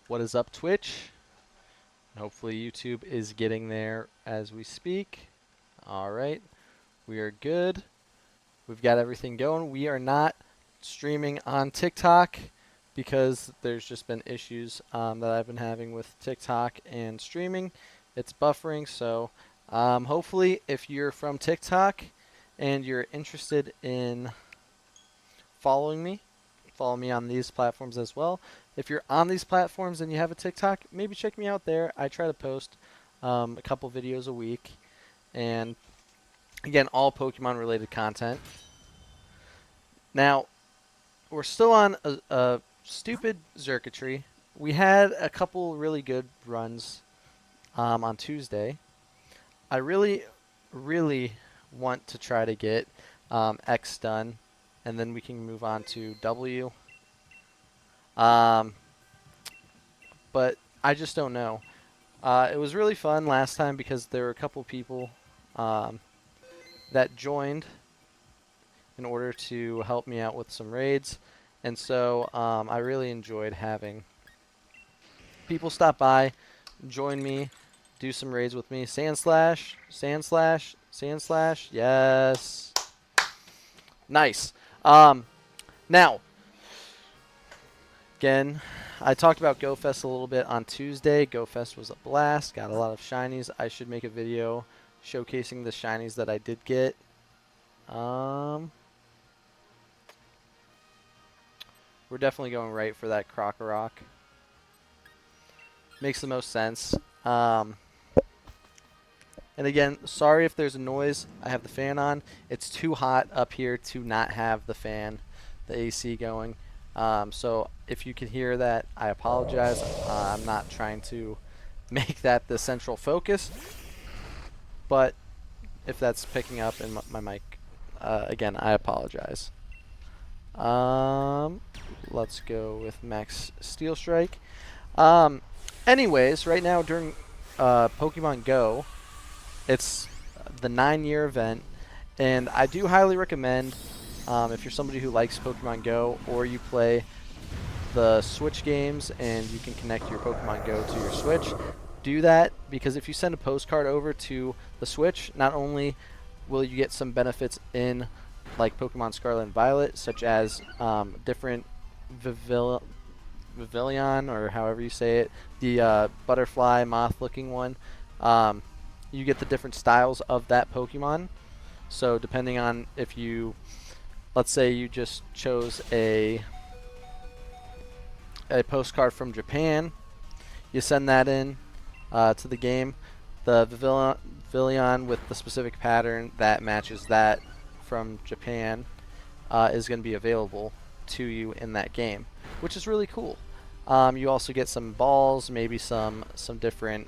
What is up, Twitch? Hopefully YouTube is getting there as we speak. All right, we are good. We've got everything going. We are not streaming on TikTok because there's just been issues that I've been having with TikTok and streaming. It's buffering, so hopefully if you're from TikTok and you're interested in following me, follow me on these platforms as well. If you're on these platforms and you have a TikTok, maybe check me out there. I try to post a couple videos a week, and again, all Pokemon related content. Now, we're still on a stupid Xurkitree. We had a couple really good runs on Tuesday. I really want to try to get X done, and then we can move on to W. But I just don't know. It was really fun last time because there were a couple people that joined in order to help me out with some raids. And so I really enjoyed having people stop by, join me, do some raids with me. Sandslash, Sandslash, Sandslash, yes. Nice. Now, again, I talked about GoFest a little bit on Tuesday. GoFest was a blast. Got a lot of shinies. I should make a video showcasing the shinies that I did get. We're definitely going right for that Krokorok. Makes the most sense. And again, sorry if there's a noise. I have the fan on. It's too hot up here to not have the fan, the AC going. So if you can hear that, I apologize. I'm not trying to make that the central focus. But if that's picking up in my mic, again, I apologize. Let's go with Max Steel Strike. Anyways, right now during Pokemon Go, it's the 9-year event, and I do highly recommend if you're somebody who likes Pokemon Go or you play the Switch games and you can connect your Pokemon Go to your Switch, do that, because if you send a postcard over to the Switch, not only will you get some benefits in like Pokemon Scarlet and Violet, such as different Vivillon, or however you say it, the butterfly moth looking one. You get the different styles of that Pokemon. So depending on if you, let's say you just chose a postcard from Japan, you send that in to the game. The Vivillon with the specific pattern that matches that from Japan is going to be available to you in that game, which is really cool. You also get some balls, maybe some different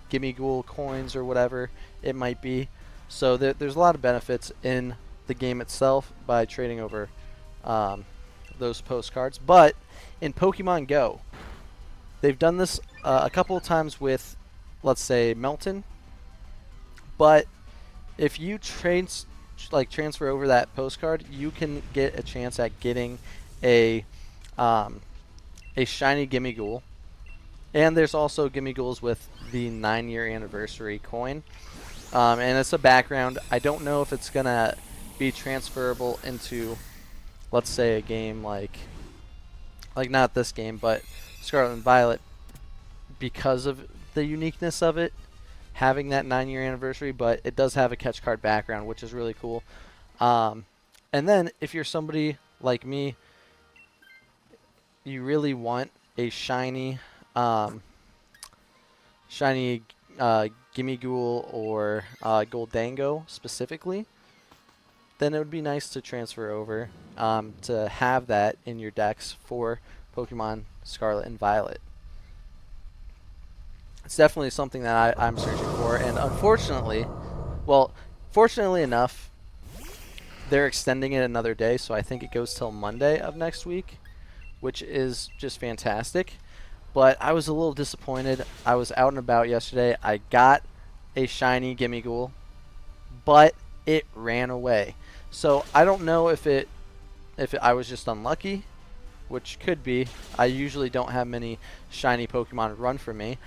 Gimmighoul coins or whatever it might be. So there's a lot of benefits in the game itself by trading over those postcards. But in Pokemon Go, they've done this a couple of times with, let's say, Melton. But if you transfer over that postcard, you can get a chance at getting a shiny Gimmighoul. And there's also Gimmighouls with the 9-year anniversary coin. And it's a background. I don't know if it's going to be transferable into, let's say, a game like not this game, but Scarlet and Violet, because of the uniqueness of it, having that 9-year anniversary. But it does have a catch card background, which is really cool. And then if you're somebody like me, you really want a shiny Gimmighoul or Goldango specifically, then it would be nice to transfer over to have that in your decks for Pokemon Scarlet and Violet. It's definitely something that I'm searching for, and unfortunately, well, fortunately enough, they're extending it another day, so I think it goes till Monday of next week, which is just fantastic. But I was a little disappointed. I was out and about yesterday. I got a shiny Gimmighoul, but it ran away. So I don't know if I was just unlucky, which could be. I usually don't have many shiny Pokemon run for me,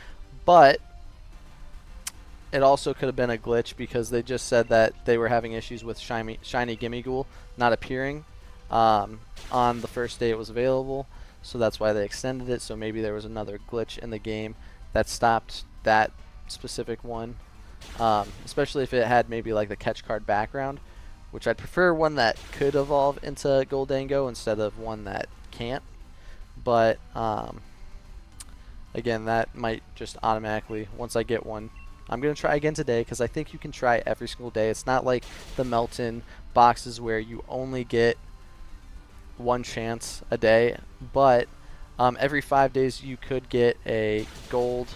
but it also could have been a glitch because they just said that they were having issues with shiny Gimmighoul not appearing on the first day it was available, so that's why they extended it. So maybe there was another glitch in the game that stopped that specific one, especially if it had maybe like the catch card background, which I'd prefer one that could evolve into Goldango instead of one that can't. But again, that might just automatically, once I get one, I'm going to try again today because I think you can try every single day. It's not like the Melton boxes where you only get one chance a day, but every 5 days you could get a gold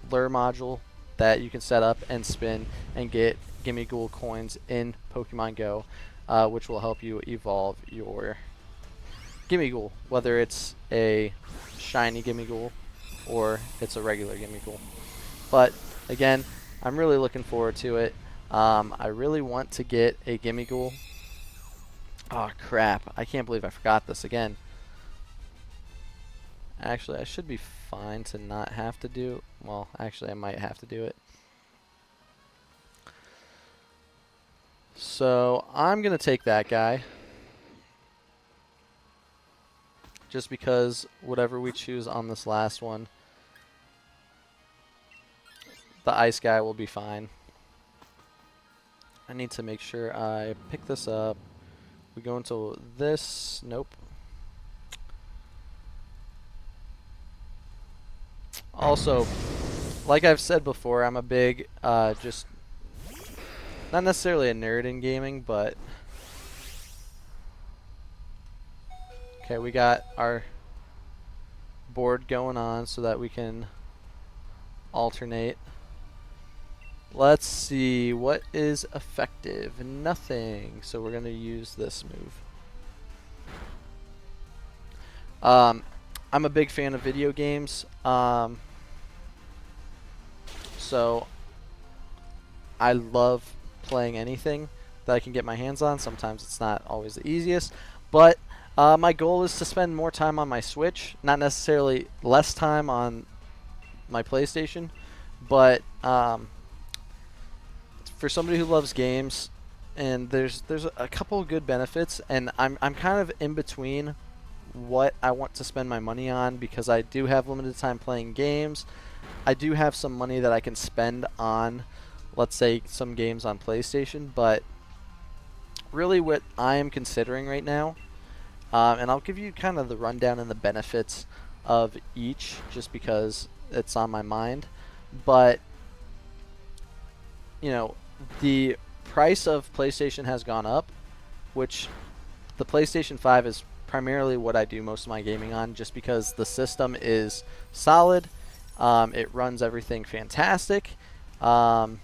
lure module that you can set up and spin and get Gimmighoul coins in Pokemon Go, which will help you evolve your Gimmighoul, whether it's a shiny Gimmighoul or it's a regular Gimmighoul. But again, I'm really looking forward to it. I really want to get a Gimmighoul. Oh crap, I can't believe I forgot this again. Actually, I should be fine to not have to do, well, actually I might have to do it. So I'm going to take that guy, just because whatever we choose on this last one, the ice guy will be fine. I need to make sure I pick this up. We go into this, nope. Also, like I've said before, I'm a big, just, not necessarily a nerd in gaming, but okay, we got our board going on so that we can alternate. Let's see, what is effective? Nothing, so we're going to use this move. I'm a big fan of video games, so I love playing anything that I can get my hands on. Sometimes it's not always the easiest, but my goal is to spend more time on my Switch, not necessarily less time on my PlayStation, but for somebody who loves games, and there's a couple of good benefits, and I'm kind of in between what I want to spend my money on because I do have limited time playing games. I do have some money that I can spend on, let's say, some games on PlayStation, but really what I am considering right now, and I'll give you kind of the rundown and the benefits of each just because it's on my mind, but you know, the price of PlayStation has gone up, which the PlayStation 5 is primarily what I do most of my gaming on just because the system is solid. It runs everything fantastic. I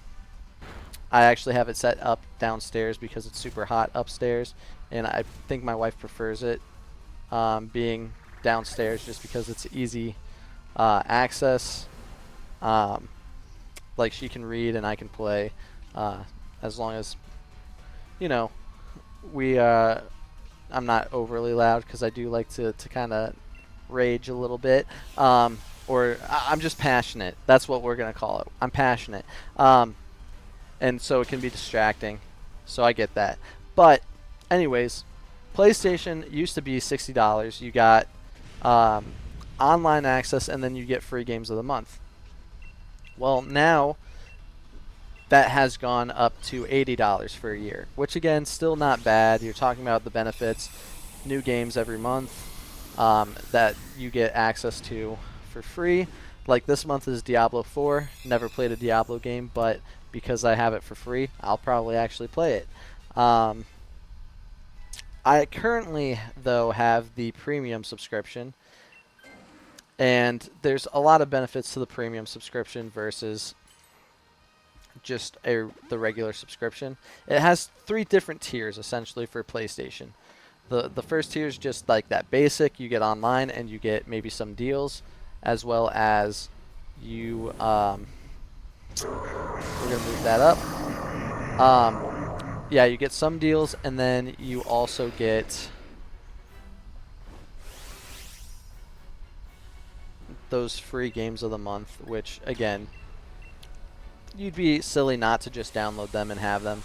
actually have it set up downstairs because it's super hot upstairs, and I think my wife prefers it being downstairs just because it's easy access. Like she can read and I can play as long as, you know, I'm not overly loud because I do like to kind of rage a little bit. Or I'm just passionate. That's what we're going to call it. I'm passionate. And so it can be distracting. So I get that. But anyways, PlayStation used to be $60. You got online access and then you get free games of the month. Well, now that has gone up to $80 for a year, which again, still not bad. You're talking about the benefits, new games every month that you get access to for free. Like this month is Diablo 4. Never played a Diablo game, but because I have it for free, I'll probably actually play it. I currently, though, have the premium subscription, and there's a lot of benefits to the premium subscription versus just the regular subscription. It has 3 different tiers essentially for PlayStation. The first tier is just like that basic. You get online and you get maybe some deals, as well as you we're gonna move that up. Yeah, you get some deals, and then you also get those free games of the month, which again, you'd be silly not to just download them and have them.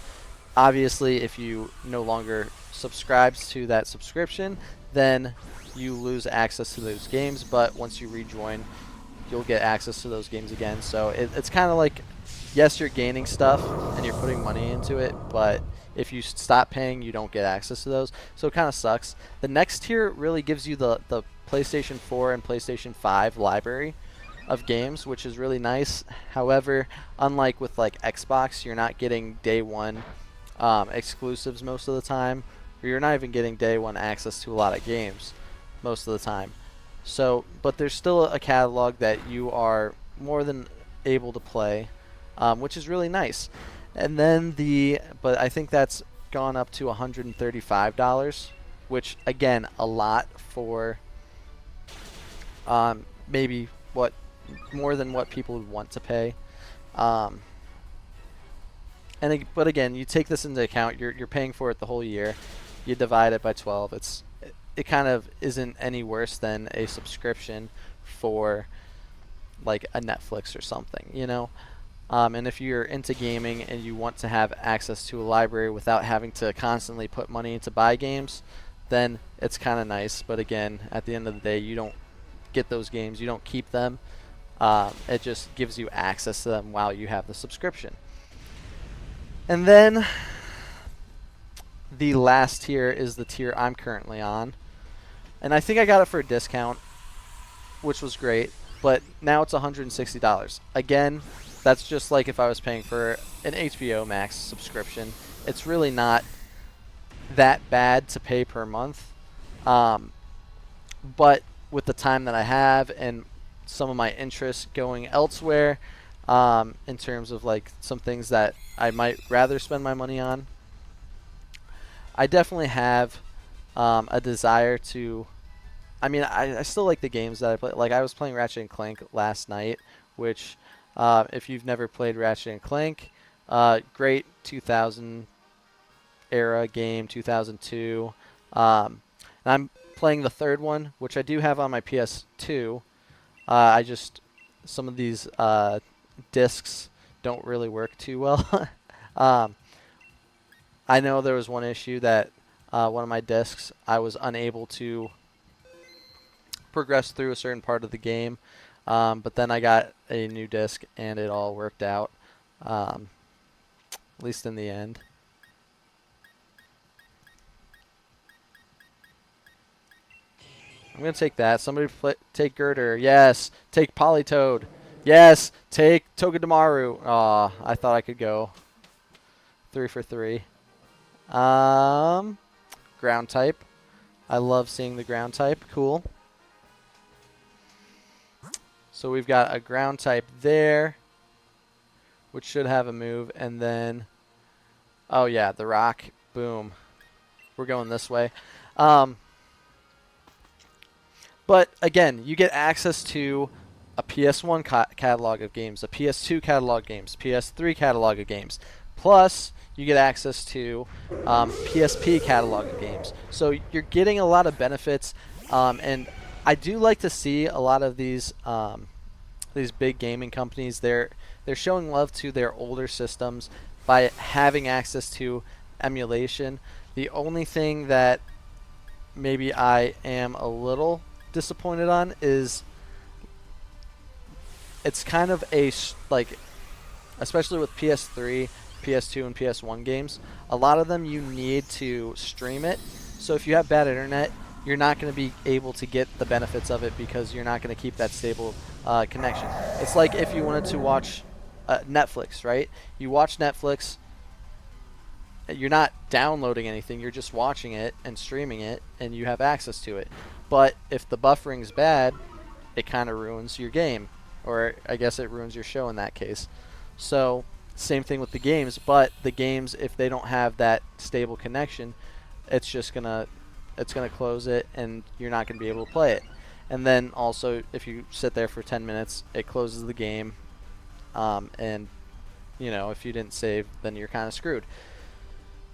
Obviously, if you no longer subscribes to that subscription, then you lose access to those games, but once you rejoin, you'll get access to those games again. So it's kind of like, yes, you're gaining stuff and you're putting money into it, but if you stop paying, you don't get access to those. So it kind of sucks. The next tier really gives you the PlayStation 4 and PlayStation 5 library of games, which is really nice. However, unlike with like Xbox, you're not getting day one exclusives most of the time, or you're not even getting day one access to a lot of games most of the time. So, but there's still a catalog that you are more than able to play, which is really nice. And then but I think that's gone up to $135, which again, a lot for maybe more than what people would want to pay. But again, you take this into account. You're paying for it the whole year. You divide it by 12. It kind of isn't any worse than a subscription for like a Netflix or something, you know. And if you're into gaming and you want to have access to a library without having to constantly put money to buy games, then it's kind of nice. But again, at the end of the day, you don't get those games. You don't keep them. It just gives you access to them while you have the subscription. And then the last tier is the tier I'm currently on. And I think I got it for a discount, which was great. But now it's $160. Again, that's just like if I was paying for an HBO Max subscription. It's really not that bad to pay per month. But with the time that I have and some of my interests going elsewhere, in terms of like some things that I might rather spend my money on, I definitely have a desire to. I mean, I still like the games that I play. Like I was playing Ratchet and Clank last night, which if you've never played Ratchet and Clank, great 2000 era game, 2002. And I'm playing the third one, which I do have on my PS2. Some of these discs don't really work too well. I know there was one issue that one of my discs, I was unable to progress through a certain part of the game, but then I got a new disc and it all worked out, at least in the end. I'm going to take that. Somebody take Girder. Yes. Take Politoed. Yes. Take Togedemaru. Aw, I thought I could go 3 for 3. Ground type. I love seeing the ground type. Cool. So we've got a ground type there, which should have a move. And then, oh yeah, the rock. Boom. We're going this way. But again, you get access to a PS1 catalog of games, a PS2 catalog of games, PS3 catalog of games. Plus, you get access to PSP catalog of games. So you're getting a lot of benefits, and I do like to see a lot of these big gaming companies. They're showing love to their older systems by having access to emulation. The only thing that maybe I am a little disappointed on is it's kind of like, especially with PS3, PS2, and PS1 games, a lot of them you need to stream it. So if you have bad internet, you're not going to be able to get the benefits of it because you're not going to keep that stable connection. It's like if you wanted to watch Netflix, right? You watch Netflix, you're not downloading anything, you're just watching it and streaming it, and you have access to it. But if the buffering's bad, it kind of ruins your game, or I guess it ruins your show in that case. So same thing with the games, but the games, if they don't have that stable connection, it's gonna close it, and you're not gonna be able to play it. And then also, if you sit there for 10 minutes, it closes the game, and you know, if you didn't save, then you're kind of screwed.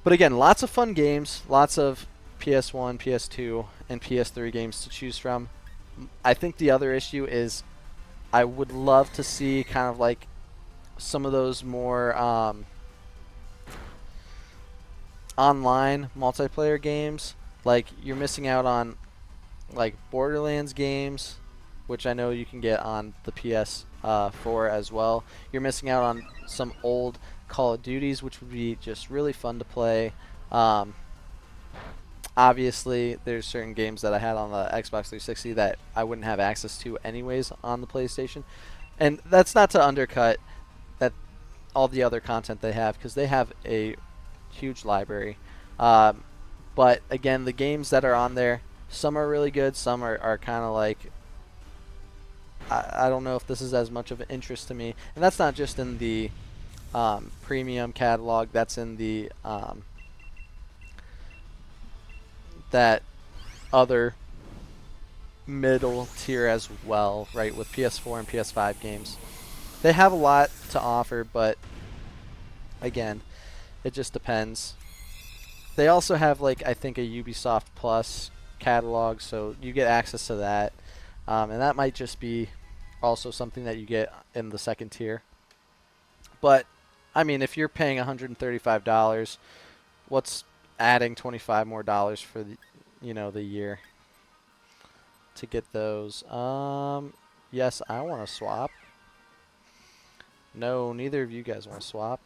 But again, lots of fun games, lots of PS1, PS2, and PS3 games to choose from. I think the other issue is I would love to see kind of like some of those more online multiplayer games. Like, you're missing out on like Borderlands games, which I know you can get on the PS4 as well. You're missing out on some old Call of Duties, which would be just really fun to play. Obviously, there's certain games that I had on the Xbox 360 that I wouldn't have access to anyways on the PlayStation. And that's not to undercut that all the other content they have, because they have a huge library. But again, the games that are on there, some are really good, some are kind of like, I don't know if this is as much of an interest to me. And that's not just in the premium catalog, that's in the that other middle tier as well, right, with PS4 and PS5 games. They have a lot to offer, but again, it just depends. They also have, like, I think a Ubisoft Plus catalog, so you get access to that. And that might just be also something that you get in the second tier. But, I mean, if you're paying $135, what's adding $25 more for the, the year to get those? Yes, I want to swap. No, neither of you guys want to swap.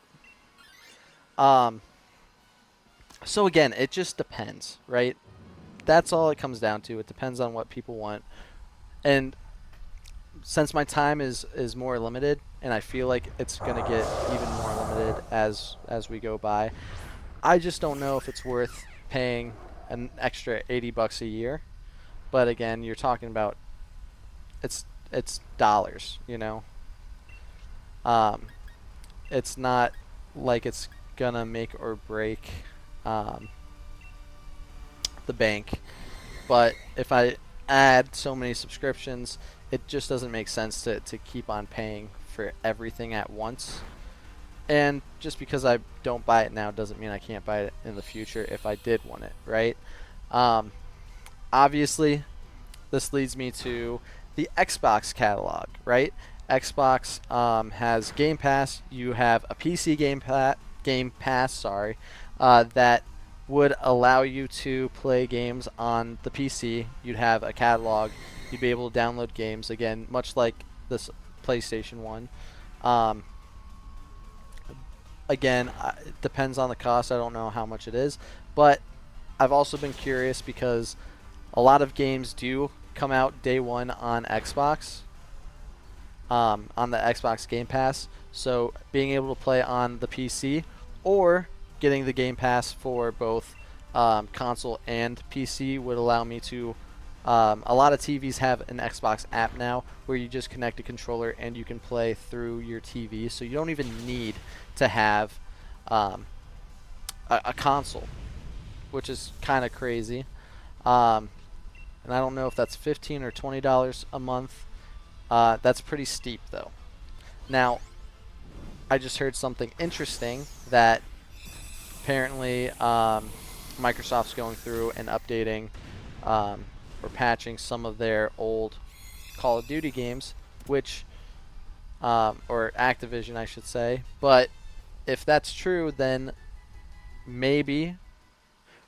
So again, it just depends, right? That's all it comes down to. It depends on what people want. And since my time is more limited, and I feel like it's going to get even more limited as we go by, I just don't know if it's worth paying an extra $80 a year. But again, you're talking about it's dollars, It's not like it's gonna make or break the bank. But if I add so many subscriptions, it just doesn't make sense to keep on paying for everything at once. And just because I don't buy it now doesn't mean I can't buy it in the future if I did want it, right? Obviously, this leads me to the Xbox catalog, right? Xbox has Game Pass. You have a PC Game Pass, that would allow you to play games on the PC. You'd have a catalog. You'd be able to download games, again, much like this PlayStation 1. Again, it depends on the cost. I don't know how much it is. But I've also been curious because a lot of games do come out day one on Xbox, on the Xbox Game Pass. So being able to play on the PC or getting the Game Pass for both console and PC would allow me to. A lot of TVs have an Xbox app now where you just connect a controller and you can play through your TV. So you don't even need to have a console, which is kind of crazy. And I don't know if that's $15 or $20 a month. That's pretty steep, though. Now, I just heard something interesting that apparently Microsoft's going through and updating or patching some of their old Call of Duty games, which, or Activision, I should say. But if that's true, then maybe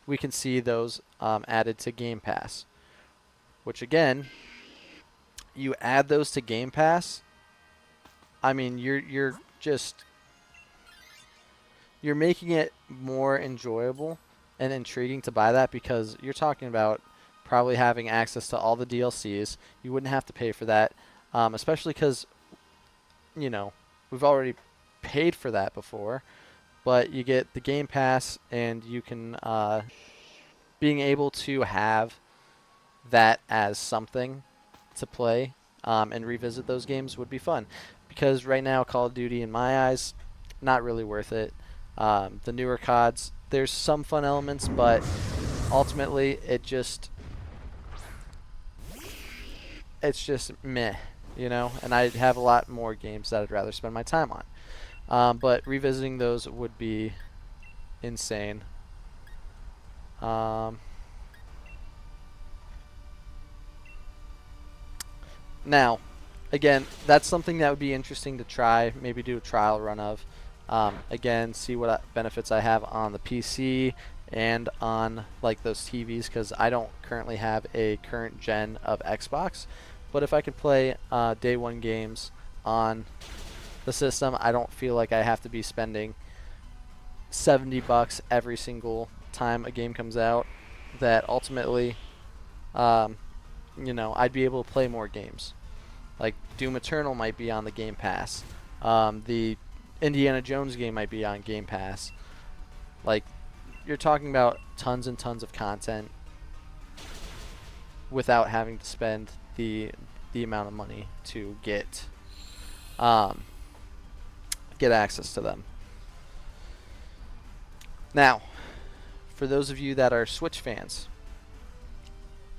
we can see those added to Game Pass. Which, again, you add those to Game Pass, I mean, you're making it more enjoyable and intriguing to buy that, because you're talking about probably having access to all the DLCs. You wouldn't have to pay for that, especially because, we've already paid for that before. But you get the Game Pass, and you can, being able to have that as something to play and revisit those games would be fun. Because right now, Call of Duty, in my eyes, not really worth it. The newer CODs, there's some fun elements, but ultimately it's just meh, and I have a lot more games that I'd rather spend my time on. But revisiting those would be insane. Now, again, that's something that would be interesting to try. Maybe do a trial run of. Again, see what benefits I have on the PC and on like those TVs, because I don't currently have a current gen of Xbox. But if I could play day one games on the system, I don't feel like I have to be spending $70 every single time a game comes out. That ultimately, I'd be able to play more games. Like Doom Eternal might be on the Game Pass. The Indiana Jones game might be on Game Pass. Like, you're talking about tons and tons of content without having to spend the amount of money to get access to them. Now, for those of you that are Switch fans,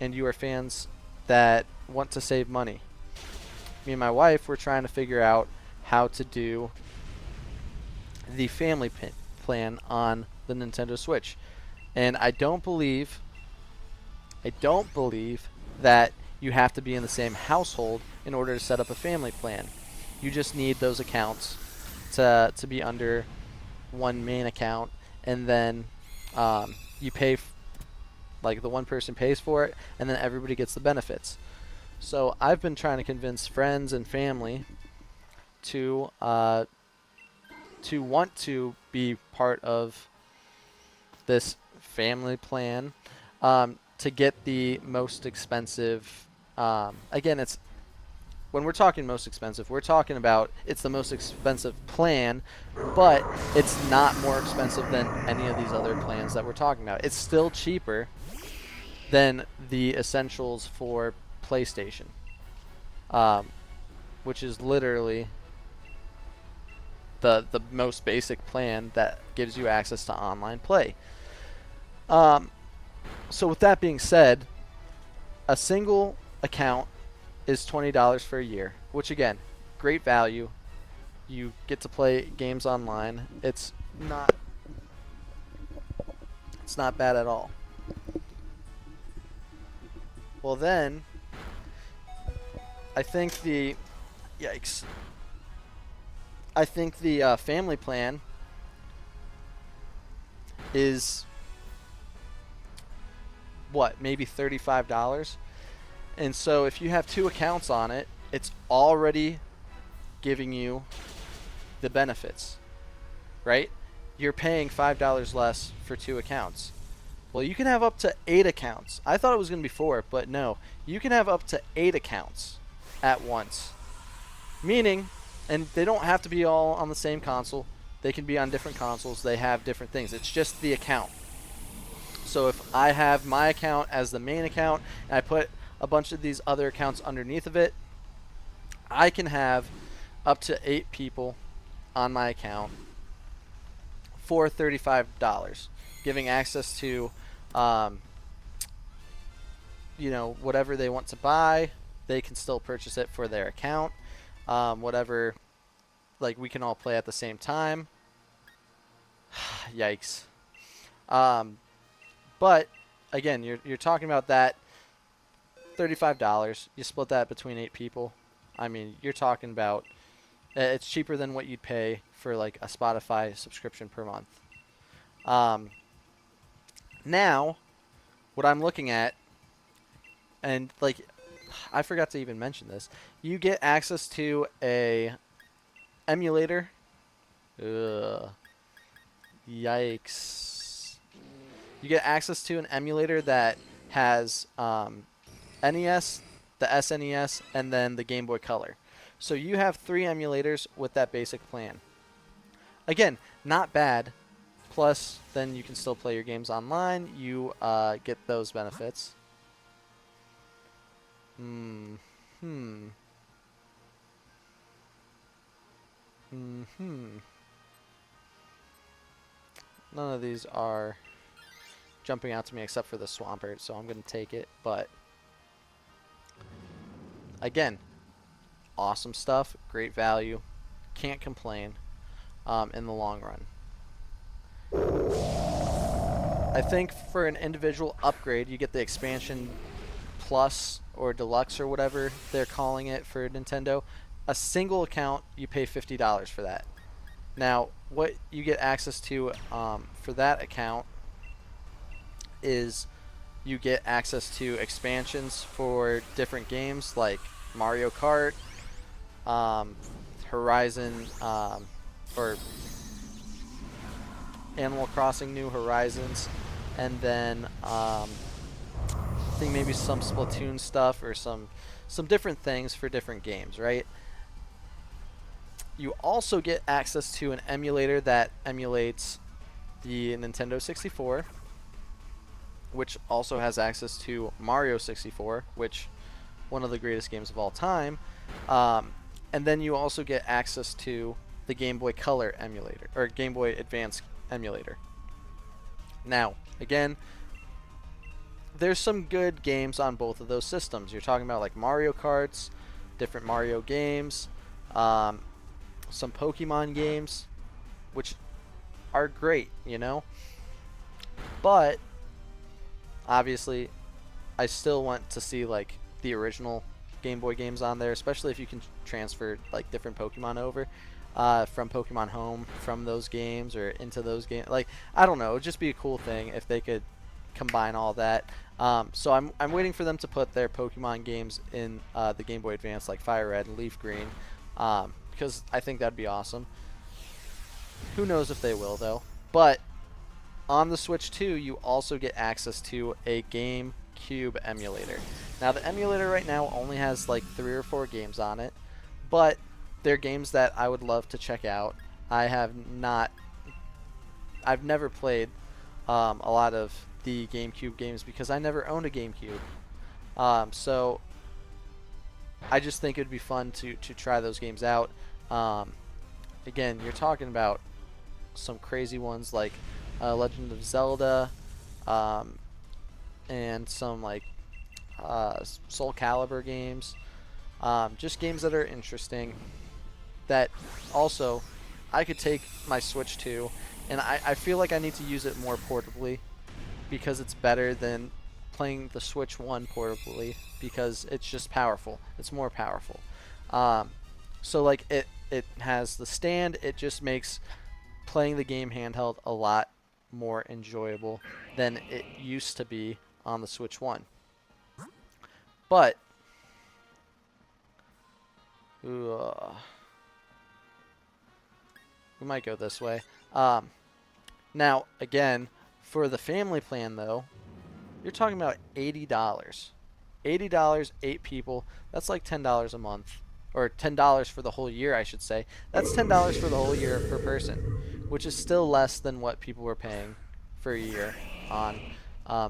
and you are fans that want to save money, me and my wife were trying to figure out how to do the family plan on the Nintendo Switch. And I don't believe that you have to be in the same household in order to set up a family plan. You just need those accounts to be under one main account, and then you pay like the one person pays for it, and then everybody gets the benefits. So I've been trying to convince friends and family to want to be part of this family plan, to get the most expensive. Again, it's when we're talking most expensive, we're talking about it's the most expensive plan, but it's not more expensive than any of these other plans that we're talking about. It's still cheaper than the essentials for PlayStation, which is literally the most basic plan that gives you access to online play. So with that being said, a single account is $20 for a year, which again, great value. You get to play games online. It's not bad at all. Well then, I think the family plan is maybe $35. And so if you have two accounts on it, it's already giving you the benefits, right? You're paying $5 less for two accounts. Well, you can have up to 8 accounts. I thought it was going to be 4, but no. You can have up to 8 accounts at once. Meaning, and they don't have to be all on the same console. They can be on different consoles. They have different things. It's just the account. So if I have my account as the main account, and I put a bunch of these other accounts underneath of it, I can have up to 8 people on my account for $35, giving access to whatever they want to buy. They can still purchase it for their account. Whatever, like, we can all play at the same time. Yikes. But again, you're talking about that $35. You split that between 8 people. I mean, you're talking about it's cheaper than what you'd pay for like a Spotify subscription per month. Now, what I'm looking at, and like, I forgot to even mention this, you get access to a emulator. Ugh. Yikes. You get access to an emulator that has NES, the SNES, and then the Game Boy Color. So you have 3 emulators with that basic plan. Again, not bad. Plus, then you can still play your games online. You get those benefits. None of these are jumping out to me except for the Swampert, so I'm going to take it. But again, awesome stuff, great value, can't complain in the long run. I think for an individual upgrade, you get the expansion plus or Deluxe or whatever they're calling it for Nintendo, a single account, you pay $50 for that. Now, what you get access to for that account is you get access to expansions for different games like Mario Kart, Horizon, or Animal Crossing New Horizons, and then I think maybe some Splatoon stuff or some different things for different games, right? You also get access to an emulator that emulates the Nintendo 64, which also has access to Mario 64, which one of the greatest games of all time. And then you also get access to the Game Boy Color emulator, or Game Boy Advance emulator. Now, again, there's some good games on both of those systems. You're talking about like Mario Karts, different Mario games, some Pokemon games, which are great, you know? But obviously, I still want to see like the original Game Boy games on there, especially if you can transfer like different Pokemon over from Pokemon Home from those games or into those games. Like, I don't know, it would just be a cool thing if they could combine all that. So I'm waiting for them to put their Pokemon games in the Game Boy Advance, like Fire Red and Leaf Green, because I think that'd be awesome. Who knows if they will though. But on the Switch 2, you also get access to a GameCube emulator. Now the emulator right now only has like 3 or 4 games on it, but they're games that I would love to check out. I've never played a lot of the GameCube games because I never owned a GameCube. So I just think it would be fun to try those games out. Again, you're talking about some crazy ones like Legend of Zelda, and some like Soul Calibur games. Just games that are interesting that also I could take my Switch to, and I feel like I need to use it more portably because it's better than playing the Switch 1 portably because it's just powerful. It's more powerful. So like it has the stand. It just makes playing the game handheld a lot more enjoyable than it used to be on the Switch 1. But we might go this way. Now, again, for the family plan, though, you're talking about $80. $80, 8 people. That's like $10 a month. Or $10 for the whole year, I should say. That's $10 for the whole year per person, which is still less than what people were paying for a year on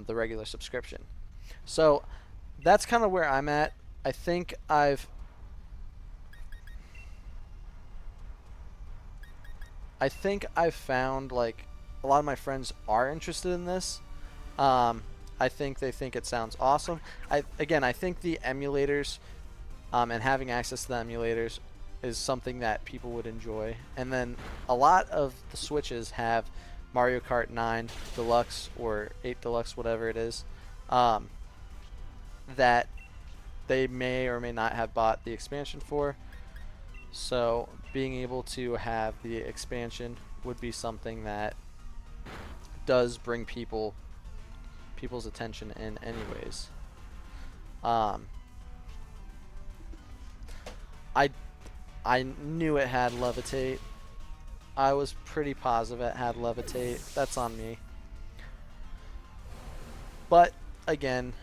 the regular subscription. So that's kind of where I'm at. I think I've found like a lot of my friends are interested in this. I think they think it sounds awesome. I think the emulators and having access to the emulators is something that people would enjoy. And then a lot of the Switches have Mario Kart 9 Deluxe or 8 Deluxe, whatever it is, that they may or may not have bought the expansion for. So being able to have the expansion would be something that does bring people's attention in anyways. I knew it had Levitate. I was pretty positive it had Levitate. That's on me. But again,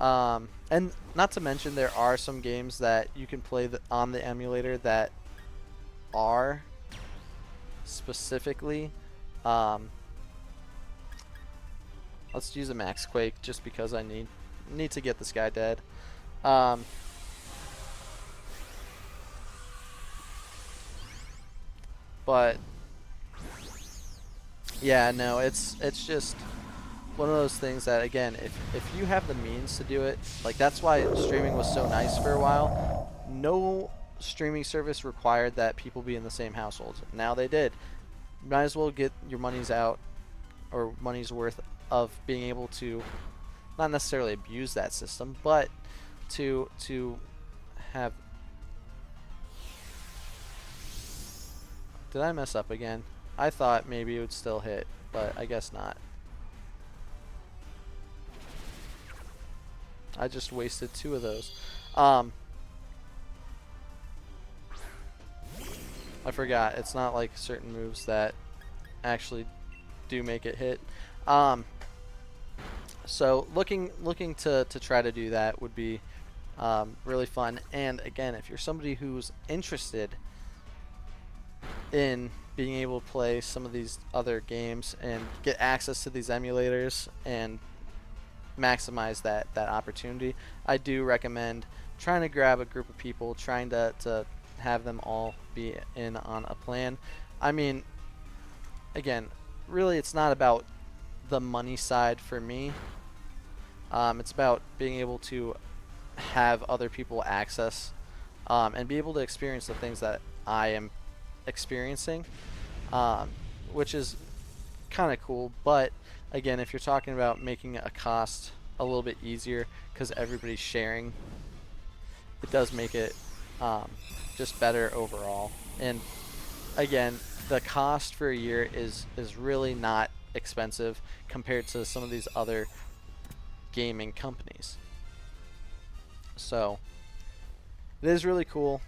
and not to mention there are some games that you can play on the emulator that are specifically let's use a Max Quake just because I need to get this guy dead. But yeah, no, it's just one of those things that, again, if you have the means to do it, like that's why streaming was so nice for a while. No streaming service required that people be in the same household. Now they did. You might as well get your money's out or money's worth of being able to not necessarily abuse that system, but to have. Did I mess up again? I thought maybe it would still hit, but I guess not. I just wasted 2 of those. I forgot. It's not like certain moves that actually do make it hit. So looking to try to do that would be really fun. And again, if you're somebody who's interested in being able to play some of these other games and get access to these emulators and maximize that opportunity, I do recommend trying to grab a group of people, trying to have them all be in on a plan. I mean, again, really it's not about the money side for me. It's about being able to have other people access and be able to experience the things that I am experiencing, which is kind of cool. But again, if you're talking about making a cost a little bit easier because everybody's sharing, it does make it just better overall. And again, the cost for a year is really not expensive compared to some of these other gaming companies. So it is really cool.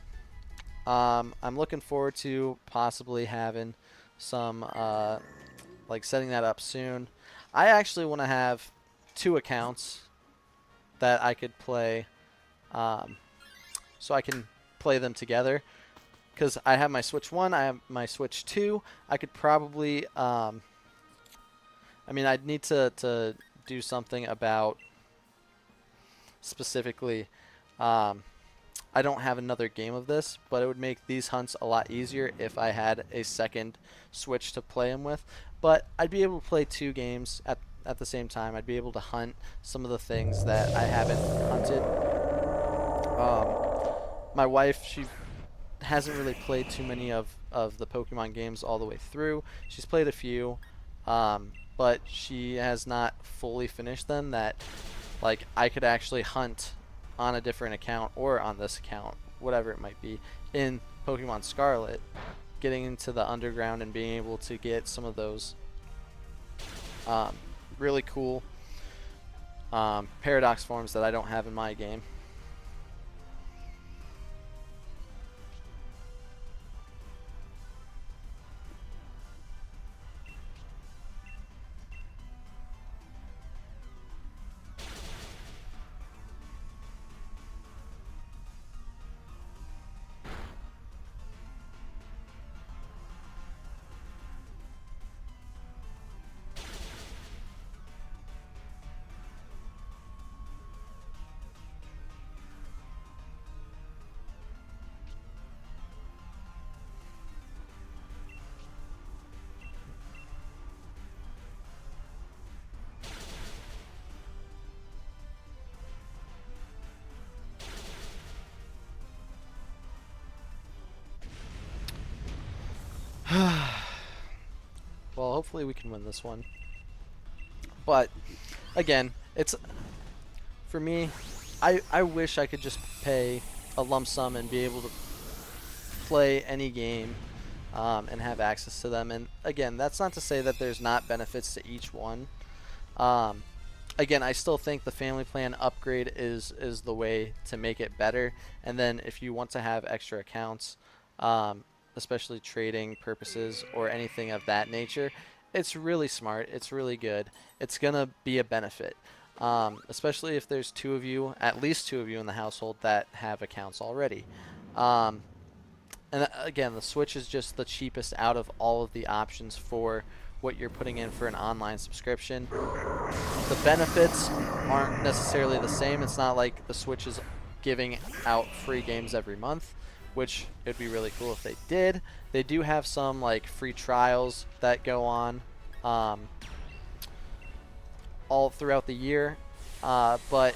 I'm looking forward to possibly having some like setting that up soon. I actually want to have 2 accounts that I could play, so I can play them together. Because I have my Switch 1, I have my Switch 2. I could probably, I mean, I'd need to do something about specifically, I don't have another game of this, but it would make these hunts a lot easier if I had a second Switch to play them with. But I'd be able to play 2 games at the same time. I'd be able to hunt some of the things that I haven't hunted. My wife, she hasn't really played too many of the Pokemon games all the way through. She's played a few, but she has not fully finished them that like I could actually hunt on a different account or on this account, whatever it might be, in Pokemon Scarlet, getting into the underground and being able to get some of those really cool Paradox forms that I don't have in my game. Well, hopefully we can win this one. But again, it's for me, I wish I could just pay a lump sum and be able to play any game and have access to them. And again, that's not to say that there's not benefits to each one. Again, I still think the family plan upgrade is the way to make it better. And then if you want to have extra accounts, especially trading purposes or anything of that nature, it's really smart. It's really good. It's gonna be a benefit, especially if there's 2 of you, at least 2 of you in the household that have accounts already. And again, the Switch is just the cheapest out of all of the options for what you're putting in for an online subscription. The benefits aren't necessarily the same. It's not like the Switch is giving out free games every month, which it'd be really cool if they did. They do have some like free trials that go on all throughout the year, but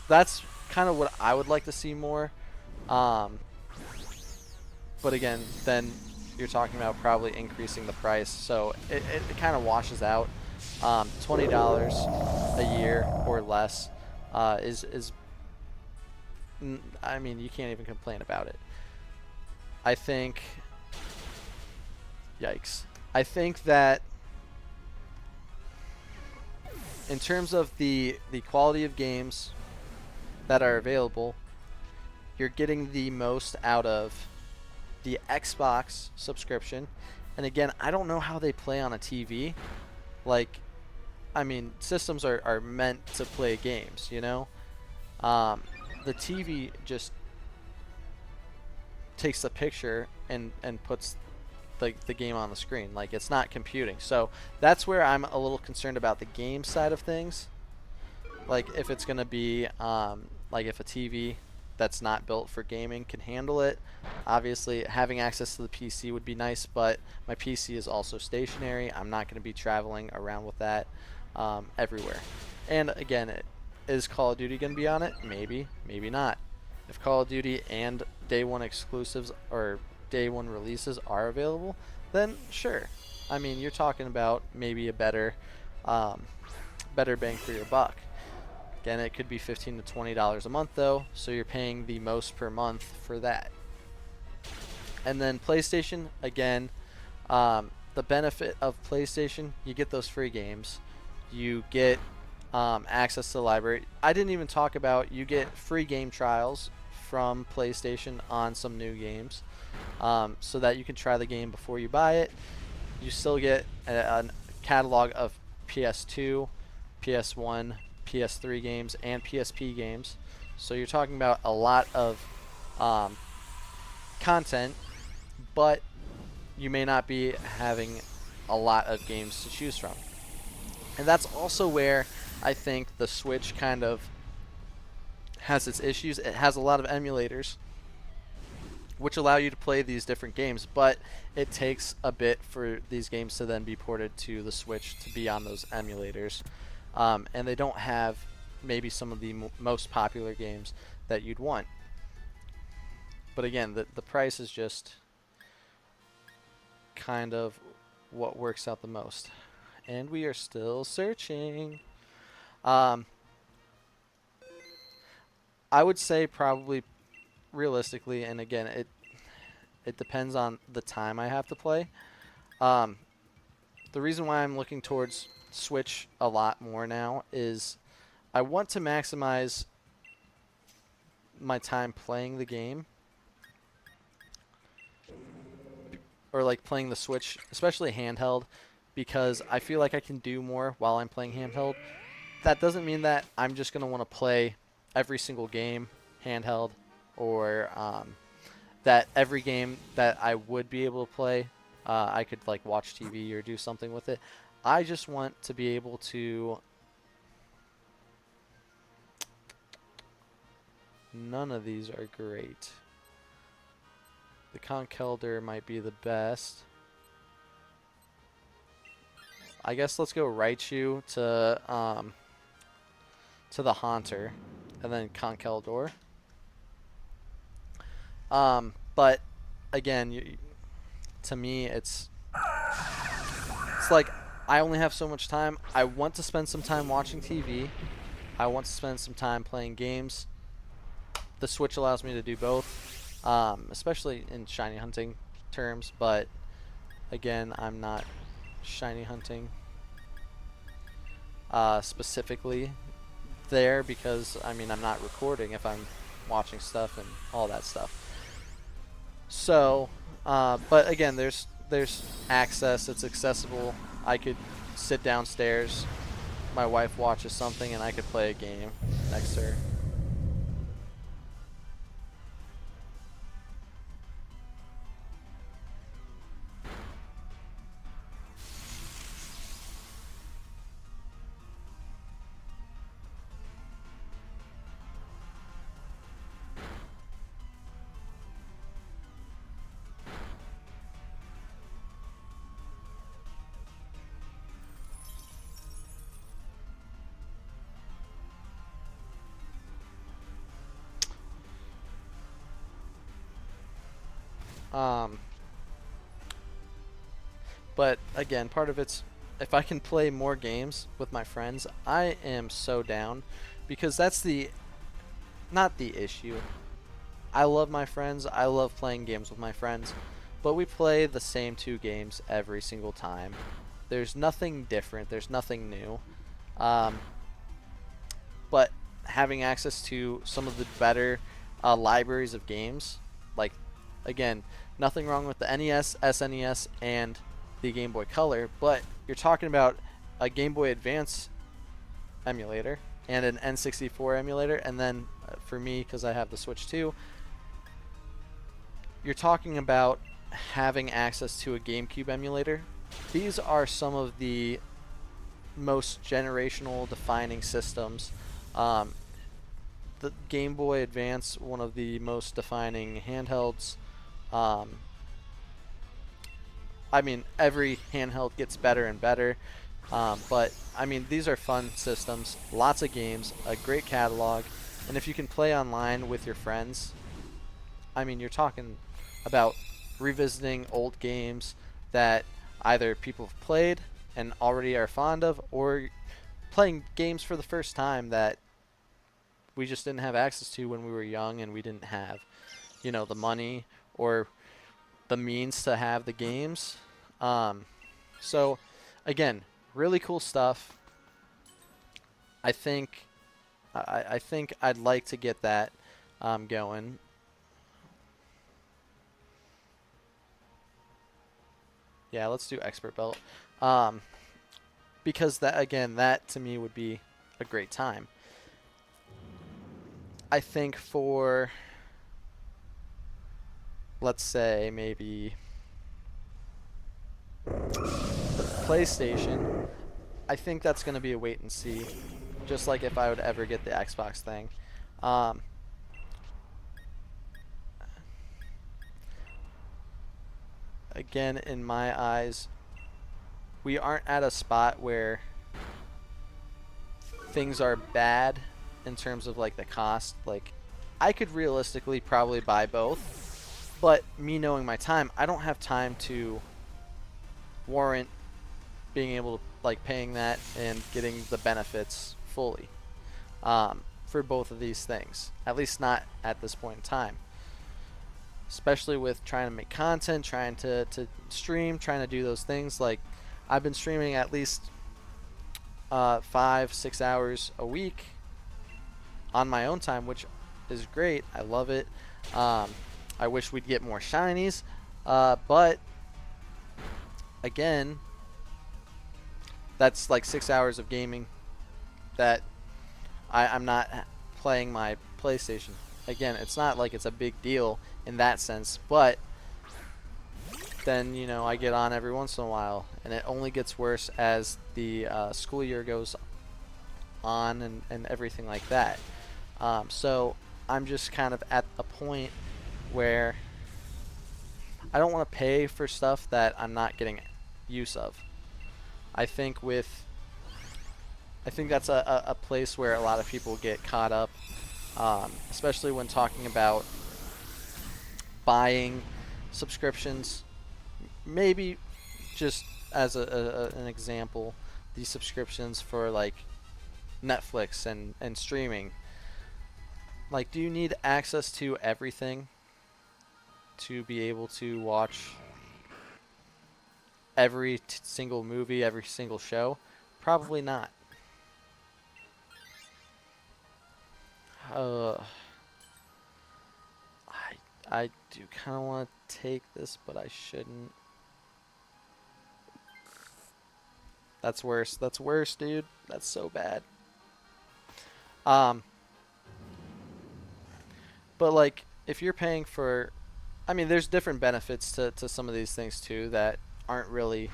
that's kind of what I would like to see more. But again, then you're talking about probably increasing the price, so it kind of washes out. $20 a year or less is I mean, you can't even complain about it. I think, yikes. I think that in terms of the quality of games that are available, you're getting the most out of the Xbox subscription. And again, I don't know how they play on a TV. Like, I mean, systems are meant to play games, you know? The TV just takes the picture and puts the game on the screen. Like, it's not computing. So that's where I'm a little concerned about the game side of things. Like, if it's going to be, like if a TV that's not built for gaming can handle it. Obviously, having access to the PC would be nice, but my PC is also stationary. I'm not going to be traveling around with that everywhere. And again, is Call of Duty going to be on it? Maybe, maybe not. If Call of Duty and day one exclusives or day one releases are available, then sure. I mean, you're talking about maybe a better bang for your buck. Again, it could be $15 to $20 a month though, so you're paying the most per month for that. And then PlayStation, again, the benefit of PlayStation, you get those free games. You get access to the library. I didn't even talk about, you get free game trials from PlayStation on some new games, so that you can try the game before you buy it. You still get a catalog of PS2, PS1, PS3 games, and PSP games. So you're talking about a lot of content, but you may not be having a lot of games to choose from. And that's also where I think the Switch kind of has its issues. It has a lot of emulators which allow you to play these different games, but it takes a bit for these games to then be ported to the Switch to be on those emulators. And they don't have maybe some of the most popular games that you'd want. But again, the price is just kind of what works out the most. And we are still searching. I would say probably realistically, and again, it depends on the time I have to play. The reason why I'm looking towards Switch a lot more now is I want to maximize my time playing the game, or like playing the Switch, especially handheld, because I feel like I can do more while I'm playing handheld. That doesn't mean that I'm just going to want to play every single game handheld, or that every game that I would be able to play, I could like watch TV or do something with it. I just want to be able to... None of these are great. The Conkeldurr might be the best. I guess let's go Raichu to the Haunter, and then Conkeldurr. But again, to me, it's like I only have so much time. I want to spend some time watching TV. I want to spend some time playing games. The Switch allows me to do both, especially in shiny hunting terms. But again, I'm not shiny hunting specifically there, because I mean, I'm not recording if I'm watching stuff and all that stuff. So, but again, there's access. It's accessible. I could sit downstairs, my wife watches something, and I could play a game next to her. But again, part of it's, if I can play more games with my friends, I am so down, because that's not the issue. I love my friends. I love playing games with my friends, but we play the same 2 games every single time. There's nothing different. There's nothing new. Um, but having access to some of the better libraries of games, like, again, nothing wrong with the NES, SNES, and the Game Boy Color, but you're talking about a Game Boy Advance emulator and an N64 emulator, and then for me, because I have the Switch too, you're talking about having access to a GameCube emulator. These are some of the most generational defining systems. The Game Boy Advance, one of the most defining handhelds. I mean, every handheld gets better and better. But, I mean, these are fun systems, lots of games, a great catalog, and if you can play online with your friends, I mean, you're talking about revisiting old games that either people have played and already are fond of, or playing games for the first time that we just didn't have access to when we were young and we didn't have, the money or the means to have the games. So, again, really cool stuff. I think I'd like to get that going. Yeah, let's do expert belt. Because that to me would be a great time. I think for, let's say, maybe the PlayStation, I think that's going to be a wait and see, just like if I would ever get the Xbox thing. Again, in my eyes, we aren't at a spot where things are bad in terms of like the cost. Like, I could realistically probably buy both, but me knowing my time, I don't have time to warrant being able to like paying that and getting the benefits fully for both of these things, at least not at this point in time, especially with trying to make content, trying to stream, trying to do those things. Like, I've been streaming at least 5-6 hours a week on my own time, which is great. I love it. I wish we'd get more shinies, but again, that's like 6 hours of gaming that I'm not playing my PlayStation. Again, it's not like it's a big deal in that sense, but then, I get on every once in a while, and it only gets worse as the school year goes on and everything like that. So I'm just kind of at a point where I don't want to pay for stuff that I'm not getting use of. I think that's a place where a lot of people get caught up, especially when talking about buying subscriptions. Maybe just as an example, these subscriptions for like Netflix and streaming. Like, do you need access to everything to be able to watch every single movie, every single show? Probably not. I do kind of want to take this, but I shouldn't. That's worse. That's worse, dude. That's so bad. But like, if you're paying for, I mean, there's different benefits to some of these things too that aren't really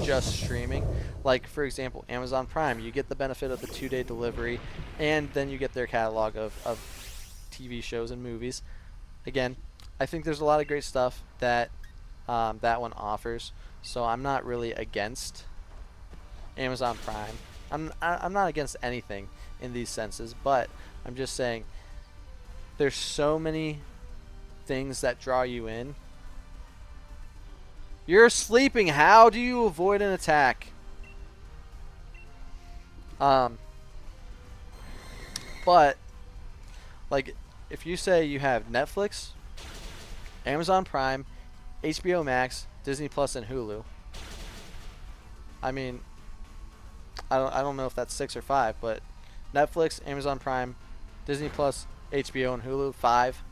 just streaming. Like, for example, Amazon Prime, you get the benefit of the 2-day delivery, and then you get their catalog of TV shows and movies. Again, I think there's a lot of great stuff that that one offers, so I'm not really against Amazon Prime. I'm not against anything in these senses, but I'm just saying there's so many things that draw you in. You're sleeping. How do you avoid an attack? But like, if you say you have Netflix, Amazon Prime, HBO Max, Disney Plus, and Hulu. I mean, I don't know if that's 6 or 5, but Netflix, Amazon Prime, Disney Plus, HBO, and Hulu, 5.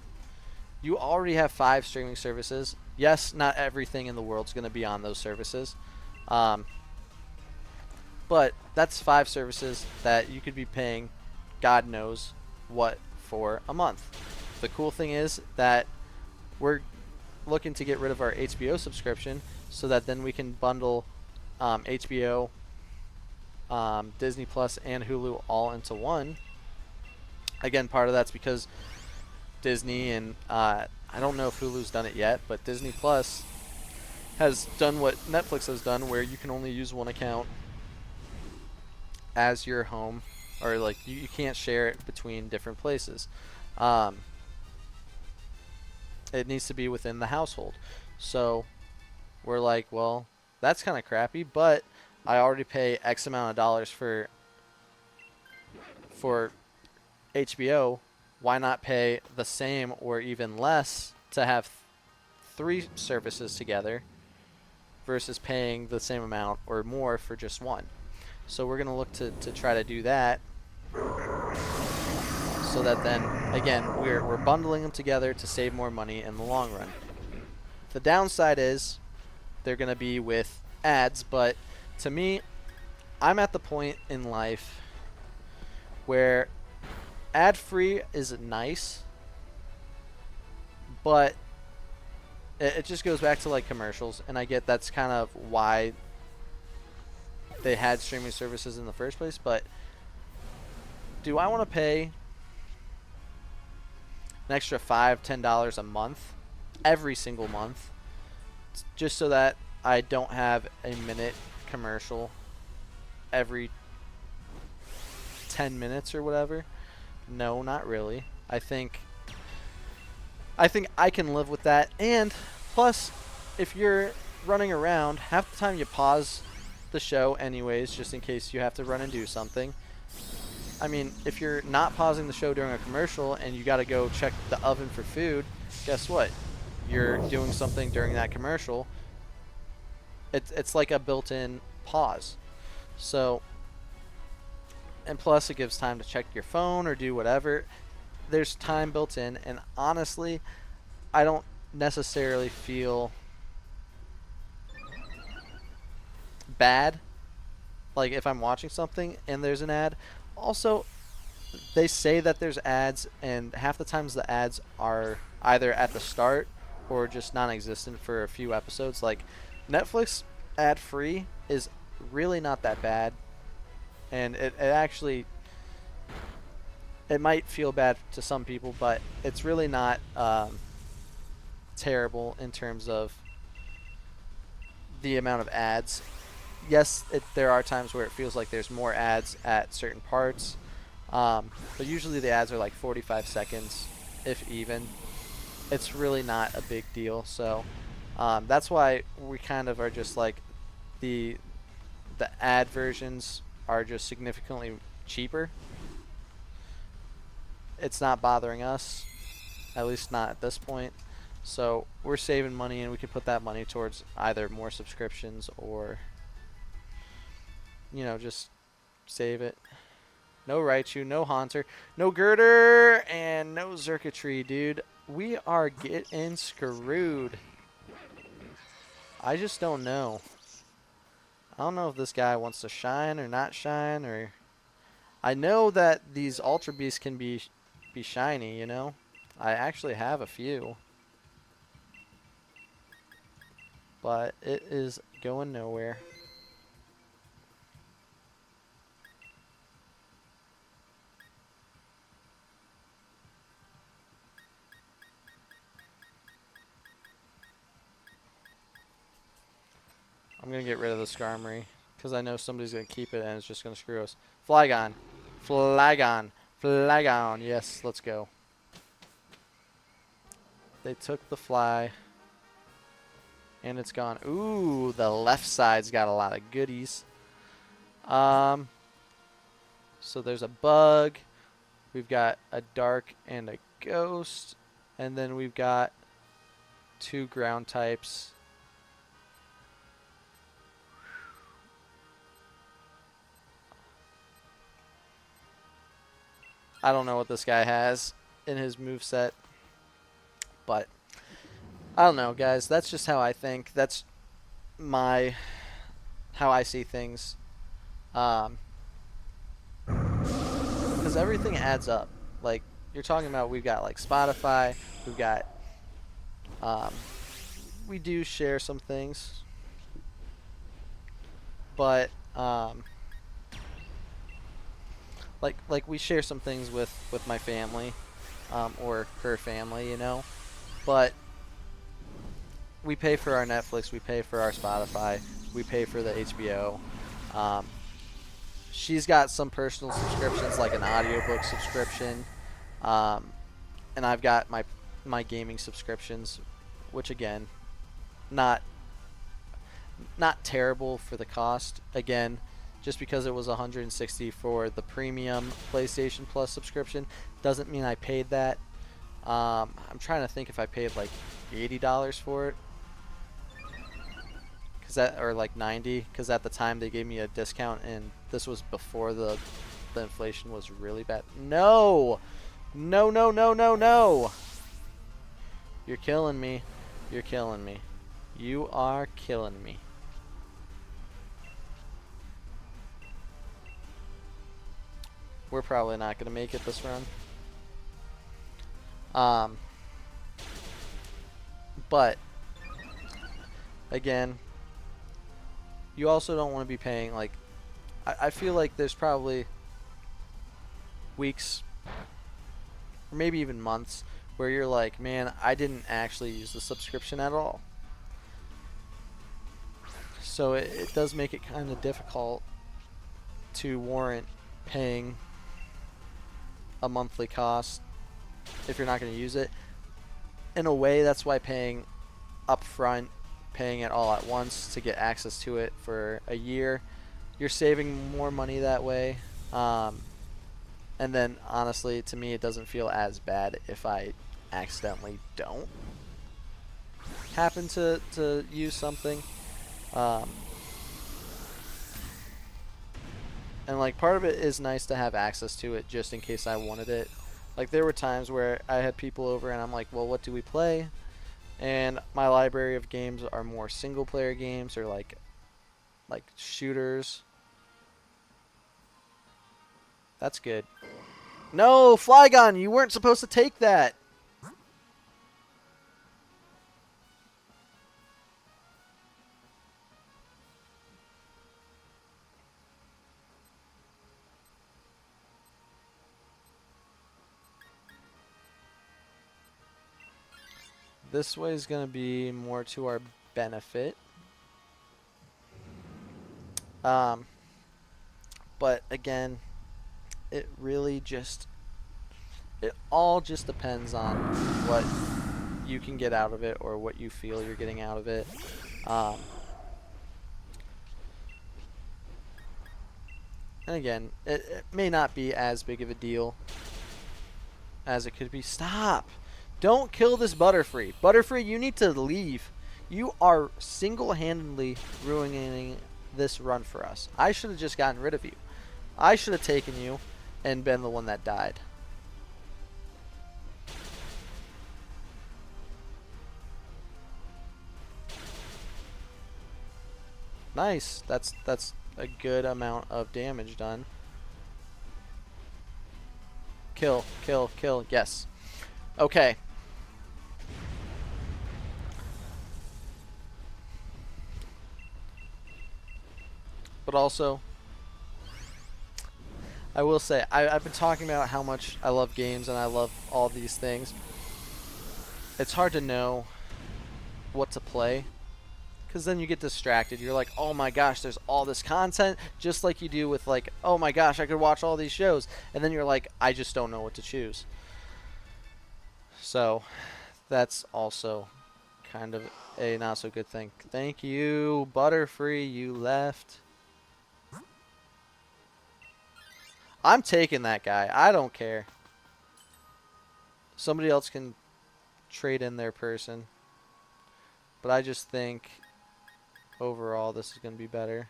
You already have 5 streaming services. Yes, not everything in the world's going to be on those services. But that's 5 services that you could be paying God knows what for a month. The cool thing is that we're looking to get rid of our HBO subscription so that then we can bundle HBO, Disney Plus, and Hulu all into one. Again, part of that's because Disney and I don't know if Hulu's done it yet, but Disney Plus has done what Netflix has done, where you can only use one account as your home, or like you can't share it between different places. It needs to be within the household. So we're like, well, that's kind of crappy, but I already pay X amount of dollars for HBO. Why not pay the same or even less to have 3 services together versus paying the same amount or more for just one? So we're going to look to try to do that, so that then, again, we're bundling them together to save more money in the long run. The downside is they're going to be with ads, but to me, I'm at the point in life where ad-free is nice, but it just goes back to like commercials, and I get that's kind of why they had streaming services in the first place, but do I want to pay an extra $5-10 a month every single month just so that I don't have a minute commercial every 10 minutes or whatever? No, not really. I think I can live with that. And plus, if you're running around, half the time you pause the show anyways, just in case you have to run and do something. I mean, if you're not pausing the show during a commercial and you got to go check the oven for food, guess what? You're doing something during that commercial. It's like a built-in pause. So, and plus it gives time to check your phone or do whatever. There's time built in, and honestly, I don't necessarily feel bad like if I'm watching something and there's an ad. Also, they say that there's ads, and half the times the ads are either at the start or just non-existent for a few episodes. Like Netflix ad-free is really not that bad, and it actually, it might feel bad to some people, but it's really not terrible in terms of the amount of ads. Yes, there are times where it feels like there's more ads at certain parts, but usually the ads are like 45 seconds, if even. It's really not a big deal, so that's why we kind of are just like the ad versions are just significantly cheaper. It's not bothering us, at least not at this point. So we're saving money, and we can put that money towards either more subscriptions or, you know, just save it. No Raichu, no Haunter, no Girder, and no Xurkitree, dude. We are getting screwed. I just don't know. I don't know if this guy wants to shine or not shine, or... I know that these Ultra Beasts can be shiny, you know? I actually have a few. But it is going nowhere. I'm going to get rid of the Skarmory, because I know somebody's going to keep it and it's just going to screw us. Flygon. Flygon. Flygon. Yes, let's go. They took the fly. And it's gone. Ooh, the left side's got a lot of goodies. So there's a bug. We've got a dark and a ghost. And then we've got 2 ground types. I don't know what this guy has in his moveset. But I don't know, guys. That's just how I think. That's how I see things. Because everything adds up. Like, you're talking about, we've got like Spotify, we've got we do share some things, but like we share some things with my family, or her family, you know, but we pay for our Netflix, we pay for our Spotify, we pay for the HBO. She's got some personal subscriptions, like an audiobook subscription, and I've got my gaming subscriptions, which again, not terrible for the cost. Again, just because it was $160 for the premium PlayStation Plus subscription doesn't mean I paid that. I'm trying to think if I paid like $80 for it, or like $90, because at the time they gave me a discount, and this was before the inflation was really bad. No, no, no, no, no, no! You're killing me. You're killing me. You are killing me. We're probably not going to make it this run. But again, you also don't want to be paying, like, I feel like there's probably weeks or maybe even months where you're like, man, I didn't actually use the subscription at all. So it does make it kind of difficult to warrant paying a monthly cost if you're not going to use it. In a way, that's why paying upfront, paying it all at once to get access to it for a year, you're saving more money that way. And then honestly, to me, it doesn't feel as bad if I accidentally don't happen to use something. And like, part of it is nice to have access to it just in case I wanted it. Like, there were times where I had people over and I'm like, well, what do we play? And my library of games are more single player games, or like shooters. That's good. No, Flygon, you weren't supposed to take that. This way is going to be more to our benefit. But again, it really it all just depends on what you can get out of it, or what you feel you're getting out of it. And again, it may not be as big of a deal as it could be. Stop! Don't kill this Butterfree. Butterfree, you need to leave. You are single-handedly ruining this run for us. I should have just gotten rid of you. I should have taken you and been the one that died. Nice. That's a good amount of damage done. Kill, kill, kill. Yes. Okay. But also, I will say, I've been talking about how much I love games and I love all these things. It's hard to know what to play, because then you get distracted. You're like, oh my gosh, there's all this content, just like you do with like, oh my gosh, I could watch all these shows. And then you're like, I just don't know what to choose. So that's also kind of a not so good thing. Thank you, Butterfree, you left. I'm taking that guy. I don't care. Somebody else can trade in their person. But I just think overall this is going to be better.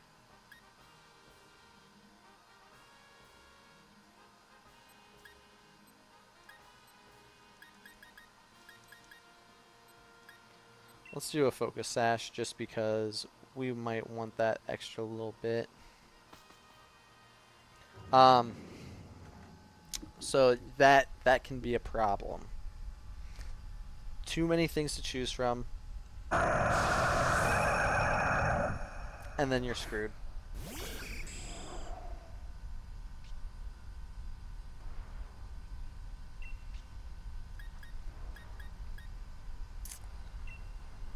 Let's do a focus sash just because we might want that extra little bit. So that can be a problem. Too many things to choose from. And then you're screwed.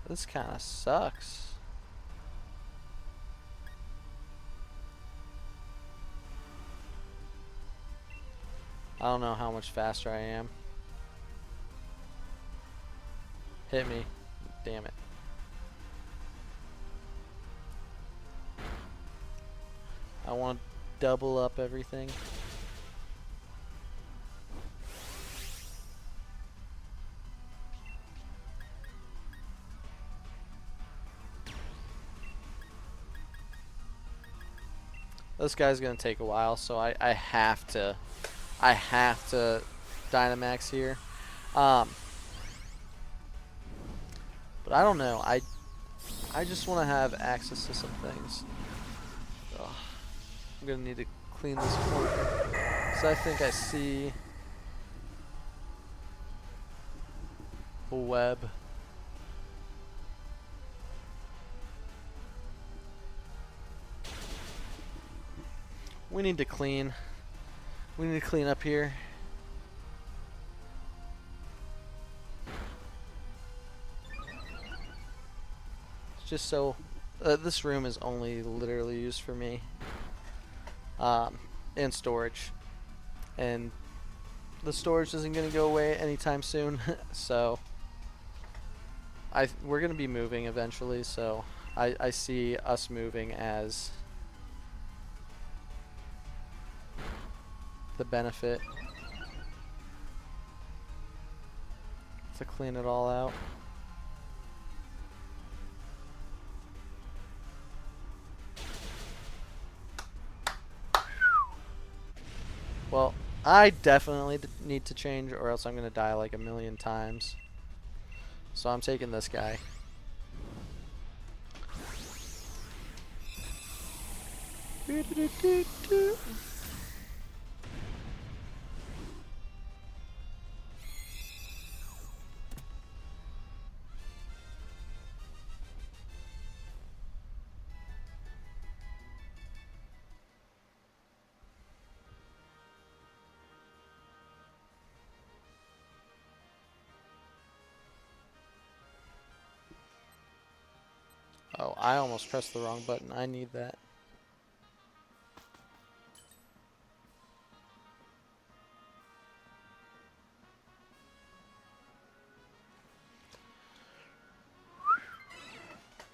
This kind of sucks. I don't know how much faster I am. Hit me. Damn it. I want to double up everything. This guy's gonna take a while, so I have to Dynamax here. But I don't know. I just want to have access to some things. Ugh. I'm gonna need to clean this corner. So I think I see a web. We need to clean. We need to clean up here. It's just so... this room is only literally used for me. And storage. And the storage isn't going to go away anytime soon. So... we're going to be moving eventually, so I see us moving as... the benefit to clean it all out. Well, I definitely need to change or else I'm gonna die like a million times. So I'm taking this guy. Oh, I almost pressed the wrong button. I need that.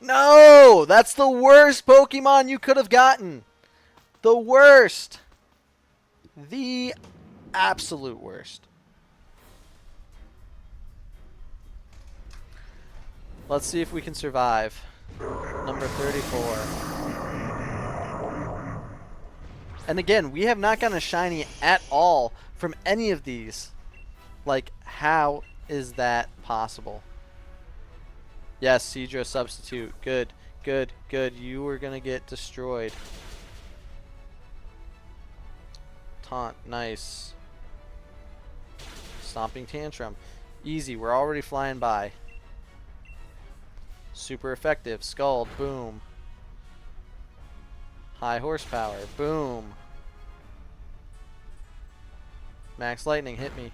No! That's the worst Pokemon you could have gotten. The worst. The absolute worst. Let's see if we can survive. Number 34. And again, we have not gotten a shiny at all from any of these. Like, how is that possible? Yes, Seadra substitute. Good, good, good. You were going to get destroyed. Taunt, nice. Stomping Tantrum. Easy, we're already flying by. Super effective. Scald, boom. High horsepower, boom. Max Lightning, hit me.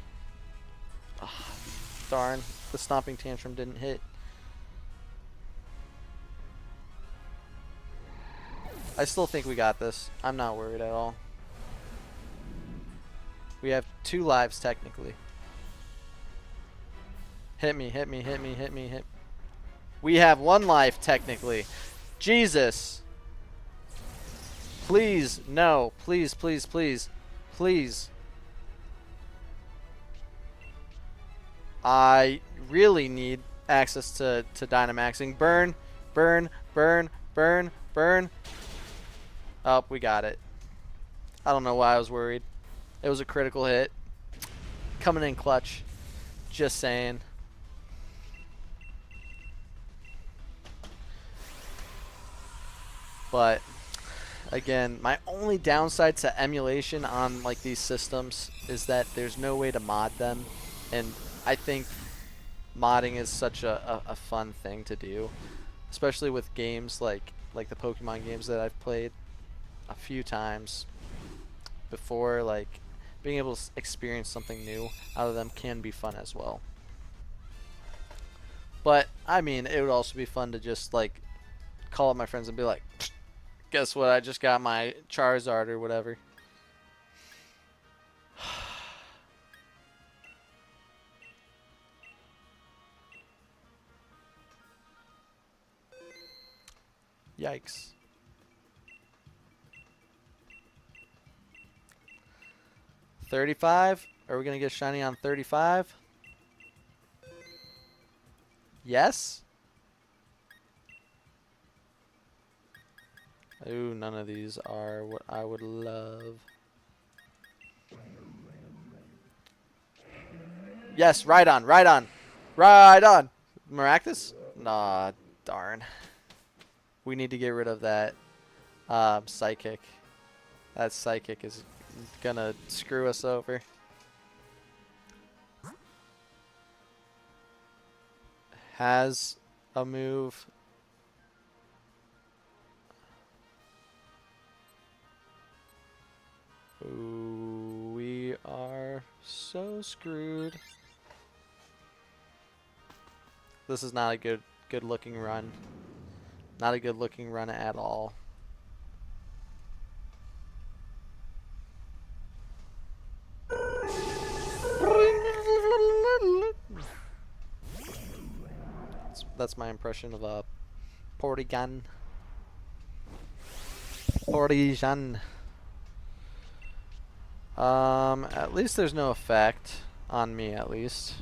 Oh, darn, the Stomping Tantrum didn't hit. I still think we got this. I'm not worried at all. We have 2 lives technically. Hit me, hit me, hit me, hit me, hit. We have 1 life technically. Jesus. Please, no. Please, please, please. Please. I really need access to Dynamaxing. Burn, burn, burn, burn, burn. Oh, we got it. I don't know why I was worried. It was a critical hit. Coming in clutch. Just saying. But again, my only downside to emulation on like these systems is that there's no way to mod them, and I think modding is such a fun thing to do, especially with games like the Pokemon games that I've played a few times before. Like, being able to experience something new out of them can be fun as well. But I mean, it would also be fun to just like call up my friends and be like, guess what, I just got my Charizard or whatever. Yikes. $35? Are we gonna get shiny on 35? Yes? Ooh, none of these are what I would love. Yes, right on, right on. Right on. Maractus? Nah, darn. We need to get rid of that Psychic. That Psychic is gonna screw us over. Has a move. Ooh, we are so screwed. This is not a good looking run. Not a good looking run at all. That's my impression of a Porygon. Porygon. At least there's no effect on me, at least.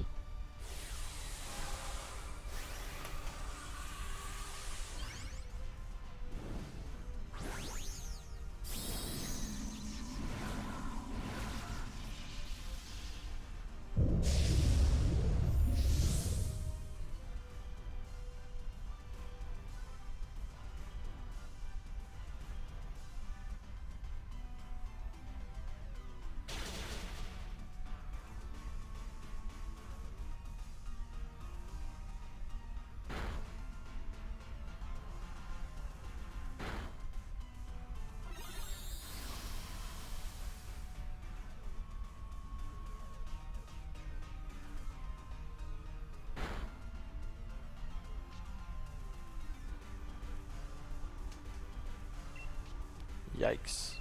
Yikes.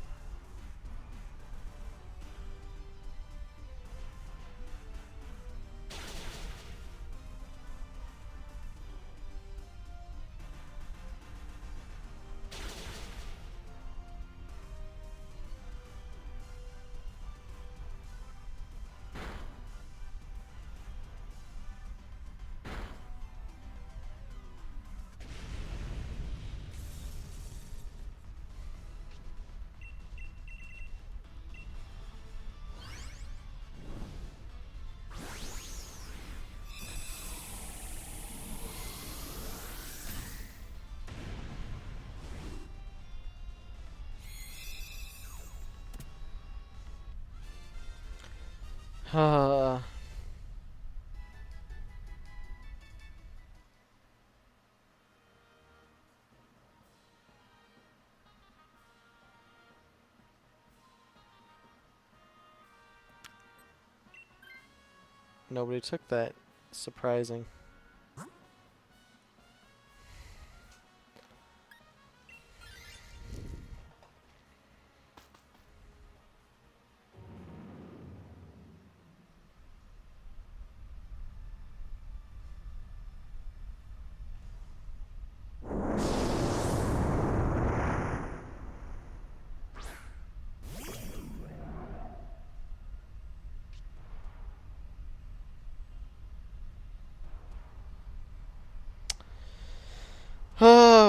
Nobody took that. Surprising.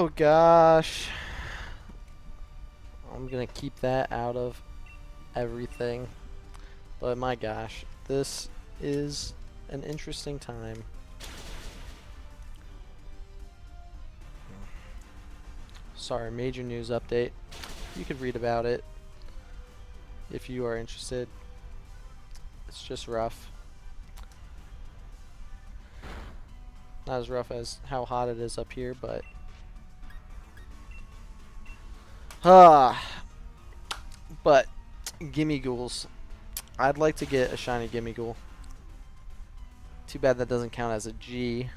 Oh gosh. I'm gonna keep that out of everything. But my gosh, this is an interesting time. Sorry, major news update. You could read about it if you are interested. It's just rough. Not as rough as how hot it is up here, but but Gimme Ghouls. I'd like to get a shiny Gimme Ghoul. Too bad that doesn't count as a G.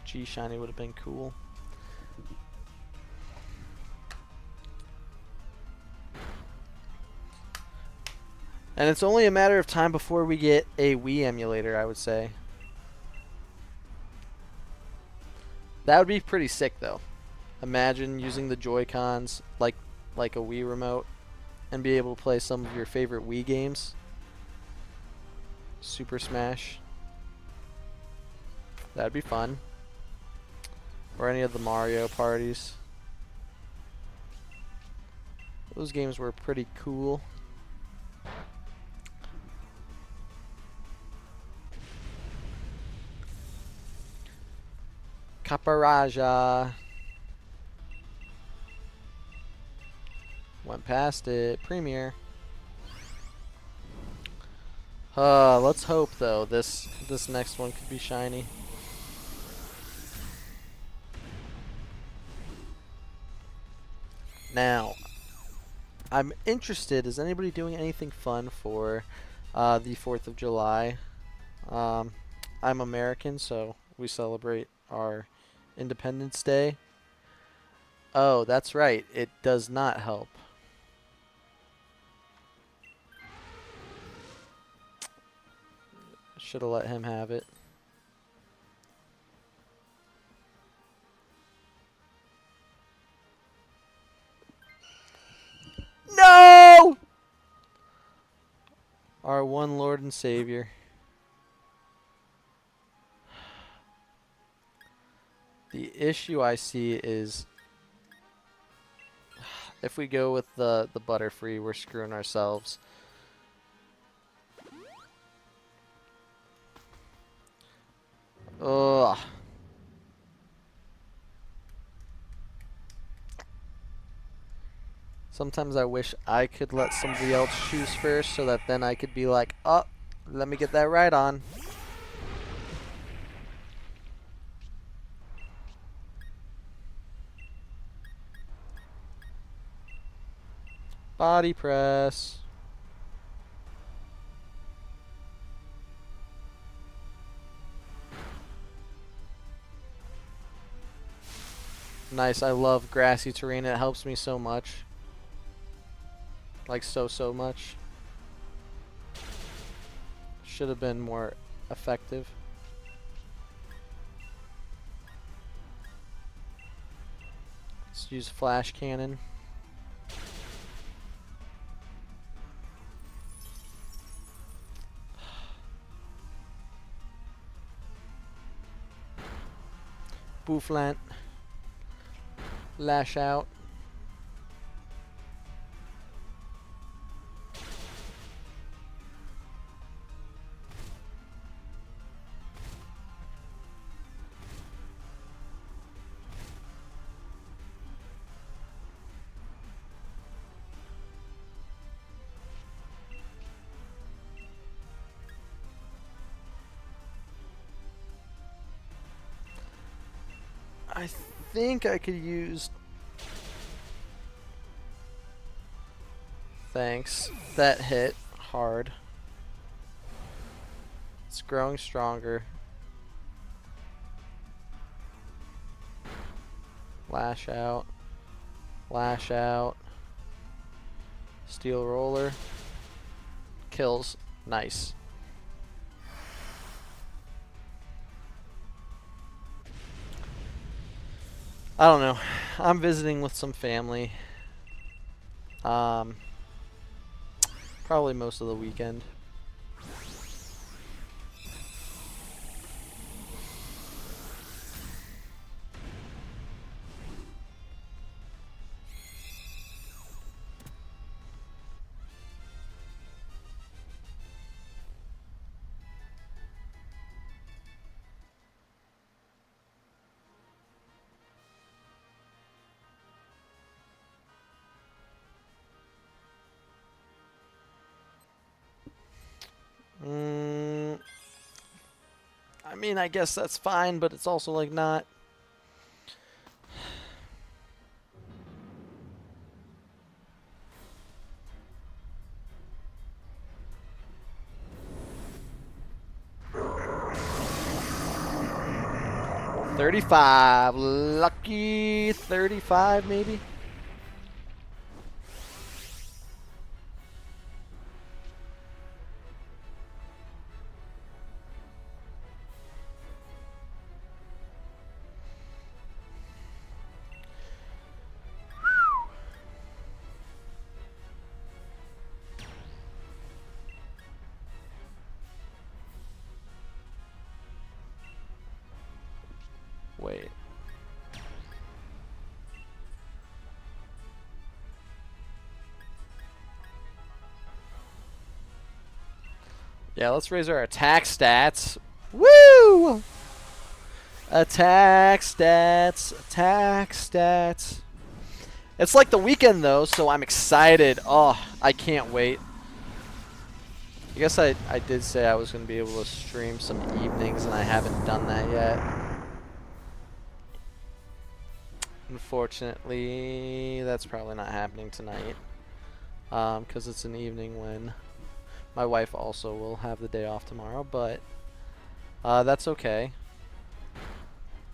G shiny would have been cool. And it's only a matter of time before we get a Wii emulator, I would say. That would be pretty sick, though. Imagine using the Joy-Cons like a Wii remote and be able to play some of your favorite Wii games. Super Smash. That'd be fun. Or any of the Mario parties. Those games were pretty cool. Caparaja. Went past it. Premier. Let's hope though this next one could be shiny. Now, I'm interested. Is anybody doing anything fun for the 4th of July? I'm American, so we celebrate our Independence Day. Oh, that's right. It does not help. Should have let him have it. No! Our one Lord and Savior. The issue I see is if we go with the Butterfree, we're screwing ourselves. Ugh. Sometimes I wish I could let somebody else choose first so that then I could be like, oh, let me get that right on. Body press. Nice, I love grassy terrain. It helps me so much. Like so much. Should have been more effective. Let's use flash cannon. Bouffalant. Lash out. I think I could use... Thanks. That hit hard. It's growing stronger. Lash out. Lash out. Steel roller. Kills. Nice. I don't know. I'm visiting with some family. Probably most of the weekend. Mm, I mean, I guess that's fine, but it's also like not. $35. Lucky 35, maybe? Wait. Yeah, let's raise our attack stats. Woo! Attack stats. Attack stats. It's like the weekend, though, so I'm excited. Oh, I can't wait. I guess I did say I was going to be able to stream some evenings, and I haven't done that yet. Unfortunately, that's probably not happening tonight. Because it's an evening when my wife also will have the day off tomorrow, but that's okay.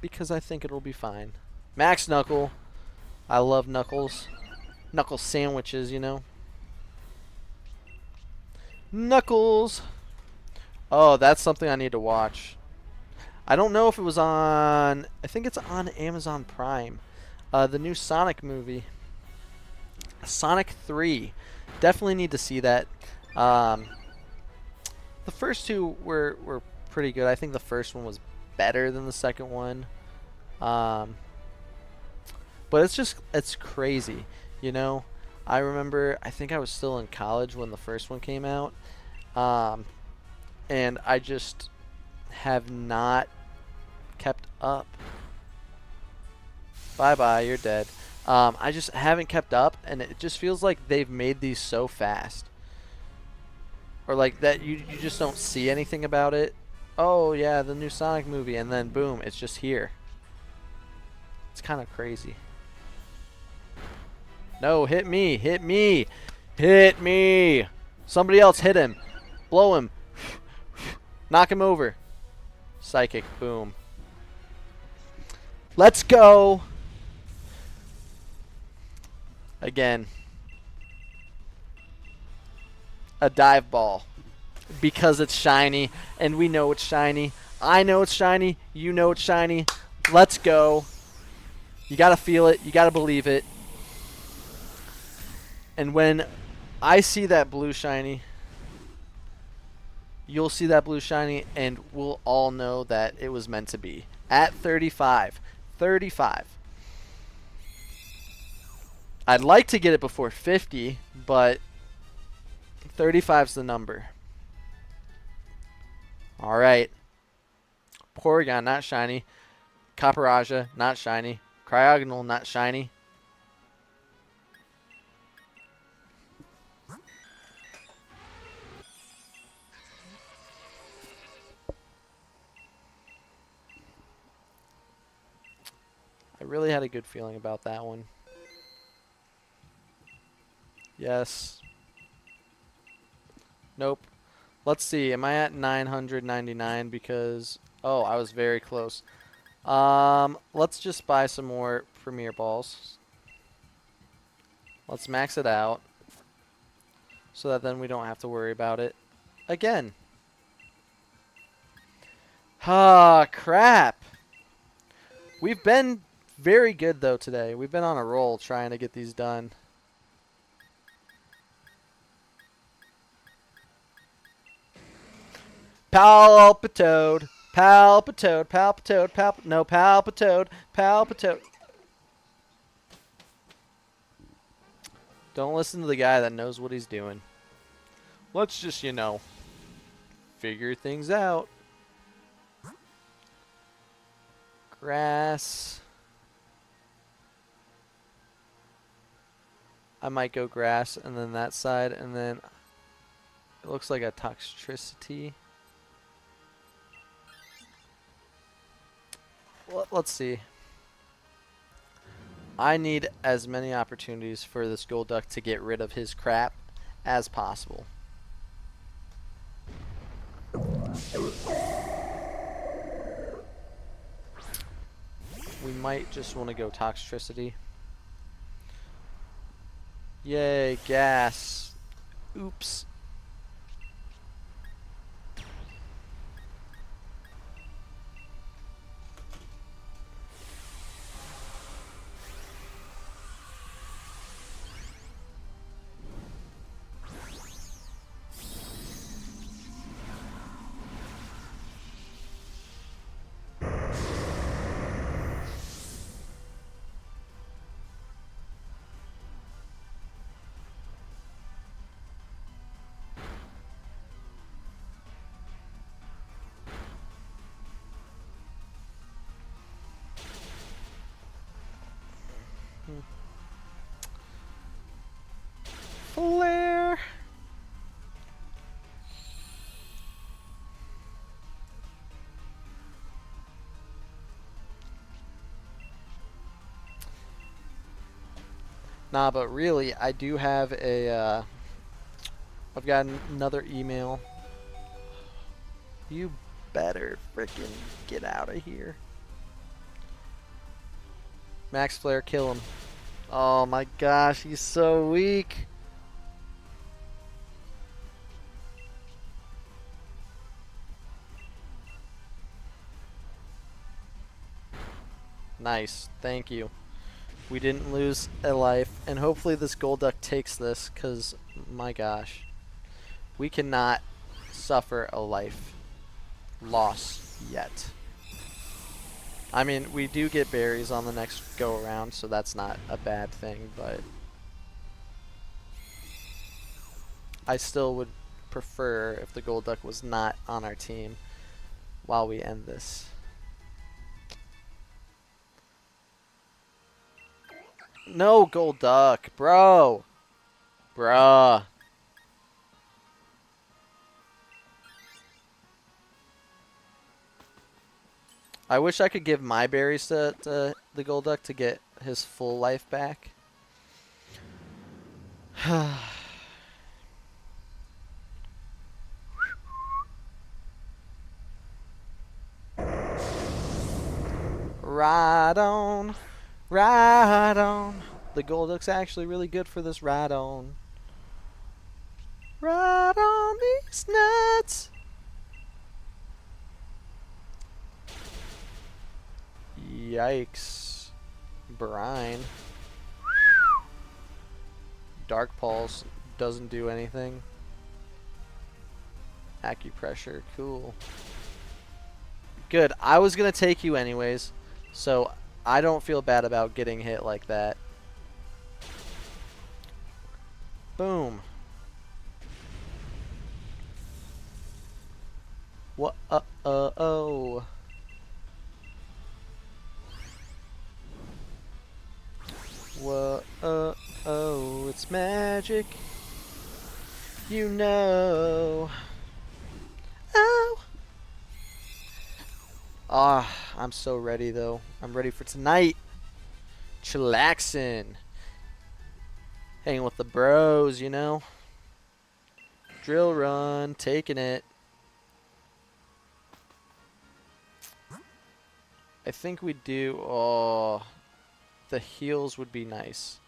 Because I think it'll be fine. Max Knuckle. I love Knuckles. Knuckle sandwiches, you know. Knuckles! Oh, that's something I need to watch. I don't know if it was on... I think it's on Amazon Prime. The new Sonic movie. Sonic 3. Definitely need to see that. The first two were pretty good. I think the first one was better than the second one. But it's crazy, you know. I remember, I think I was still in college when the first one came out. And I just have not kept up. Bye-bye, you're dead. I just haven't kept up, and it just feels like they've made these so fast. Or like that you just don't see anything about it. Oh, yeah, the new Sonic movie, and then boom, it's just here. It's kind of crazy. No, hit me, hit me, hit me. Somebody else hit him. Blow him. Knock him over. Psychic, boom. Let's go. Again. A dive ball. Because it's shiny, and we know it's shiny. I know it's shiny. You know it's shiny. Let's go. You gotta feel it. You gotta believe it. And when I see that blue shiny, you'll see that blue shiny, and we'll all know that it was meant to be. At 35. 35. I'd like to get it before 50, but 35's the number. Alright. Porygon, not shiny. Copperajah, not shiny. Cryogonal, not shiny. I really had a good feeling about that one. Yes. Nope. Let's see. Am I at 999? Because... oh, I was very close. Let's just buy some more Premier Balls. Let's max it out. So that then we don't have to worry about it again. Ah, crap. We've been very good, though, today. We've been on a roll trying to get these done. Palpitoad. Palpitoad. Palpitoad. No, Palpitoad. Palpitoad. Don't listen to the guy that knows what he's doing. Let's just, you know, figure things out. Grass. I might go grass and then that side and then... It looks like a Toxtricity. Let's see. I need as many opportunities for this Golduck to get rid of his crap as possible. We might just want to go Toxtricity. Yay, gas. Oops. Flare. Nah, but really, I do have a, I've got another email. You better frickin' get out of here. Max Flare, kill him. Oh my gosh, he's so weak. Nice, thank you. We didn't lose a life, and hopefully this Golduck takes this, because, my gosh. We cannot suffer a life loss yet. I mean, we do get berries on the next go around, so that's not a bad thing, but I still would prefer if the Golduck was not on our team while we end this. No Golduck, bro. Bruh. I wish I could give my berries to the Golduck to get his full life back. Ride on, ride on. The Golduck's actually really good for this ride on. Ride on these nuts. Yikes. Brine. Dark Pulse doesn't do anything. Acupressure, cool. Good. I was going to take you anyways, so I don't feel bad about getting hit like that. Boom. What? Oh. Whoa, oh, it's magic. You know. Oh. Ah, I'm so ready though. I'm ready for tonight. Chillaxin'. Hanging with the bros, you know. Drill run, taking it. I think we do. Oh, the heals would be nice.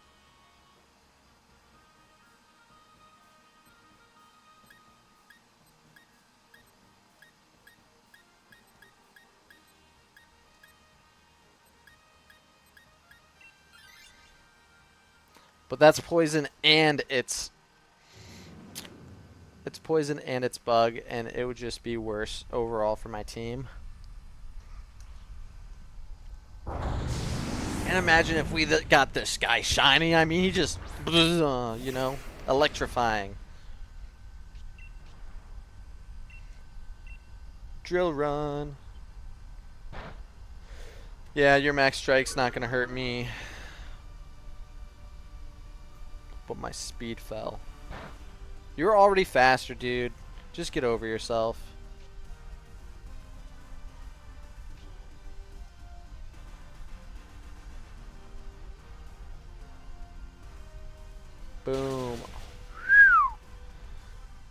But that's poison and it's poison and it's bug, and it would just be worse overall for my team. And imagine if we got this guy shiny. I mean, he just, you know, electrifying. Drill run. Yeah, your max strike's not gonna hurt me. But my speed fell. You're already faster, dude. Just get over yourself. Boom.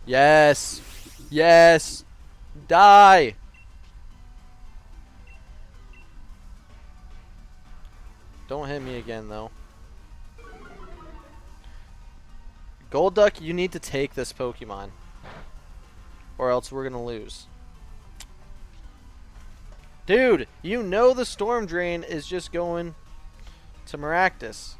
Yes. Yes. Die. Don't hit me again, though. Golduck, you need to take this Pokemon. Or else we're going to lose. Dude, you know the Storm Drain is just going to Maractus.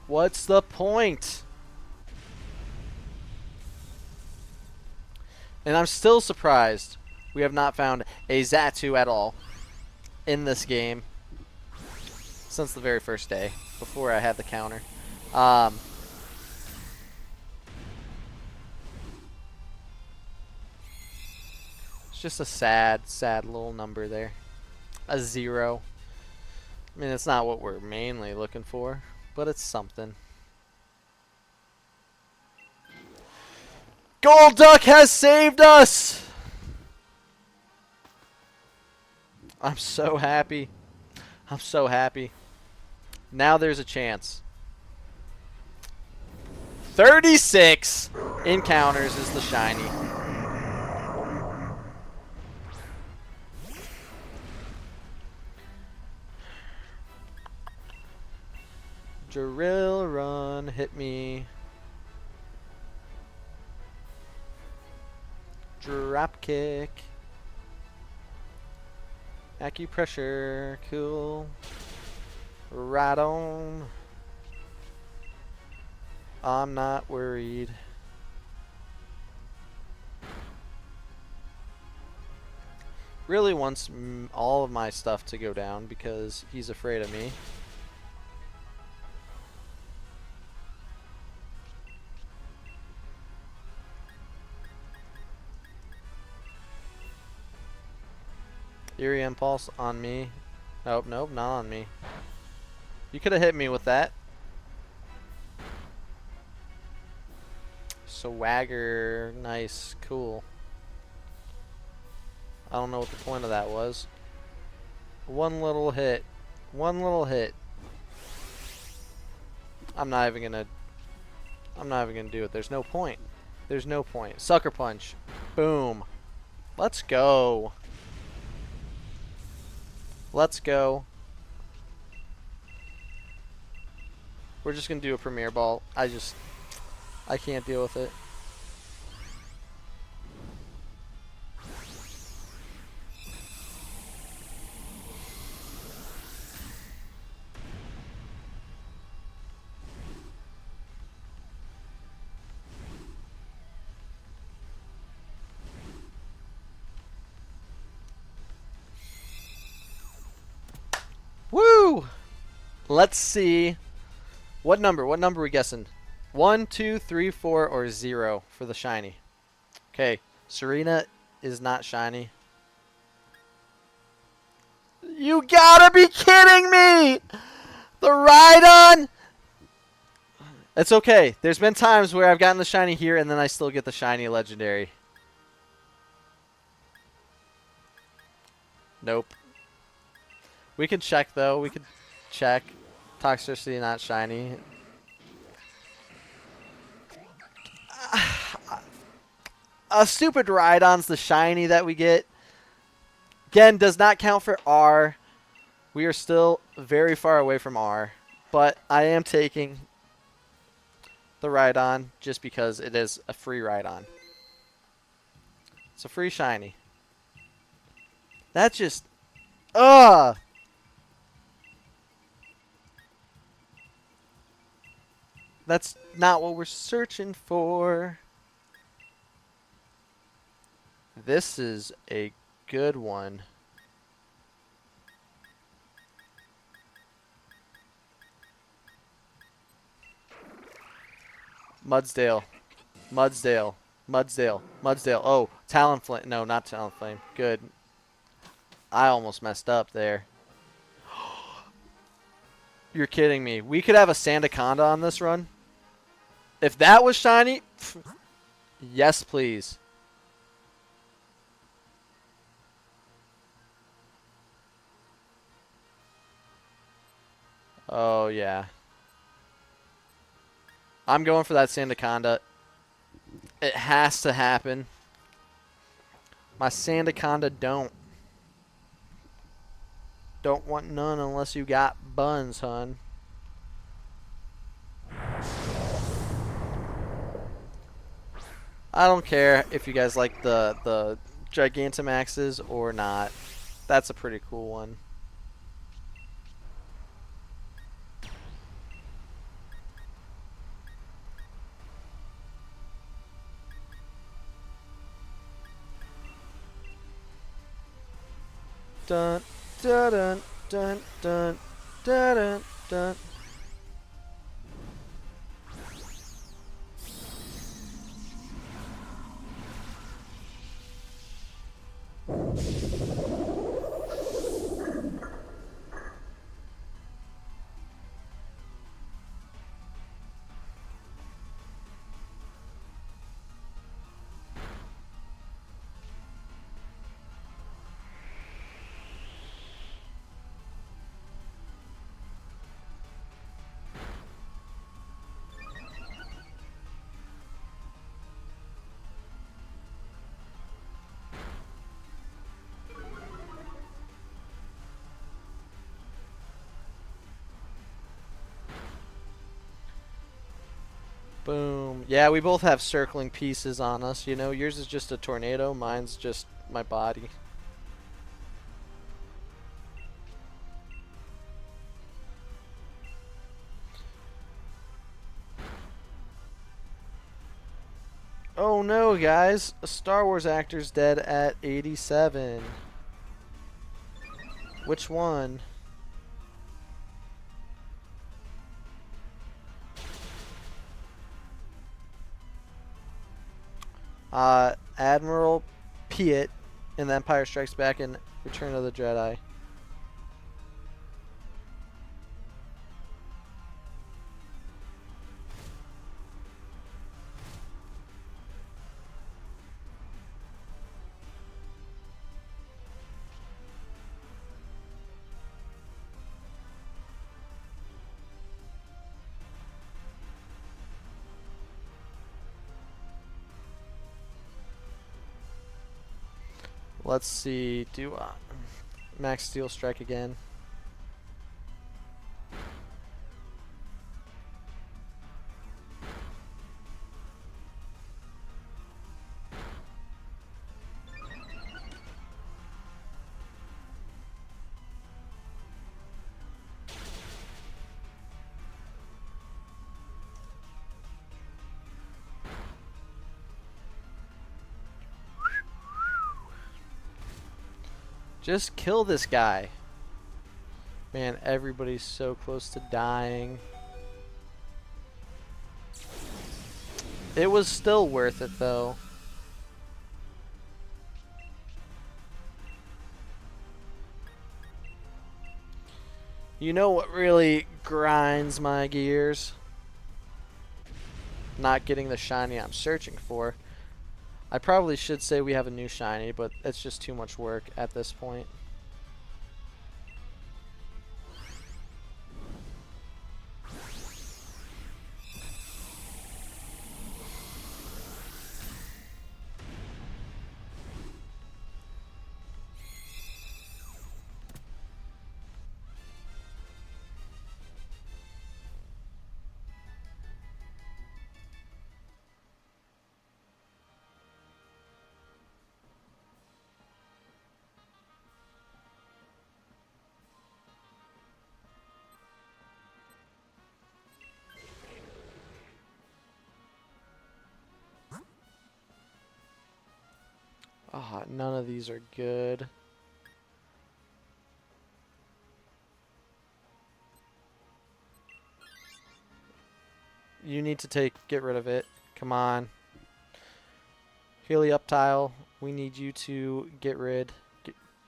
What's the point? And I'm still surprised we have not found a Xatu at all in this game since the very first day, before I had the counter. It's just a sad, sad little number there. A 0. I mean, it's not what we're mainly looking for, but it's something. Golduck has saved us! I'm so happy. I'm so happy. Now there's a chance. 36 encounters is the shiny. Drill run, hit me. Drop kick. Acupressure, cool. Right on. I'm not worried. Really wants all of my stuff to go down because he's afraid of me. Eerie Impulse on me. Nope, nope, not on me. You could have hit me with that. Swagger, nice, cool. I don't know what the point of that was. One little hit. One little hit. I'm not even gonna do it. There's no point. There's no point. Sucker Punch. Boom. Let's go. Let's go. We're just gonna do a Premier Ball. I can't deal with it. Woo! Let's see. What number? What number are we guessing? 1, 2, 3, 4, or 0 for the shiny. Okay, Serena is not shiny. You gotta be kidding me! The Rhydon! It's okay. There's been times where I've gotten the shiny here and then I still get the shiny legendary. Nope. We can check though. We could check. Toxicity not shiny. A stupid Rhydon's the shiny that we get. Again, does not count for R. We are still very far away from R. But I am taking the Rhydon just because it is a free Rhydon. It's a free shiny. That's just... Ugh! That's not what we're searching for. This is a good one. Mudsdale. Mudsdale. Mudsdale. Mudsdale. Oh, Talonflame. No, not Talonflame. Good. I almost messed up there. You're kidding me. We could have a Sandaconda on this run. If that was shiny, yes, please. Oh, yeah. I'm going for that Sandaconda. It has to happen. My Sandaconda don't. Don't want none unless you got buns, hun. I don't care if you guys like the Gigantamaxes or not. That's a pretty cool one. Dun dun dun dun dun dun dun dun. Boom. Yeah, we both have circling pieces on us. You know, yours is just a tornado. Mine's just my body. Oh no, guys. A Star Wars actor's dead at 87. Which one? Admiral Piet in The Empire Strikes Back and Return of the Jedi. Let's see. Do Max Steel strike again? Just kill this guy. Man, everybody's so close to dying. It was still worth it, though. You know what really grinds my gears? Not getting the shiny I'm searching for. I probably should say we have a new shiny, but it's just too much work at this point. Ah, oh, none of these are good. You need to get rid of it. Come on. Helioptile, we need you to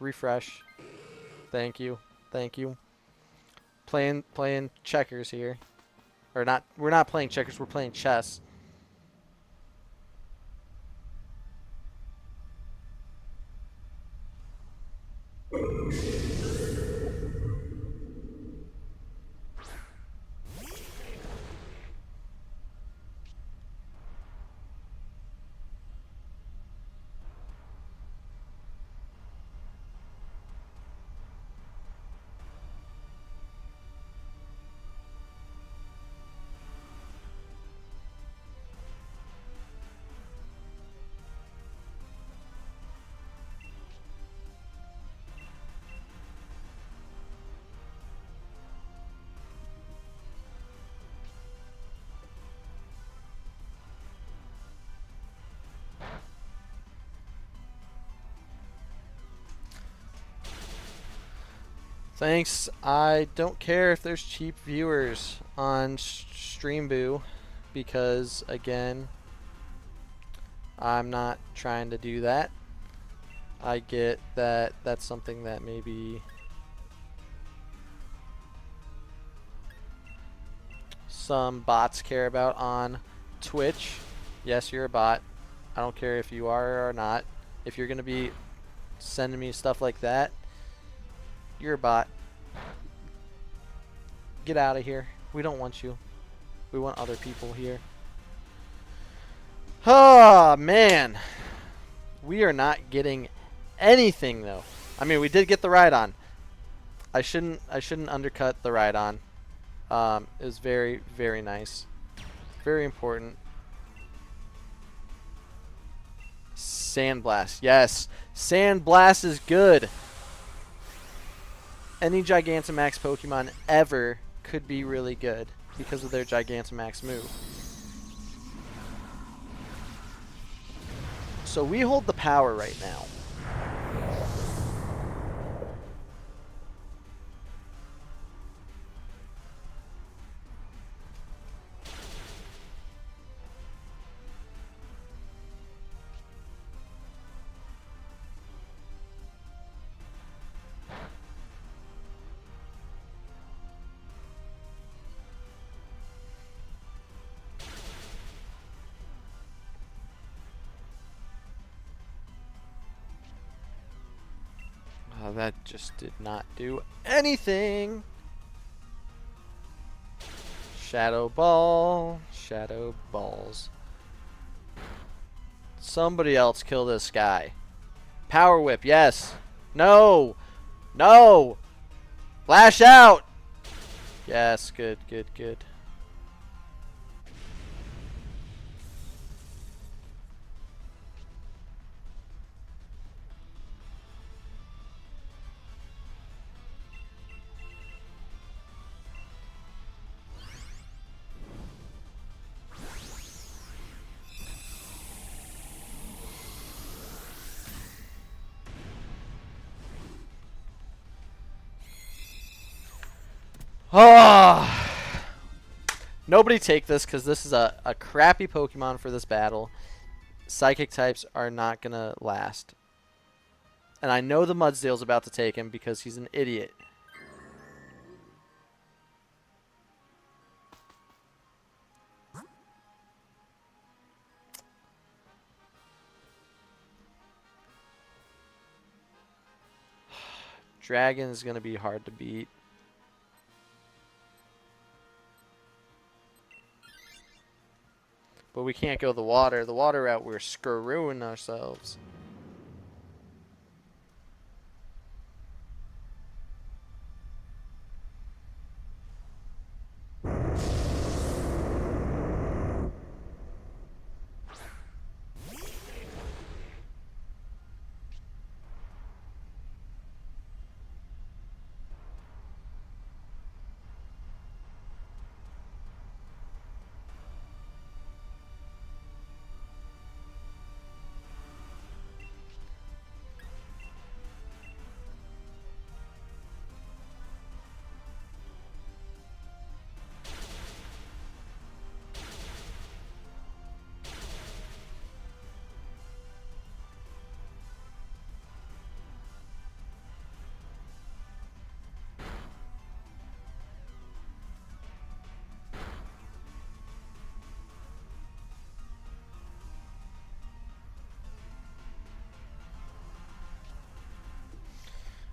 refresh. Thank you. Thank you. Playing checkers here. Or not, we're not playing checkers, we're playing chess. Thanks. I don't care if there's cheap viewers on Streamboo because, again, I'm not trying to do that. I get that that's something that maybe some bots care about on Twitch. Yes, you're a bot. I don't care if you are or not. If you're going to be sending me stuff like that, you're a bot. Get out of here. We don't want you. We want other people here. Oh, man. We are not getting anything, though. I mean, we did get the Rhydon. I shouldn't undercut the Rhydon. It was very, very nice. Very important. Sandblast. Yes. Sandblast is good. Any Gigantamax Pokemon ever could be really good because of their Gigantamax move. So we hold the power right now. That just did not do anything. Shadow Ball. Shadow Balls. Somebody else kill this guy. Power Whip, yes. No. No. Lash out. Yes, good, good, good. Oh. Nobody take this because this is a crappy Pokemon for this battle. Psychic types are not going to last. And I know the Mudsdale's about to take him because he's an idiot. Dragon is going to be hard to beat. But we can't go the water. The water route, we're screwing ourselves.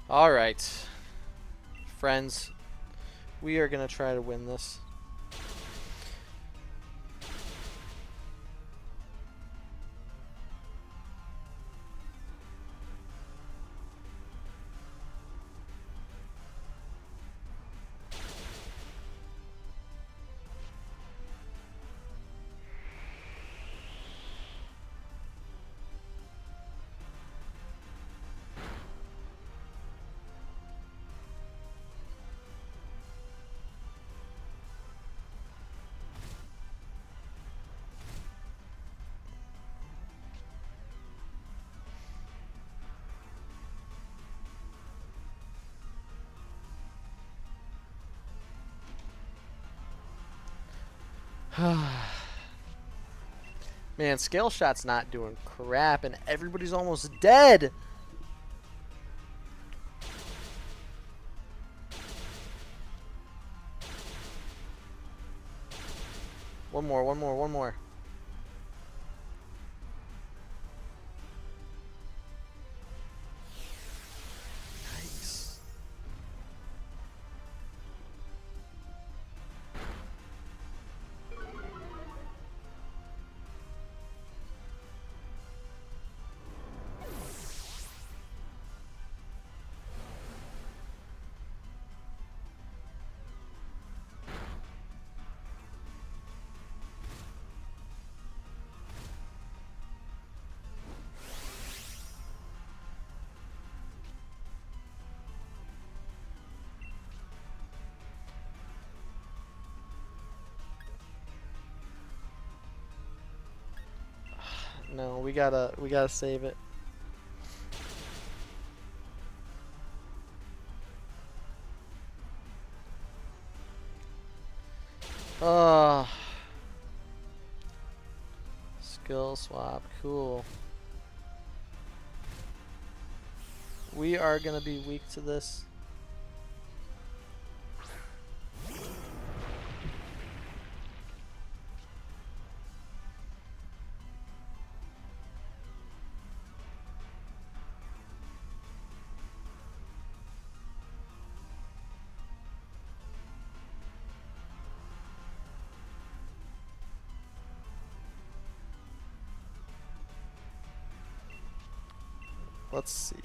All right, friends, we are gonna try to win this. Man, Scale Shot's not doing crap, and everybody's almost dead. One more, one more, one more. Yikes. No, we gotta save it. Oh, skill swap, cool. We are gonna be weak to this. Let's see.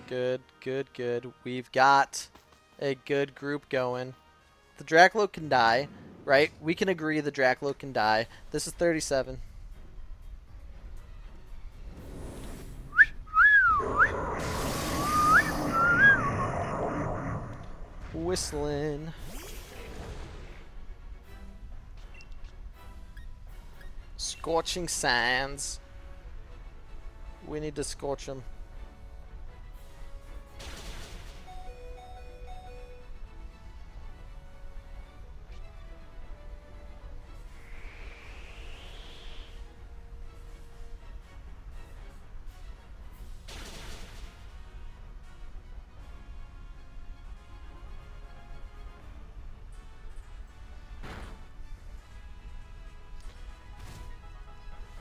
Good, good, good. We've got a good group going. The Draclo can die, right? We can agree the Draclo can die. This is 37. Whistling. Scorching sands. We need to scorch them.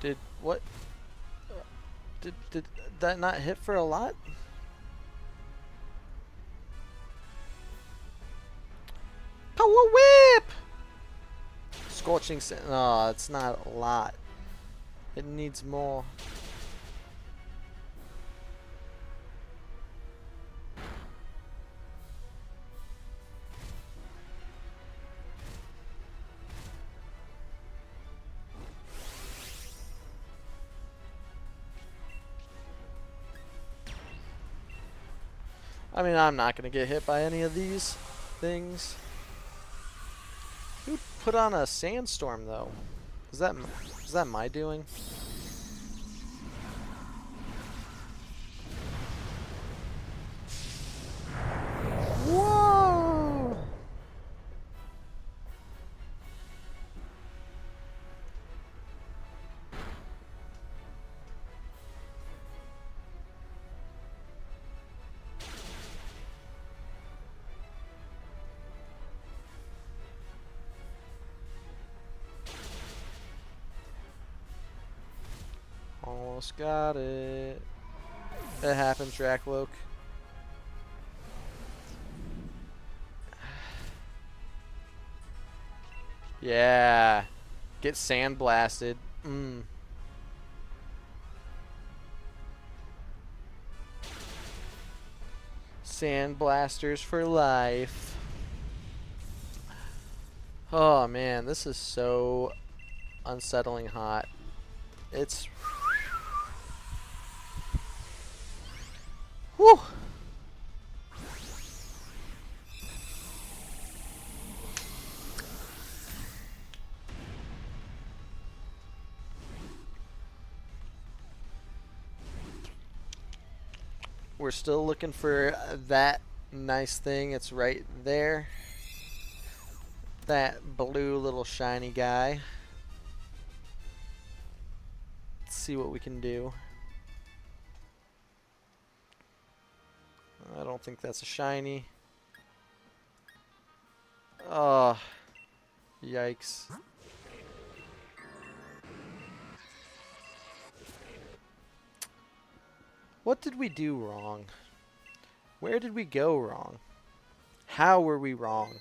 Did what? Did that not hit for a lot? Power whip! Scorching sand. No, it's not a lot. It needs more. I mean, I'm not going to get hit by any of these things. Who put on a sandstorm, though? Is that my doing? Whoa! Almost got it. It happens, Drakloak. Yeah. Get sandblasted. Sandblasters for life. Oh man, this is so unsettling hot. It's... Whew! We're still looking for that nice thing. It's right there. That blue little shiny guy. Let's see what we can do. I don't think that's a shiny. Oh, yikes. What did we do wrong? Where did we go wrong? How were we wrong?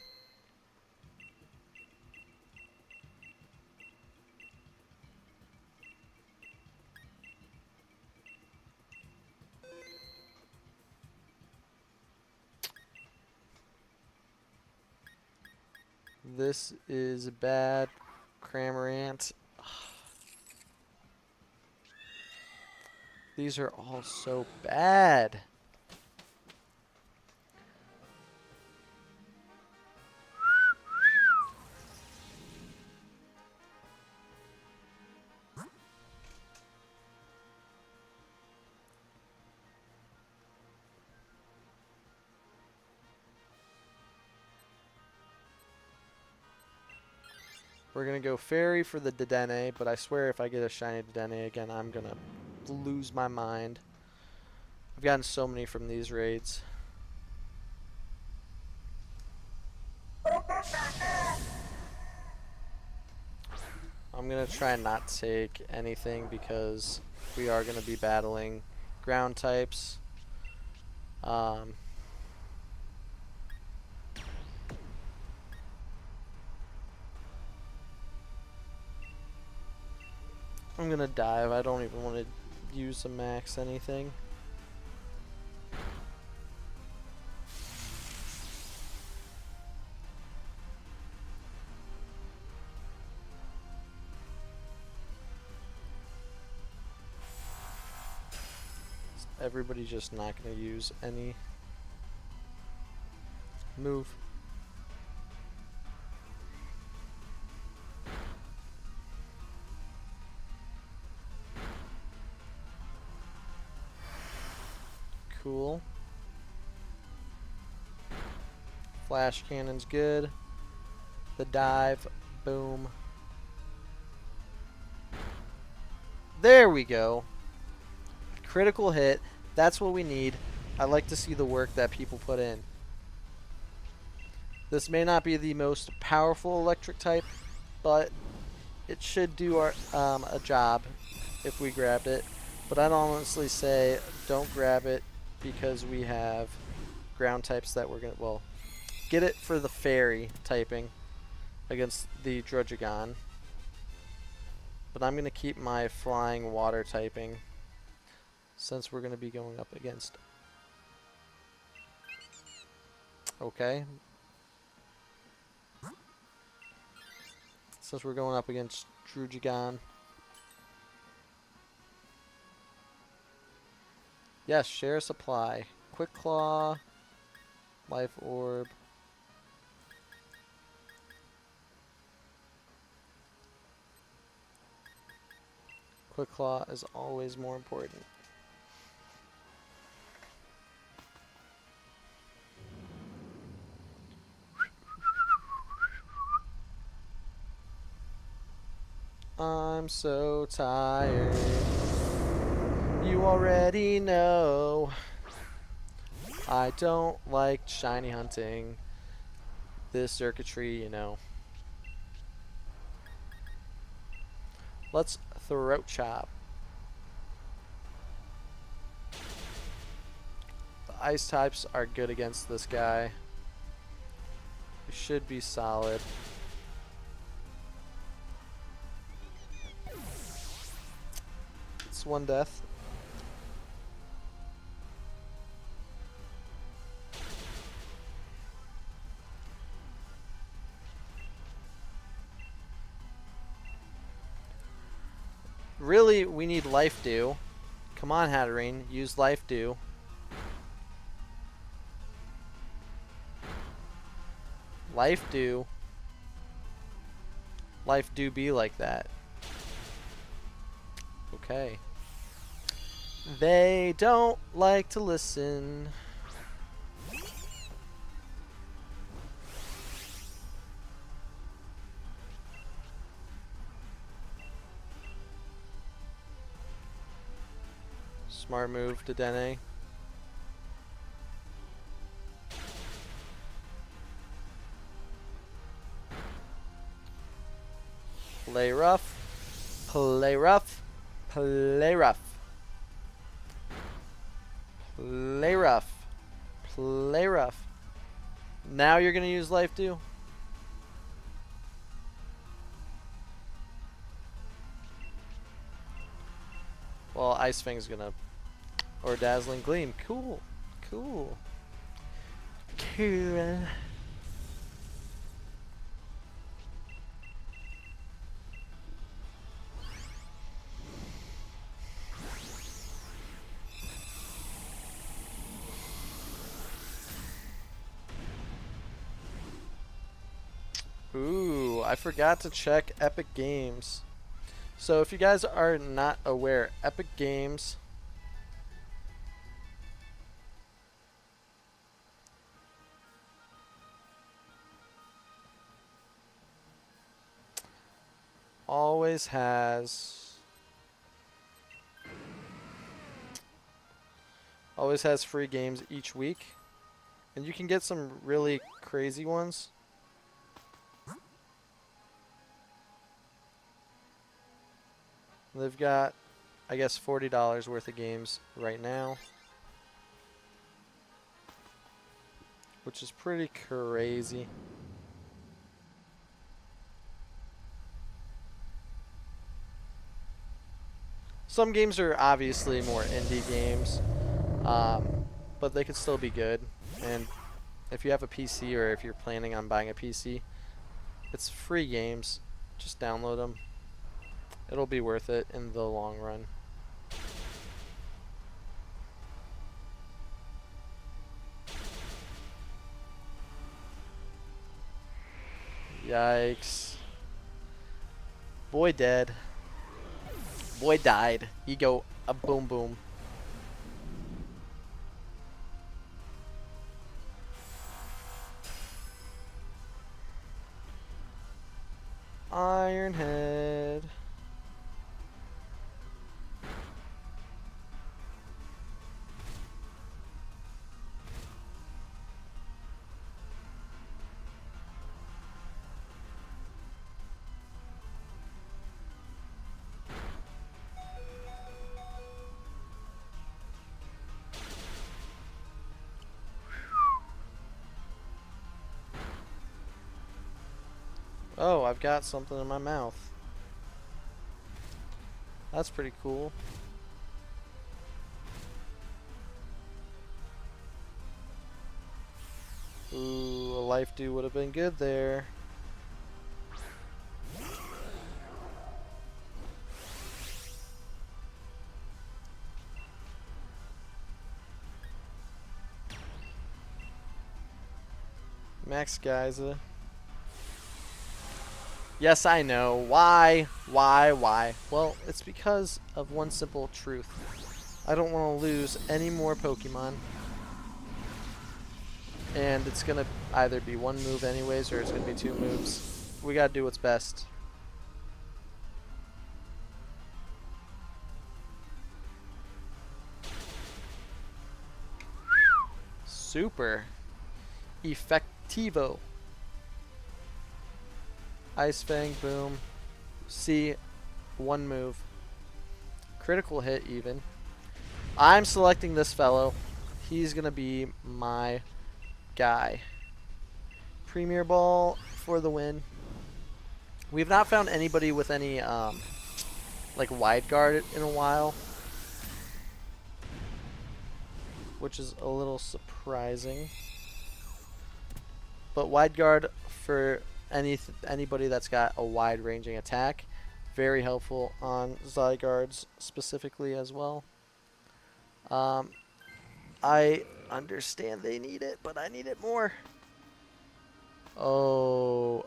This is bad, Cramorant. These are all so bad. We're going to go Fairy for the Dedenne, but I swear if I get a shiny Dedenne again, I'm going to lose my mind. I've gotten so many from these raids. I'm going to try not to take anything because we are going to be battling ground types. I'm gonna dive. I don't even want to use a max anything. Everybody's just not gonna use any move. Cool. Flash cannon's good. The dive, boom. There we go. Critical hit. That's what we need. I like to see the work that people put in. This may not be the most powerful electric type, but it should do our a job if we grabbed it. But I'd honestly say don't grab it because we have ground types that we're going to, well, get it for the fairy typing against the Druddigon. But I'm going to keep my flying water typing since we're going to be going up against. Okay. Since we're going up against Druddigon. Yes, share supply. Quick Claw. Life orb. Quick Claw is always more important. I'm so tired. You already know. I don't like shiny hunting. This circuitry, you know. Let's throat chop. The ice types are good against this guy. We should be solid. It's one death. Really, we need Life Dew. Come on, Hatterene, use Life Dew. Life Dew. Life do be like that. Okay. They don't like to listen. Smart move to Dene. Play rough. Play rough. Play rough. Play rough. Play rough. Now you're going to use Life Dew? Well, Ice Fang's going to... Or Dazzling Gleam. Cool. Cool. Cool. Ooh, I forgot to check Epic Games. So if you guys are not aware, Epic Games always has free games each week, and you can get some really crazy ones. They've got, I guess, $40 worth of games right now, which is pretty crazy. Some games are obviously more indie games, but they could still be good. And if you have a PC, or if you're planning on buying a PC, it's free games. Just download them. It'll be worth it in the long run. Yikes. Boy dead. Boy died. Ego a boom boom. Ironhead. Oh, I've got something in my mouth. That's pretty cool. Ooh, a Life Dew would have been good there. Max Geyser. Yes, I know. Why? Why? Well, it's because of one simple truth. I don't want to lose any more Pokemon. And it's going to either be one move anyways, or it's going to be two moves. We got to do what's best. Super. Effectivo. Ice Fang, boom. C, one move. Critical hit even. I'm selecting this fellow. He's going to be my guy. Premier Ball for the win. We've not found anybody with any like wide guard in a while, which is a little surprising. But wide guard for anybody that's got a wide ranging attack, very helpful on Zygardes specifically as well. I understand they need it, but I need it more. Oh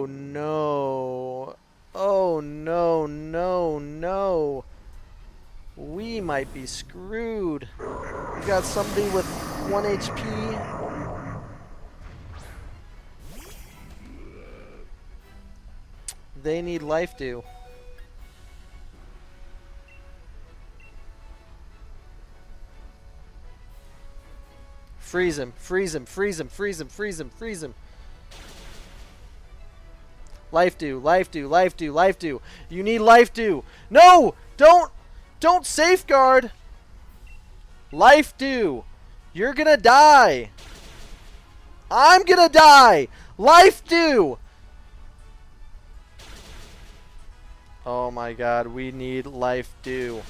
no. Oh no. We might be screwed. We got somebody with 1 HP. They need Life Dew. Freeze him. Life Dew. You need Life Dew. No! Don't safeguard! Life Dew. You're gonna die. I'm gonna die. Life Dew. Oh my god, we need Life Dew.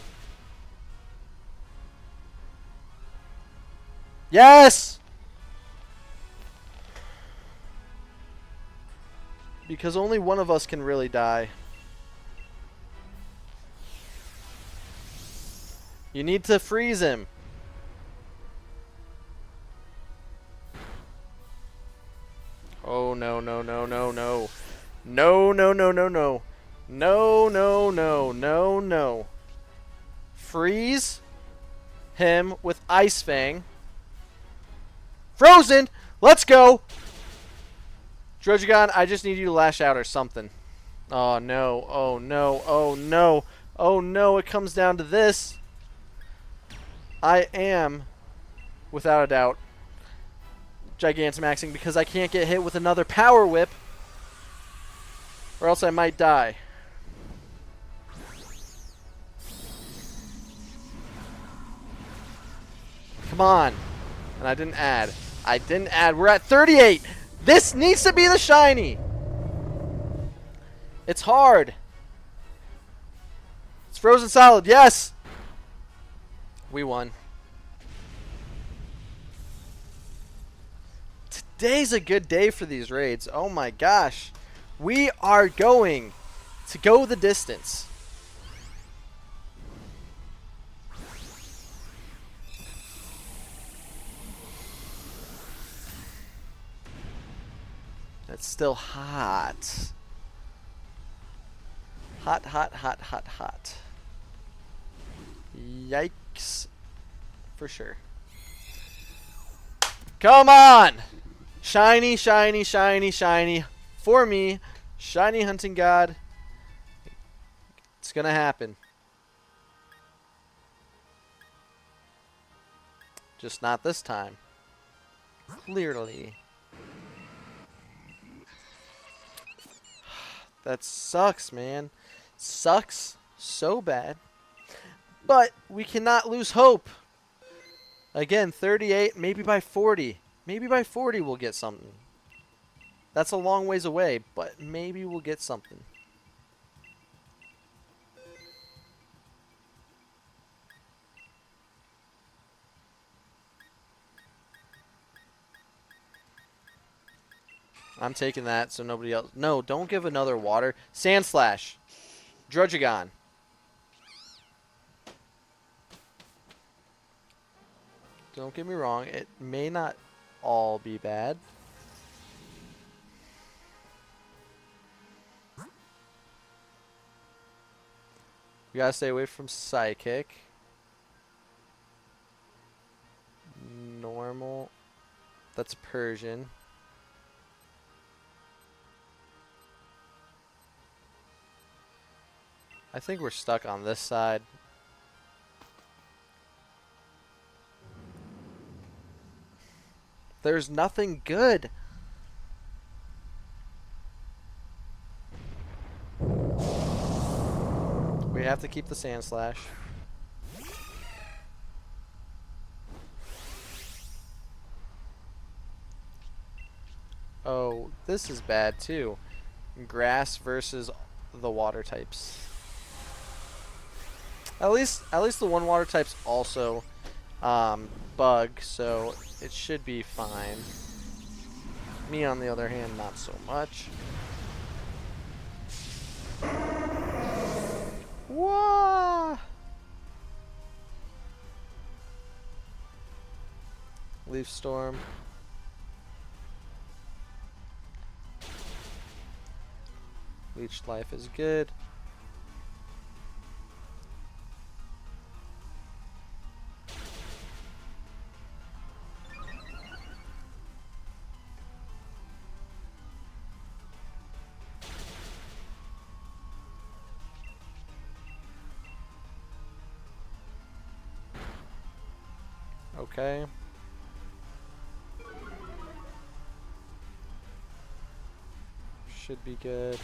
Yes! Because only one of us can really die. You need to freeze him. Oh no. No. Freeze him with Ice Fang. Frozen! Let's go! Druddigon, I just need you to lash out or something. Oh no. Oh no, it comes down to this. I am, without a doubt, Gigantamaxing because I can't get hit with another Power Whip, or else I might die. Come on. And I didn't add. We're at 38. This needs to be the shiny. It's hard. It's frozen solid. Yes. We won. Today's a good day for these raids. Oh my gosh. We are going to go the distance. It's still hot. Hot. Yikes. For sure. Come on! Shiny. For me, Shiny Hunting God. It's gonna happen. Just not this time. Clearly. That sucks, man. Sucks so bad. But we cannot lose hope. Again, 38, maybe by 40. Maybe by 40 we'll get something. That's a long ways away, but maybe we'll get something. I'm taking that so nobody else... No, don't give another water. Sandslash. Druddigon. Don't get me wrong. It may not all be bad. We gotta stay away from Psychic. Normal. That's Persian. I think we're stuck on this side. There's nothing good. We have to keep the Sand Slash. Oh, this is bad too. Grass versus the water types. At least the one water type's also bug, so it should be fine. Me, on the other hand, not so much. Whoa! Leaf Storm. Leech Life is good. Okay. Should be good.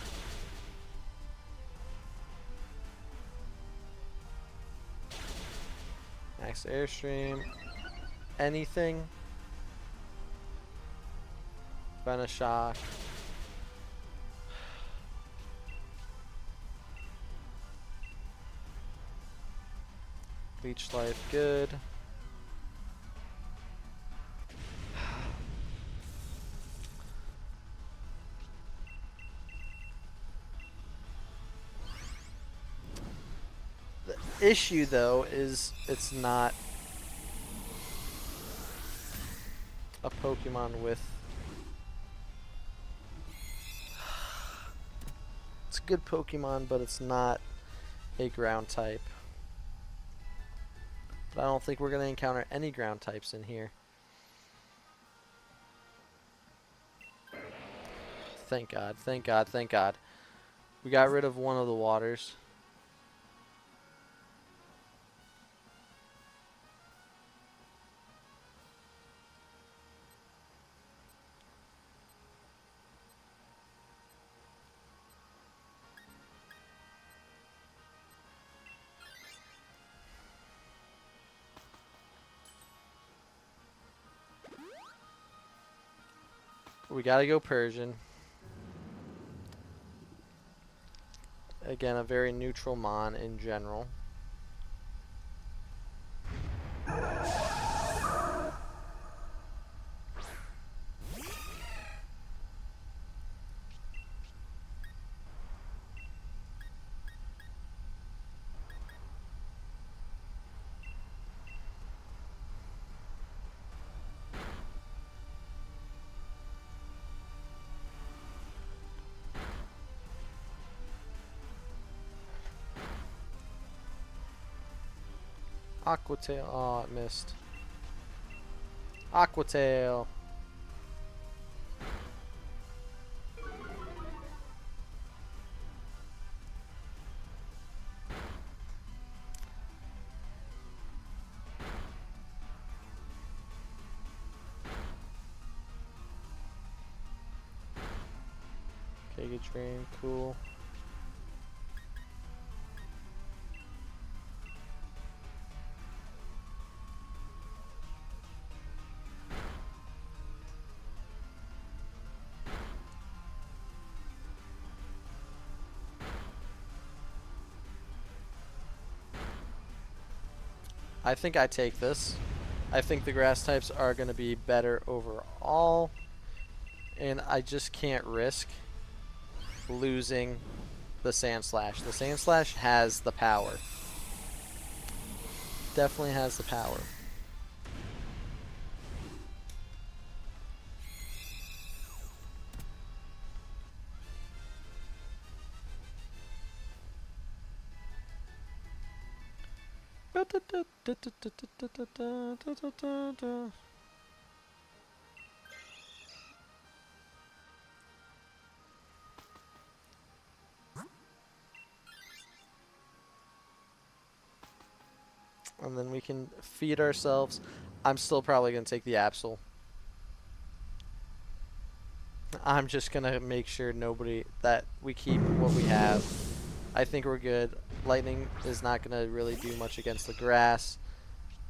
Max Airstream. Anything? Venoshock. Leech Life, good. The issue, though, is it's not a Pokemon with... It's a good Pokemon, but it's not a ground type. But I don't think we're going to encounter any ground types in here. Thank God, thank God, thank God. We got rid of one of the waters. We gotta go Persian. Again, a very neutral mon in general. Aqua Tail. Oh, it missed. Aqua Tail. Giga Drain, cool. I think I take this. I think the grass types are going to be better overall. And I just can't risk losing the Sand Slash. The Sand Slash has the power. Definitely has the power. And then we can feed ourselves. I'm still probably going to take the Absol. I'm just going to make sure that we keep what we have. I think we're good. Lightning is not going to really do much against the grass.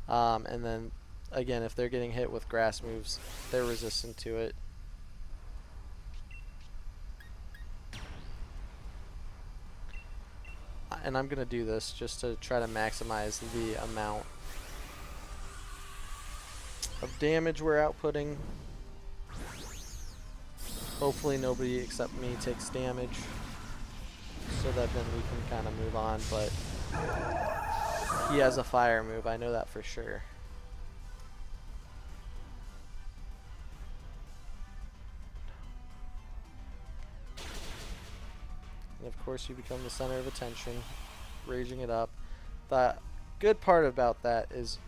And then, again, if they're getting hit with grass moves, they're resistant to it. And I'm going to do this just to try to maximize the amount of damage we're outputting. Hopefully nobody except me takes damage, so that then we can kind of move on, but he has a fire move, I know that for sure. And of course you become the center of attention, raging it up. The good part about that is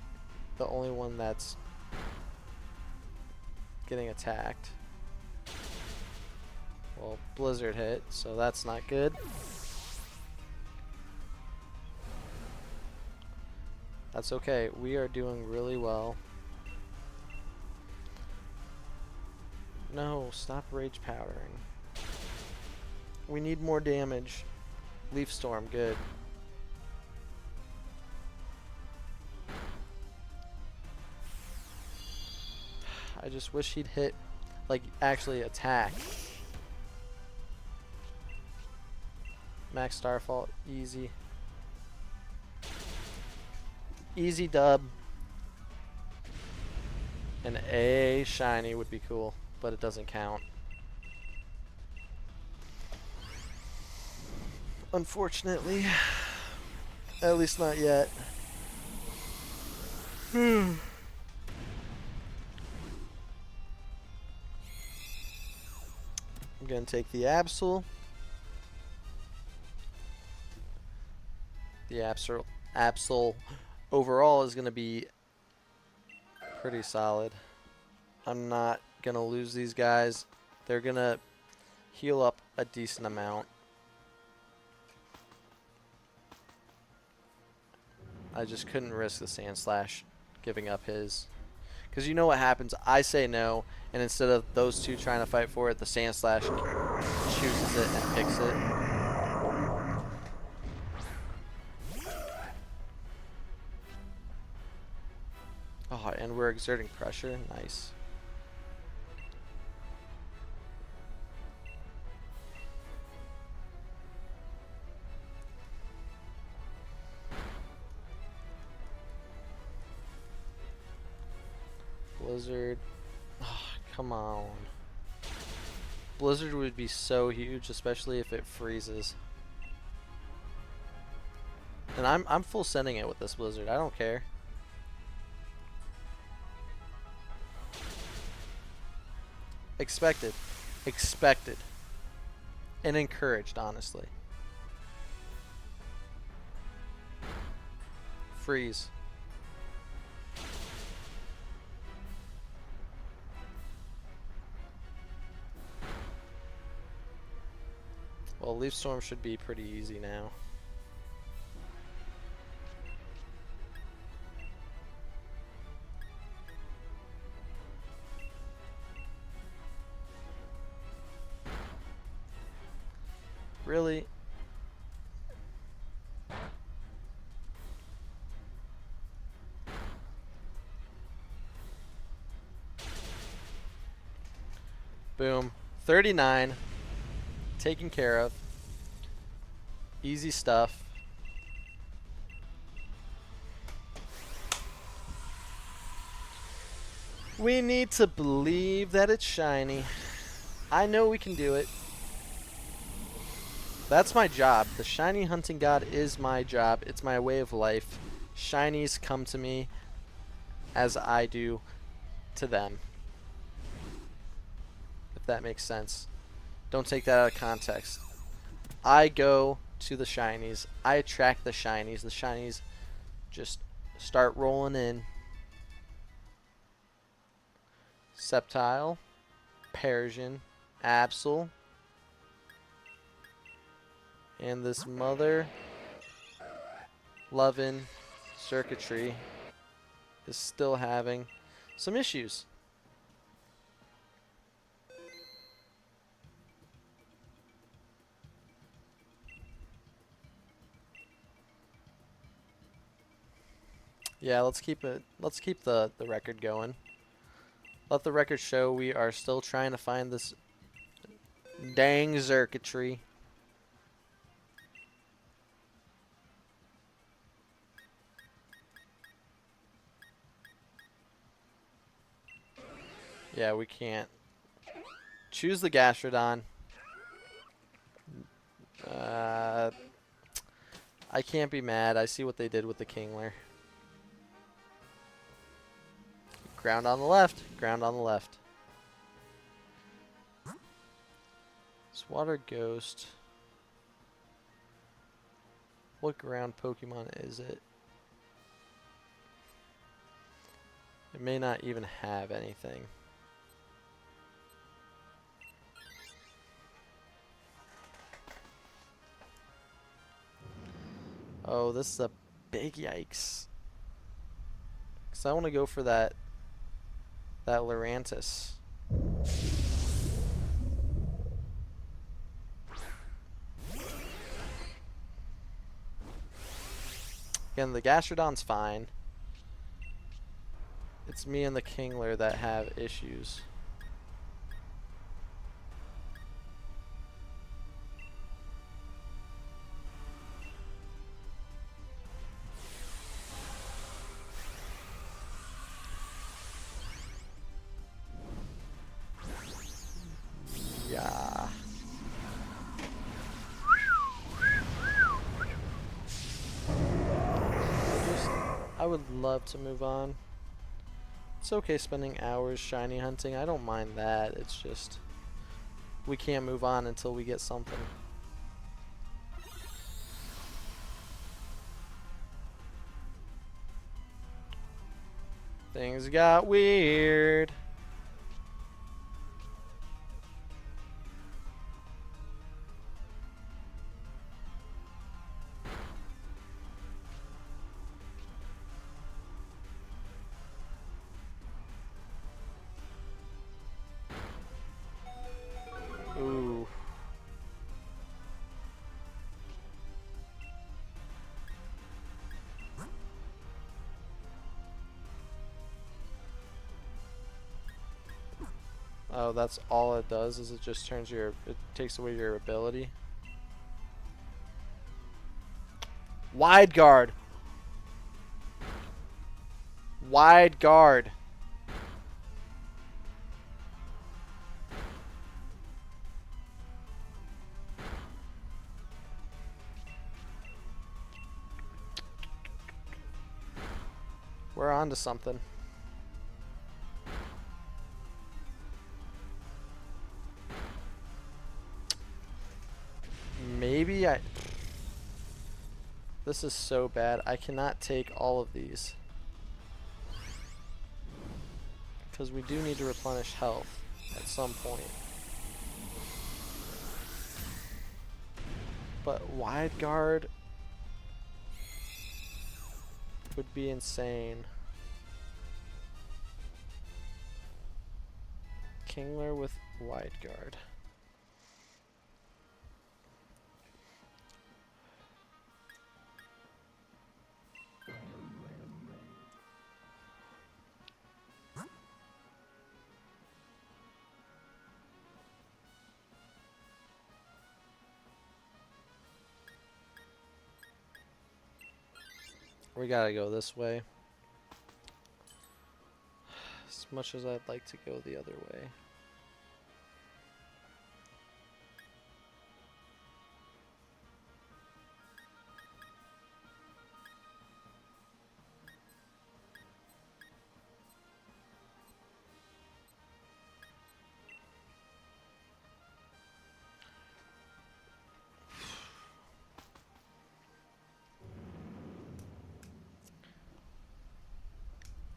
the only one that's getting attacked. Well, Blizzard hit, so that's not good. That's okay. We are doing really well. No, stop rage powdering. We need more damage. Leaf Storm, good. I just wish he'd hit, like, actually attack. Max Starfall, easy. Easy dub. An A shiny would be cool, but it doesn't count. Unfortunately. At least not yet. I'm gonna take the Absol. The Absol overall is gonna be pretty solid. I'm not gonna lose these guys. They're gonna heal up a decent amount. I just couldn't risk the Sandslash giving up his. Because you know what happens? I say no, and instead of those two trying to fight for it, the Sandslash chooses it and picks it. Oh, and we're exerting pressure. Nice. Blizzard. Oh, come on. Blizzard would be so huge, especially if it freezes. And I'm full sending it with this Blizzard. I don't care. Expected. Expected. And encouraged, honestly. Freeze. Well, Leaf Storm should be pretty easy now. Really? Boom. 39. Taken care of. Easy stuff. We need to believe that it's shiny. I know we can do it. That's my job. The shiny hunting god is my job. It's my way of life. Shinies come to me as I do to them. If that makes sense. Don't take that out of context. I go to the shinies. I attract the shinies. The shinies just start rolling in. Sceptile, Persian, Absol, and this mother loving circuitry is still having some issues. Yeah, let's keep it. Let's keep the record going. Let the record show we are still trying to find this dang circuitry. Yeah, we can't. Choose the Gastrodon. I can't be mad. I see what they did with the Kingler. Ground on the left. Ground on the left. This Water Ghost. What ground Pokemon is it? It may not even have anything. Oh, this is a big yikes. Because I want to go for that Lurantis. Again, the Gastrodon's fine. It's me and the Kingler that have issues. Yeah. I would love to move on. It's okay spending hours shiny hunting. I don't mind that. It's just we can't move on until we get something. Things got weird. Ooh. Oh, that's all it does, is it just turns it takes away your ability. Wide guard. Wide guard. We're on to something. Maybe I... This is so bad. I cannot take all of these. Because we do need to replenish health at some point. But wide guard would be insane. Kingler with wide guard. We gotta go this way. As much as I'd like to go the other way.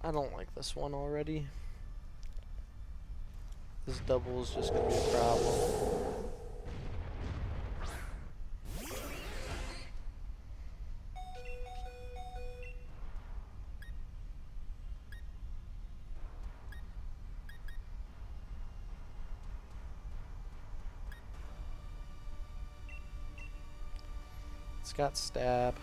I don't like this one already. This double is just going to be a problem. It's got stab.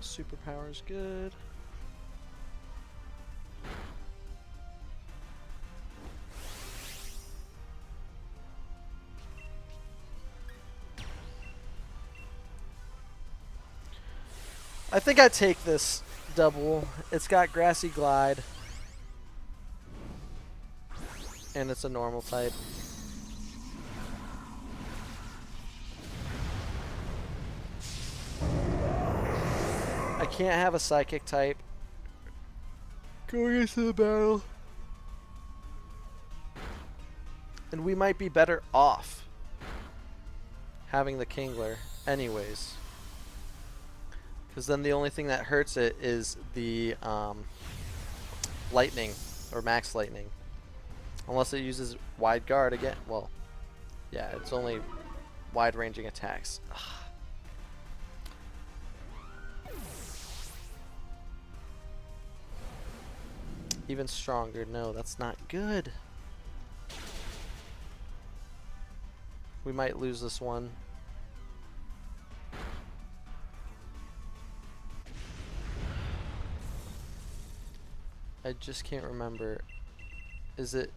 Superpower is good. I think I take this double. It's got Grassy Glide. And it's a normal type. I can't have a Psychic type going into the battle. And we might be better off having the Kingler anyways. Because then the only thing that hurts it is the Lightning, or Max Lightning. Unless it uses Wide Guard again. Well, yeah, it's only wide-ranging attacks. Ugh. Even stronger. No, that's not good. We might lose this one. I just can't remember. Is it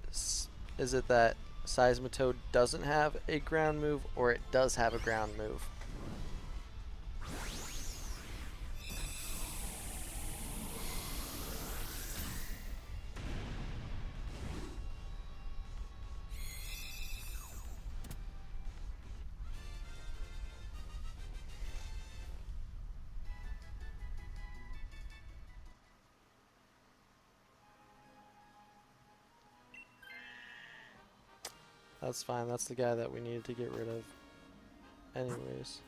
that Seismitoad doesn't have a ground move, or it does have a ground move? That's fine. That's the guy that we needed to get rid of. Anyways.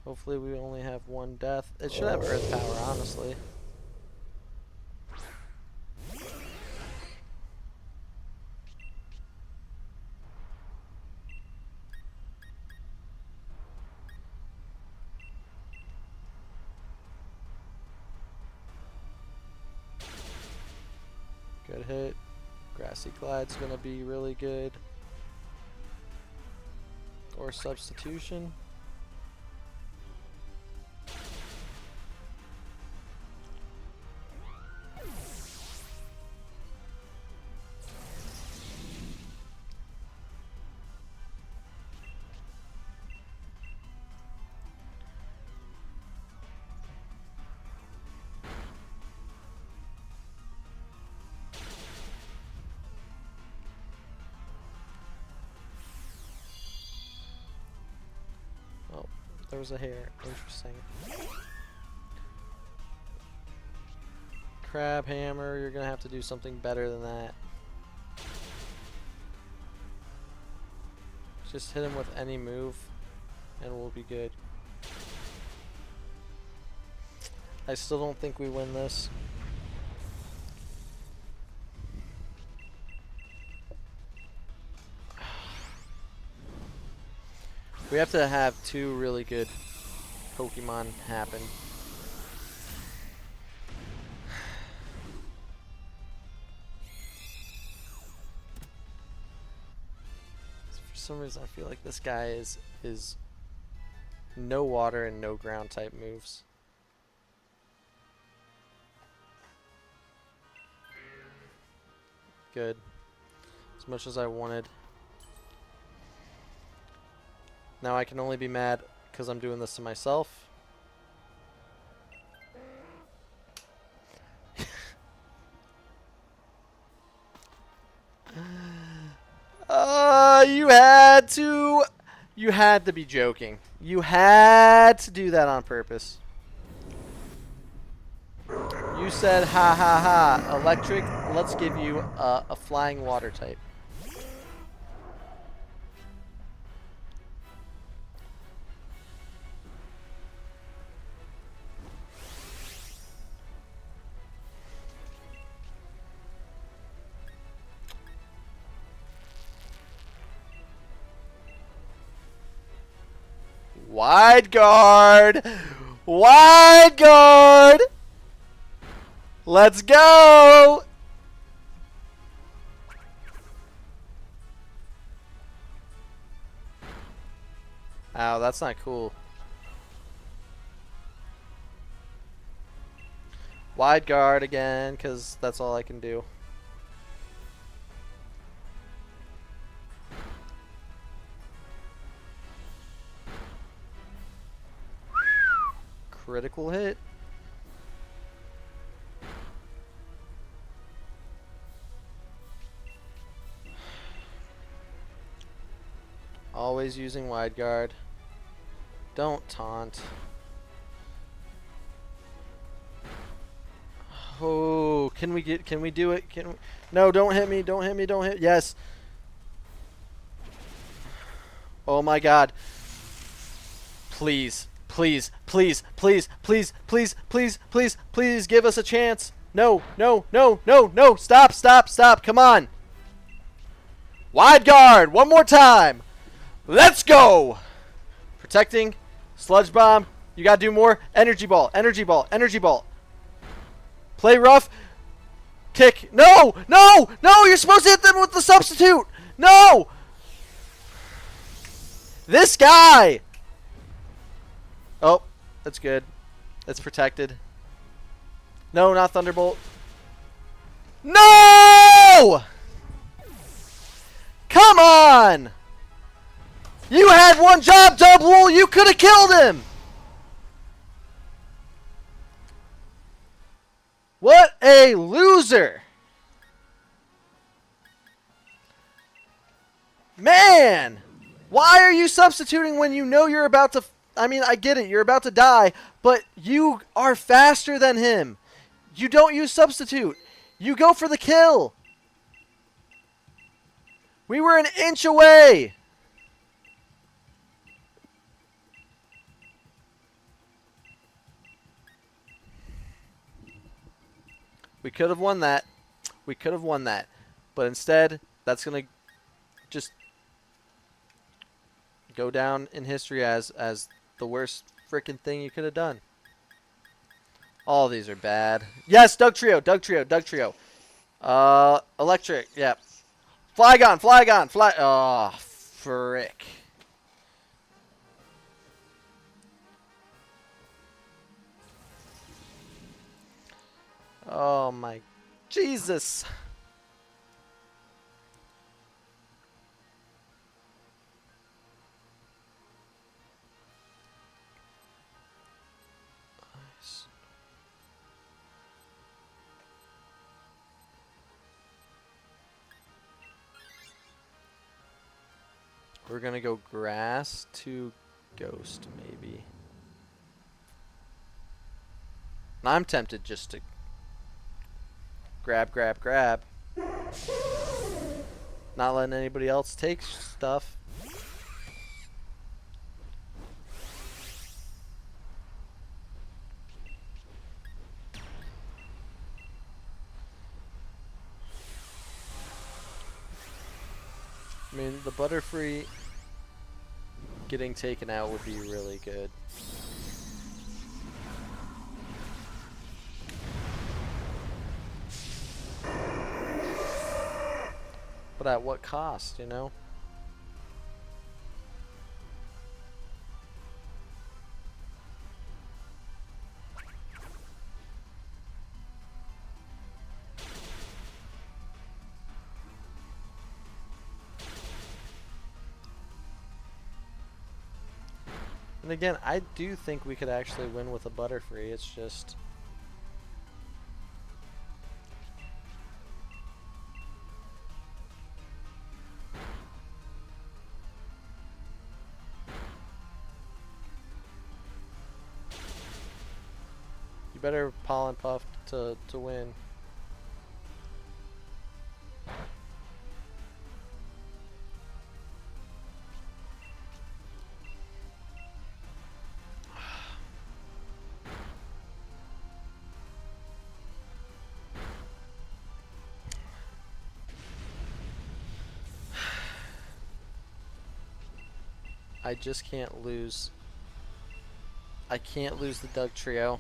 Hopefully we only have one death. It should have Earth Power, honestly. Good hit. Grassy Glide's gonna be really good. Or Substitution. There was a hair. Interesting. Crab Hammer, you're gonna have to do something better than that. Just hit him with any move and we'll be good. I still don't think we win this. We have to have 2 really good Pokemon happen. For some reason I feel like this guy is no water and no ground type moves. Good. As much as I wanted. Now I can only be mad because I'm doing this to myself. You had to be joking. You had to do that on purpose. You said, ha ha ha, electric, let's give you a flying water type. Wide guard! Wide guard! Let's go! Ow, that's not cool. Wide guard again, because that's all I can do. Critical hit. Always using wide guard. Don't taunt. Oh, can we do it? Can we? No, don't hit me. Don't hit me. Don't hit. Yes. Oh my god. Please. Please. Please. Please. Please. Please. Please. Please. Please give us a chance. No. No. No. No. No. Stop. Stop. Stop. Come on. Wide guard. One more time. Let's go. Protecting. Sludge bomb. You gotta do more. Energy ball. Energy ball. Energy ball. Play rough. Kick. No! No! No! You're supposed to hit them with the substitute! No! This guy! Oh, that's good. That's protected. No, not Thunderbolt. No! Come on! You had one job, Double! You could have killed him! What a loser! Man! Why are you substituting when you know you're about to... I mean, I get it, you're about to die, but you are faster than him. You don't use substitute. You go for the kill. We were an inch away. We could have won that. We could have won that. But instead, that's going to just go down in history as the worst freaking thing you could have done. All these are bad. Yes, Dugtrio, Dugtrio, Dugtrio. Electric, yeah. Flygon, Flygon, Fly. Oh, frick. Oh my Jesus. We're gonna go grass to ghost, maybe. I'm tempted just to grab, grab, grab. Not letting anybody else take stuff. I mean, the Butterfree getting taken out would be really good. But at what cost, you know? And again, I do think we could actually win with a Butterfree. It's just... you better Pollen Puff to win. I just can't lose. I can't lose the Dugtrio.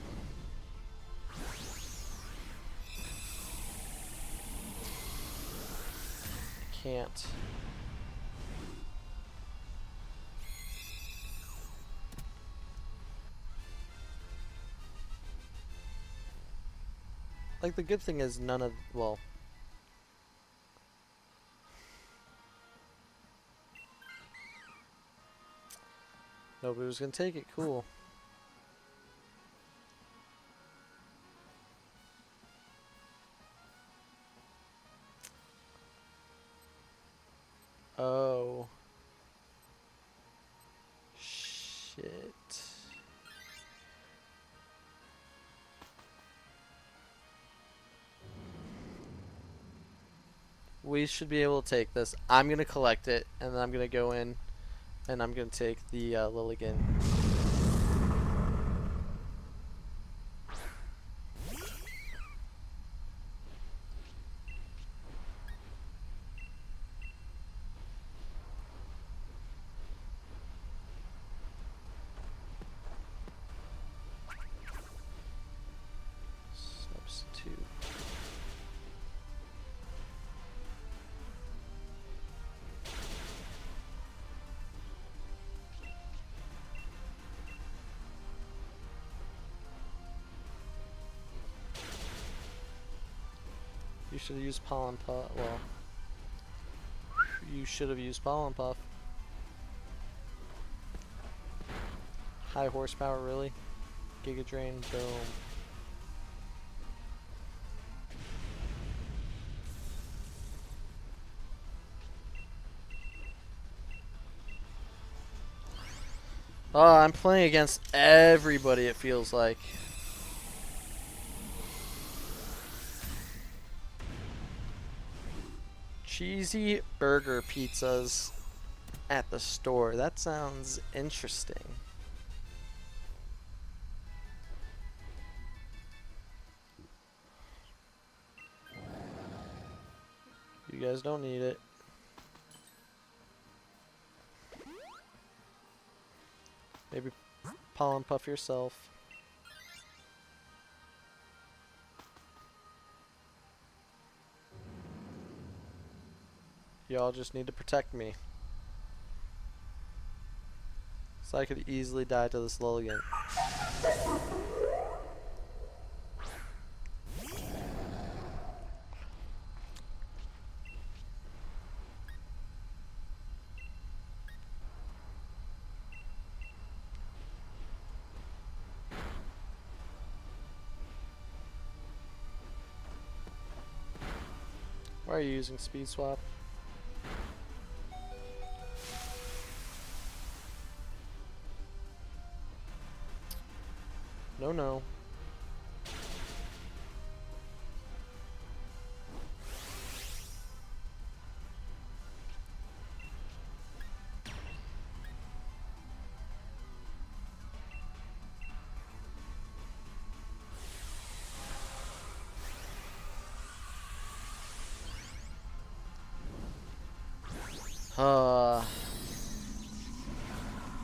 I can't. Like, the good thing is none of, well... nobody was gonna take it, cool. Oh. Shit. We should be able to take this. I'm gonna collect it, and then I'm gonna go in, and I'm gonna take the Lilligant. Substitute. You should have used Pollen Puff. Well, you should have used Pollen Puff. High horsepower, really? Giga Drain, boom. Oh, I'm playing against everybody, it feels like. Cheesy burger pizzas at the store. That sounds interesting. You guys don't need it. Maybe Pollen Puff yourself. Y'all just need to protect me. So I could easily die to this Lilligant. Why are you using Speed Swap? No, no.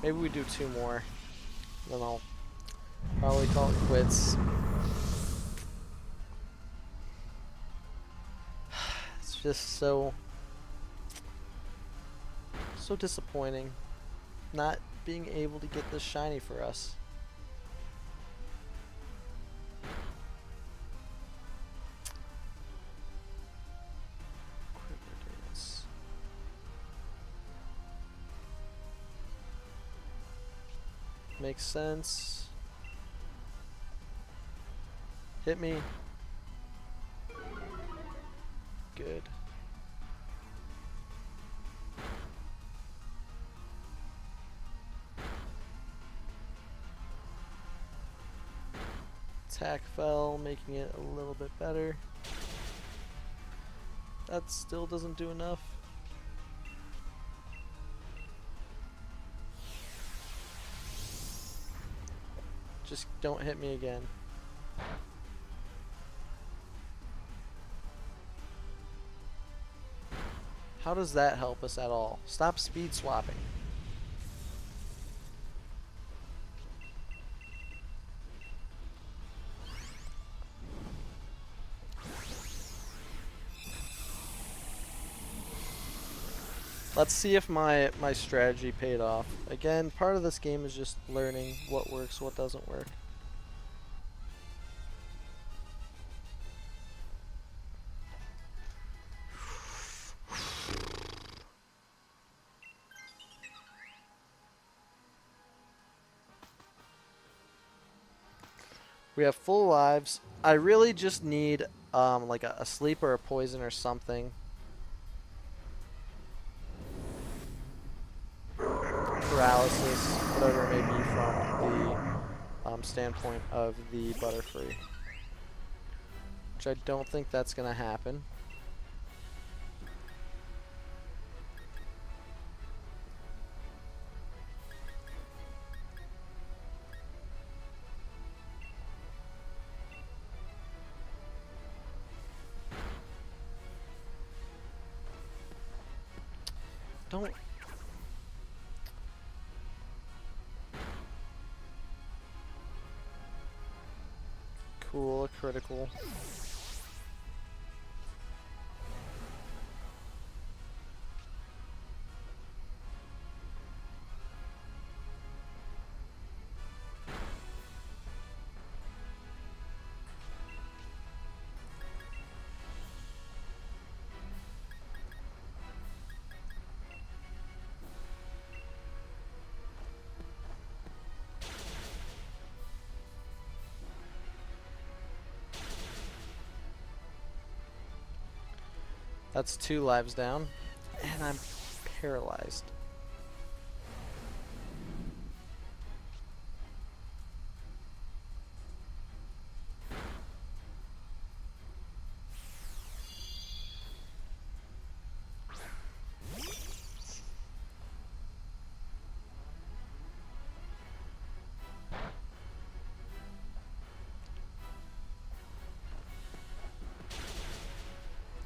Maybe we do 2 more. Then I'll probably call it quits. It's just so disappointing not being able to get this shiny for us. Makes sense. Hit me. Good. Attack fell, making it a little bit better. That still doesn't do enough. Just don't hit me again. How does that help us at all? Stop speed swapping. Let's see if my strategy paid off. Again, part of this game is just learning what works, what doesn't work. We have full lives. I really just need like a sleep or a poison or something. Paralysis, whatever it may be from the standpoint of the Butterfree. Which I don't think that's going to happen. Don't... Cool, a critical. That's 2 lives down, and I'm paralyzed.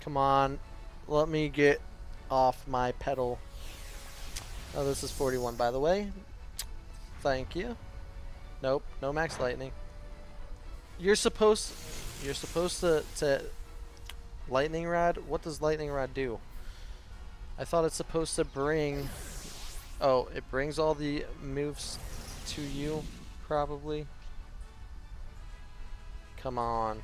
Come on. Let me get off my pedal. Oh, this is 41, by the way. Thank you. Nope, no max lightning. You're supposed to lightning rod. What does lightning rod do? I thought it's supposed to bring. Oh, it brings all the moves to you, probably. Come on.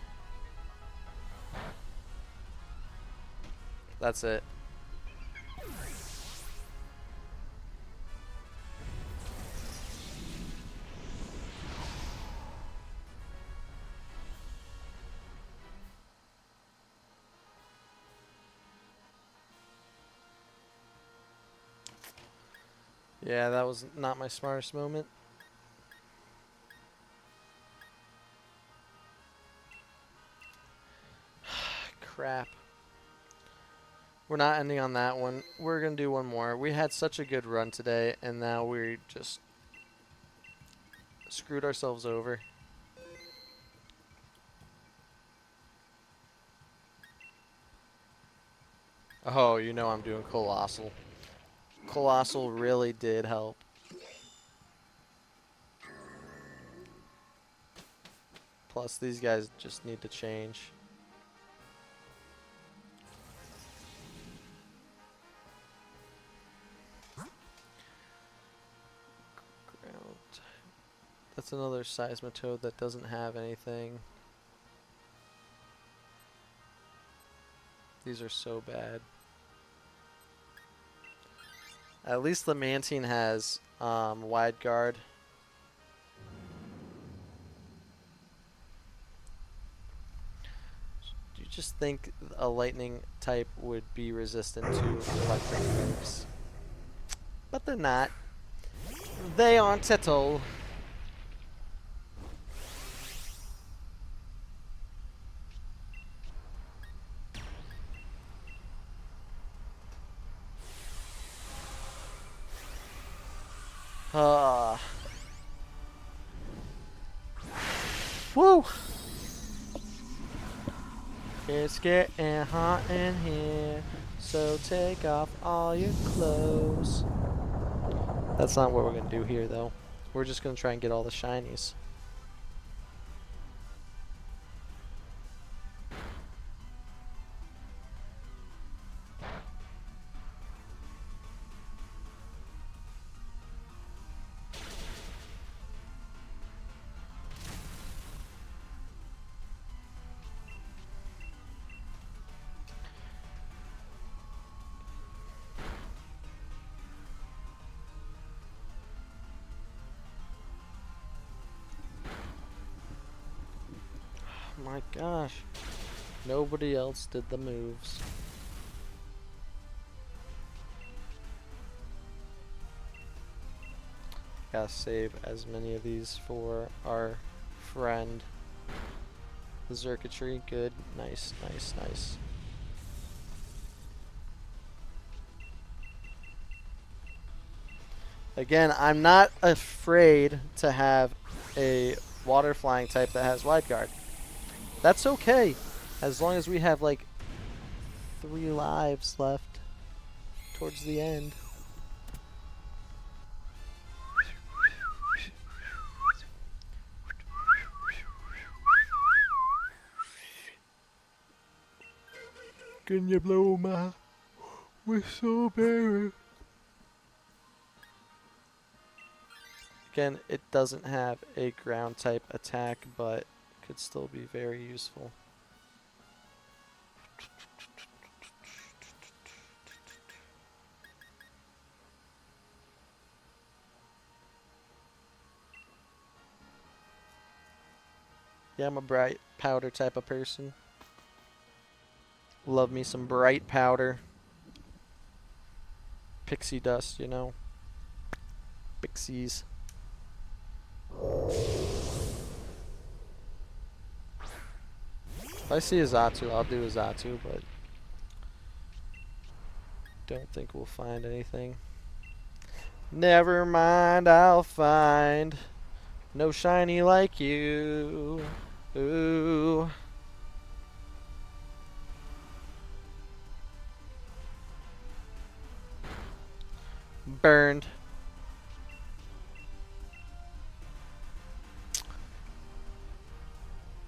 That's it. Yeah, that was not my smartest moment. Crap. We're not ending on that one. We're going to do one more. We had such a good run today, and now we just screwed ourselves over. Oh, you know I'm doing Colossal. Colossal really did help. Plus, these guys just need to change. Ground. That's another Seismitoad that doesn't have anything. These are so bad. At least the Mantine has wide guard. Do you just think a lightning type would be resistant to electric moves? But they're not. They aren't at all. Woo! It's getting hot in here, so take off all your clothes. That's not what we're gonna do here, though. We're just gonna try and get all the shinies. My gosh, nobody else did the moves. Gotta save as many of these for our friend. The Xurkitree, good, nice, nice, nice. Again, I'm not afraid to have a water flying type that has wide guard. That's okay, as long as we have like 3 lives left towards the end. Can you blow my whistle, baby? Again, it doesn't have a ground type attack, but could still be very useful. Yeah, I'm a bright powder type of person. Love me some bright powder. Pixie dust, you know. Pixies. If I see a Xatu, I'll do a Xatu, but don't think we'll find anything. Never mind, I'll find no shiny like you. Ooh. Burned.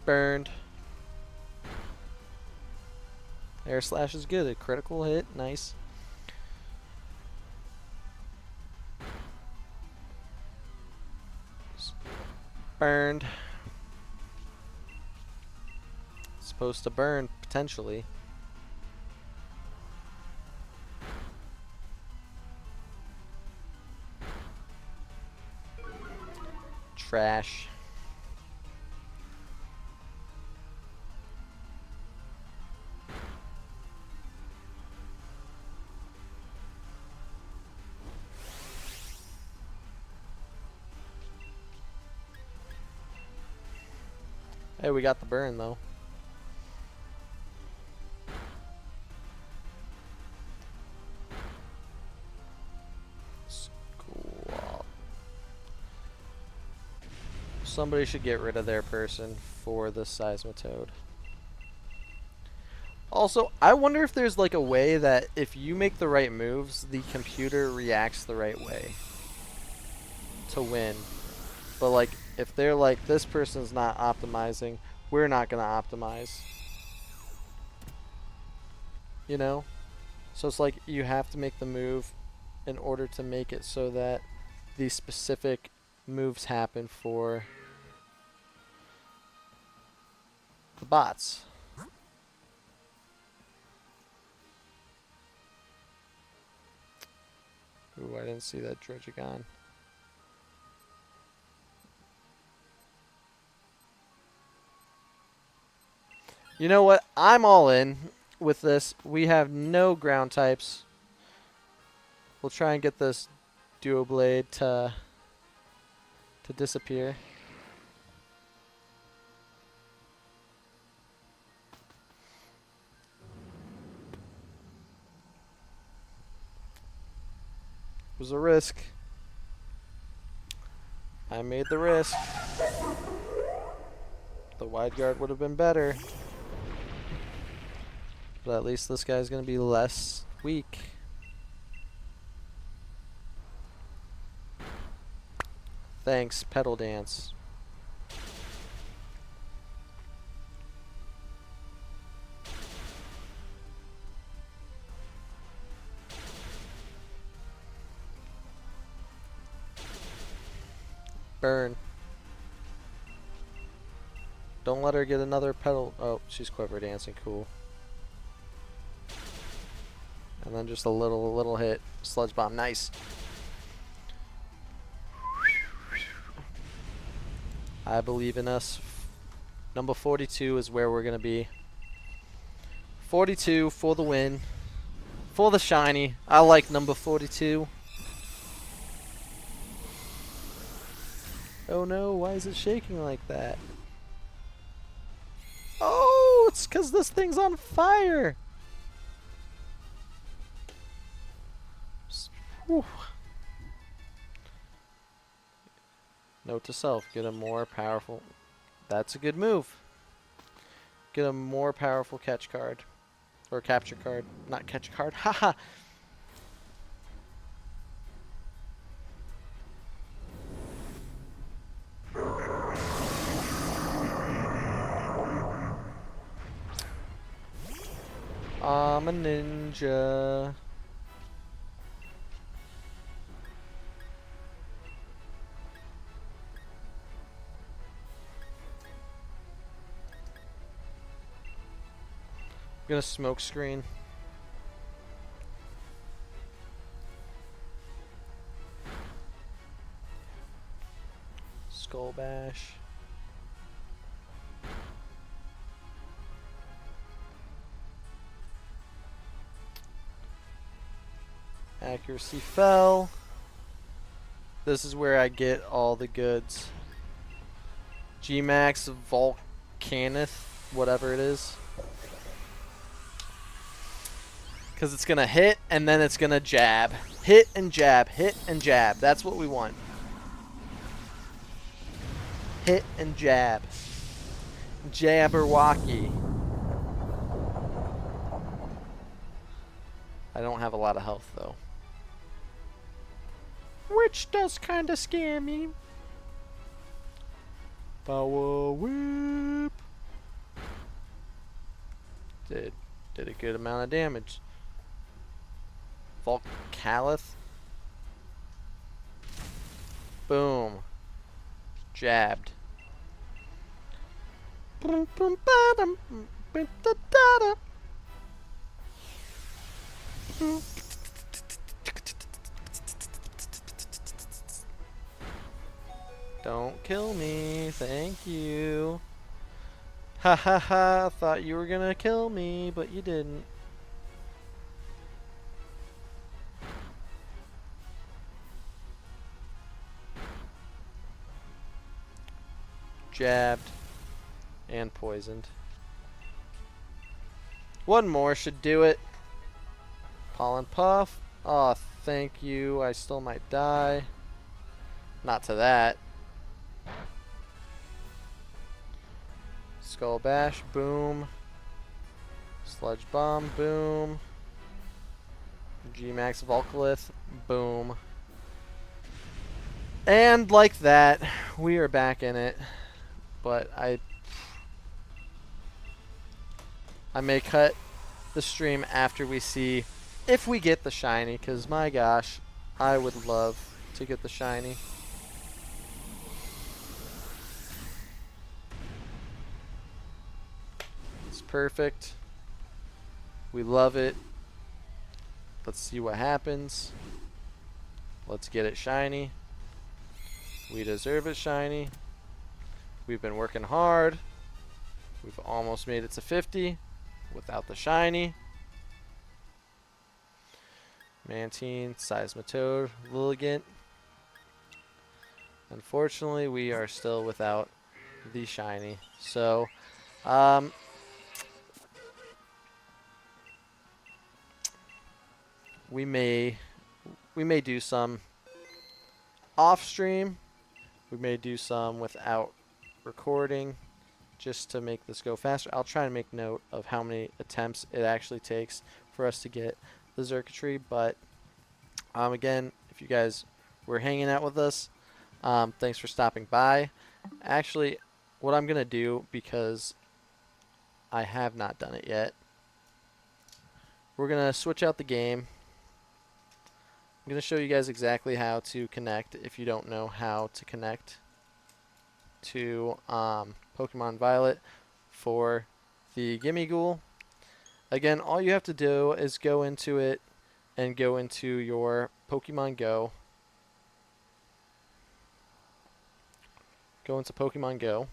Burned. Air Slash is good. A critical hit. Nice. Burned. Supposed to burn, potentially. Trash. Hey, we got the burn though. Cool. Somebody should get rid of their person for the Seismitoad. Also, I wonder if there's like a way that if you make the right moves, the computer reacts the right way to win. But like, if they're like, this person's not optimizing, we're not going to optimize. You know? So it's like you have to make the move in order to make it so that these specific moves happen for the bots. Ooh, I didn't see that Drojagon. You know what? I'm all in with this. We have no ground types. We'll try and get this Duoblade to disappear. It was a risk. I made the risk. The wide guard would have been better. But at least this guy's going to be less weak. Thanks, Pedal Dance. Burn. Don't let her get another pedal. Oh, she's Quiver Dancing. Cool. And then just a little hit. Sludge Bomb. Nice. I believe in us. Number 42 is where we're going to be. 42 for the win. For the shiny. I like number 42. Oh no, why is it shaking like that? Oh, it's because this thing's on fire. Whew. Note to self, get a more powerful... That's a good move. Get a more powerful catch card. Or capture card. Not catch card. Haha. I'm a ninja. I'm gonna smoke screen. Skull Bash. Accuracy fell. This is where I get all the goods. G-Max Volcanith, whatever it is. Because it's going to hit and then it's going to jab. Hit and jab, hit and jab. That's what we want. Hit and jab. Jabberwocky. I don't have a lot of health though. Which does kind of scare me. Power Whip. Did a good amount of damage. Volcalith. Boom. Jabbed. Don't kill me, thank you. Ha ha ha, thought you were gonna kill me, but you didn't. Jabbed and poisoned. One more should do it. Pollen Puff. Oh, thank you. I still might die. Not to that. Skull Bash. Boom. Sludge Bomb. Boom. G-Max Volcalith. Boom. And like that, we are back in it, but I may cut the stream after we see if we get the shiny, because my gosh, I would love to get the shiny. It's perfect. We love it. Let's see what happens. Let's get it shiny. We deserve it shiny. We've been working hard. We've almost made it to 50 without the shiny. Mantine, Seismitoad, Lilligant. Unfortunately, we are still without the shiny. So, we may do some off stream. We may do some without recording, just to make this go faster. I'll try and make note of how many attempts it actually takes for us to get the Xurkitree. But again, if you guys were hanging out with us, thanks for stopping by. Actually, what I'm gonna do, because I have not done it yet, we're gonna switch out the game. I'm going to show you guys exactly how to connect if you don't know how to connect to Pokemon Violet for the Gimmighoul. Again, all you have to do is go into it and go into your Pokemon Go. Go into Pokemon Go.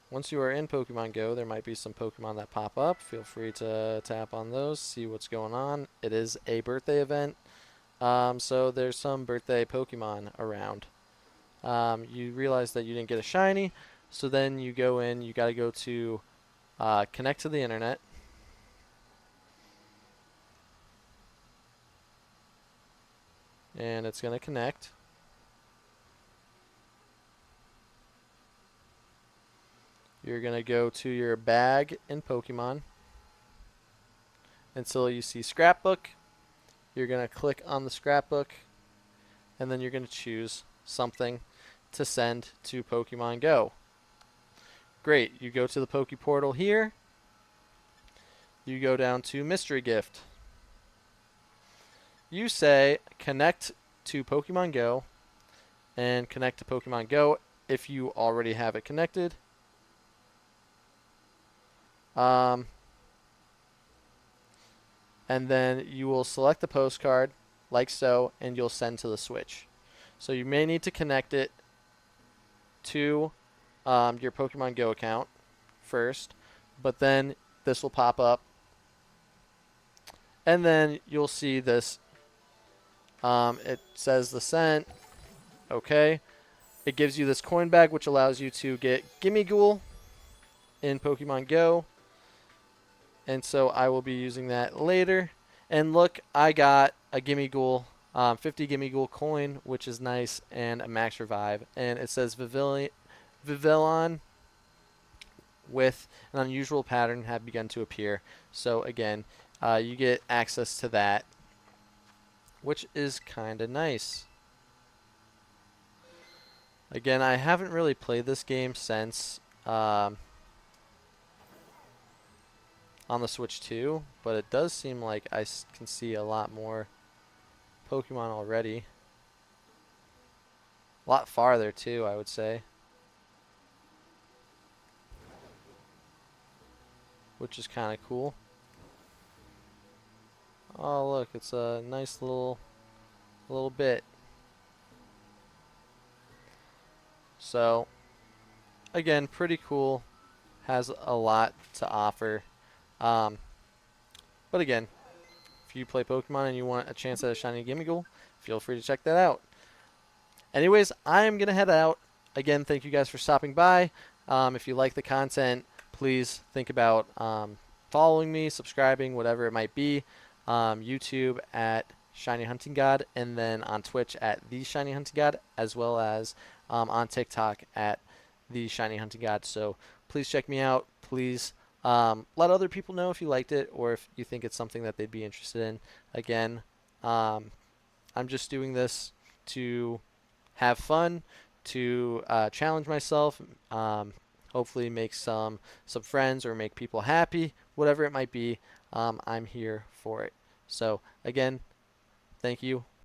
Once you are in Pokemon Go, there might be some Pokemon that pop up. Feel free to tap on those, see what's going on. It is a birthday event, so there's some birthday Pokemon around. You realize that you didn't get a shiny, so then you go in, you got to go to connect to the internet. And it's going to connect. You're going to go to your bag in Pokemon until you see Scrapbook. You're going to click on the Scrapbook, and then you're going to choose something to send to Pokemon Go. Great. You go to the Poke Portal here. You go down to Mystery Gift. You say connect to Pokemon Go and connect to Pokemon Go if you already have it connected. And then you will select the postcard like so, and you'll send to the Switch. So you may need to connect it to your Pokemon Go account first, but then this will pop up, and then you'll see this. It says the sent. Okay. It gives you this coin bag, which allows you to get Gimmighoul in Pokemon Go. And so I will be using that later. And look, I got a Gimmighoul, 50 Gimmighoul coin, which is nice, and a max revive. And it says Vivillon with an unusual pattern have begun to appear. So again, you get access to that, which is kind of nice. Again, I haven't really played this game since on the Switch 2, but it does seem like I can see a lot more Pokemon already. A lot farther too, I would say. Which is kind of cool. Oh look, it's a nice little bit. So, again, pretty cool. Has a lot to offer. But again, if you play Pokemon and you want a chance at a shiny Gimmighoul, feel free to check that out. Anyways, I am going to head out. Again, thank you guys for stopping by. If you like the content, please think about following me, subscribing, whatever it might be. YouTube at Shiny Hunting God, and then on Twitch at The Shiny Hunting God, as well as on TikTok at The Shiny Hunting God. So please check me out. Please let other people know if you liked it or if you think it's something that they'd be interested in. Again, I'm just doing this to have fun, to challenge myself, hopefully make some friends or make people happy, whatever it might be. I'm here for it. So again, thank you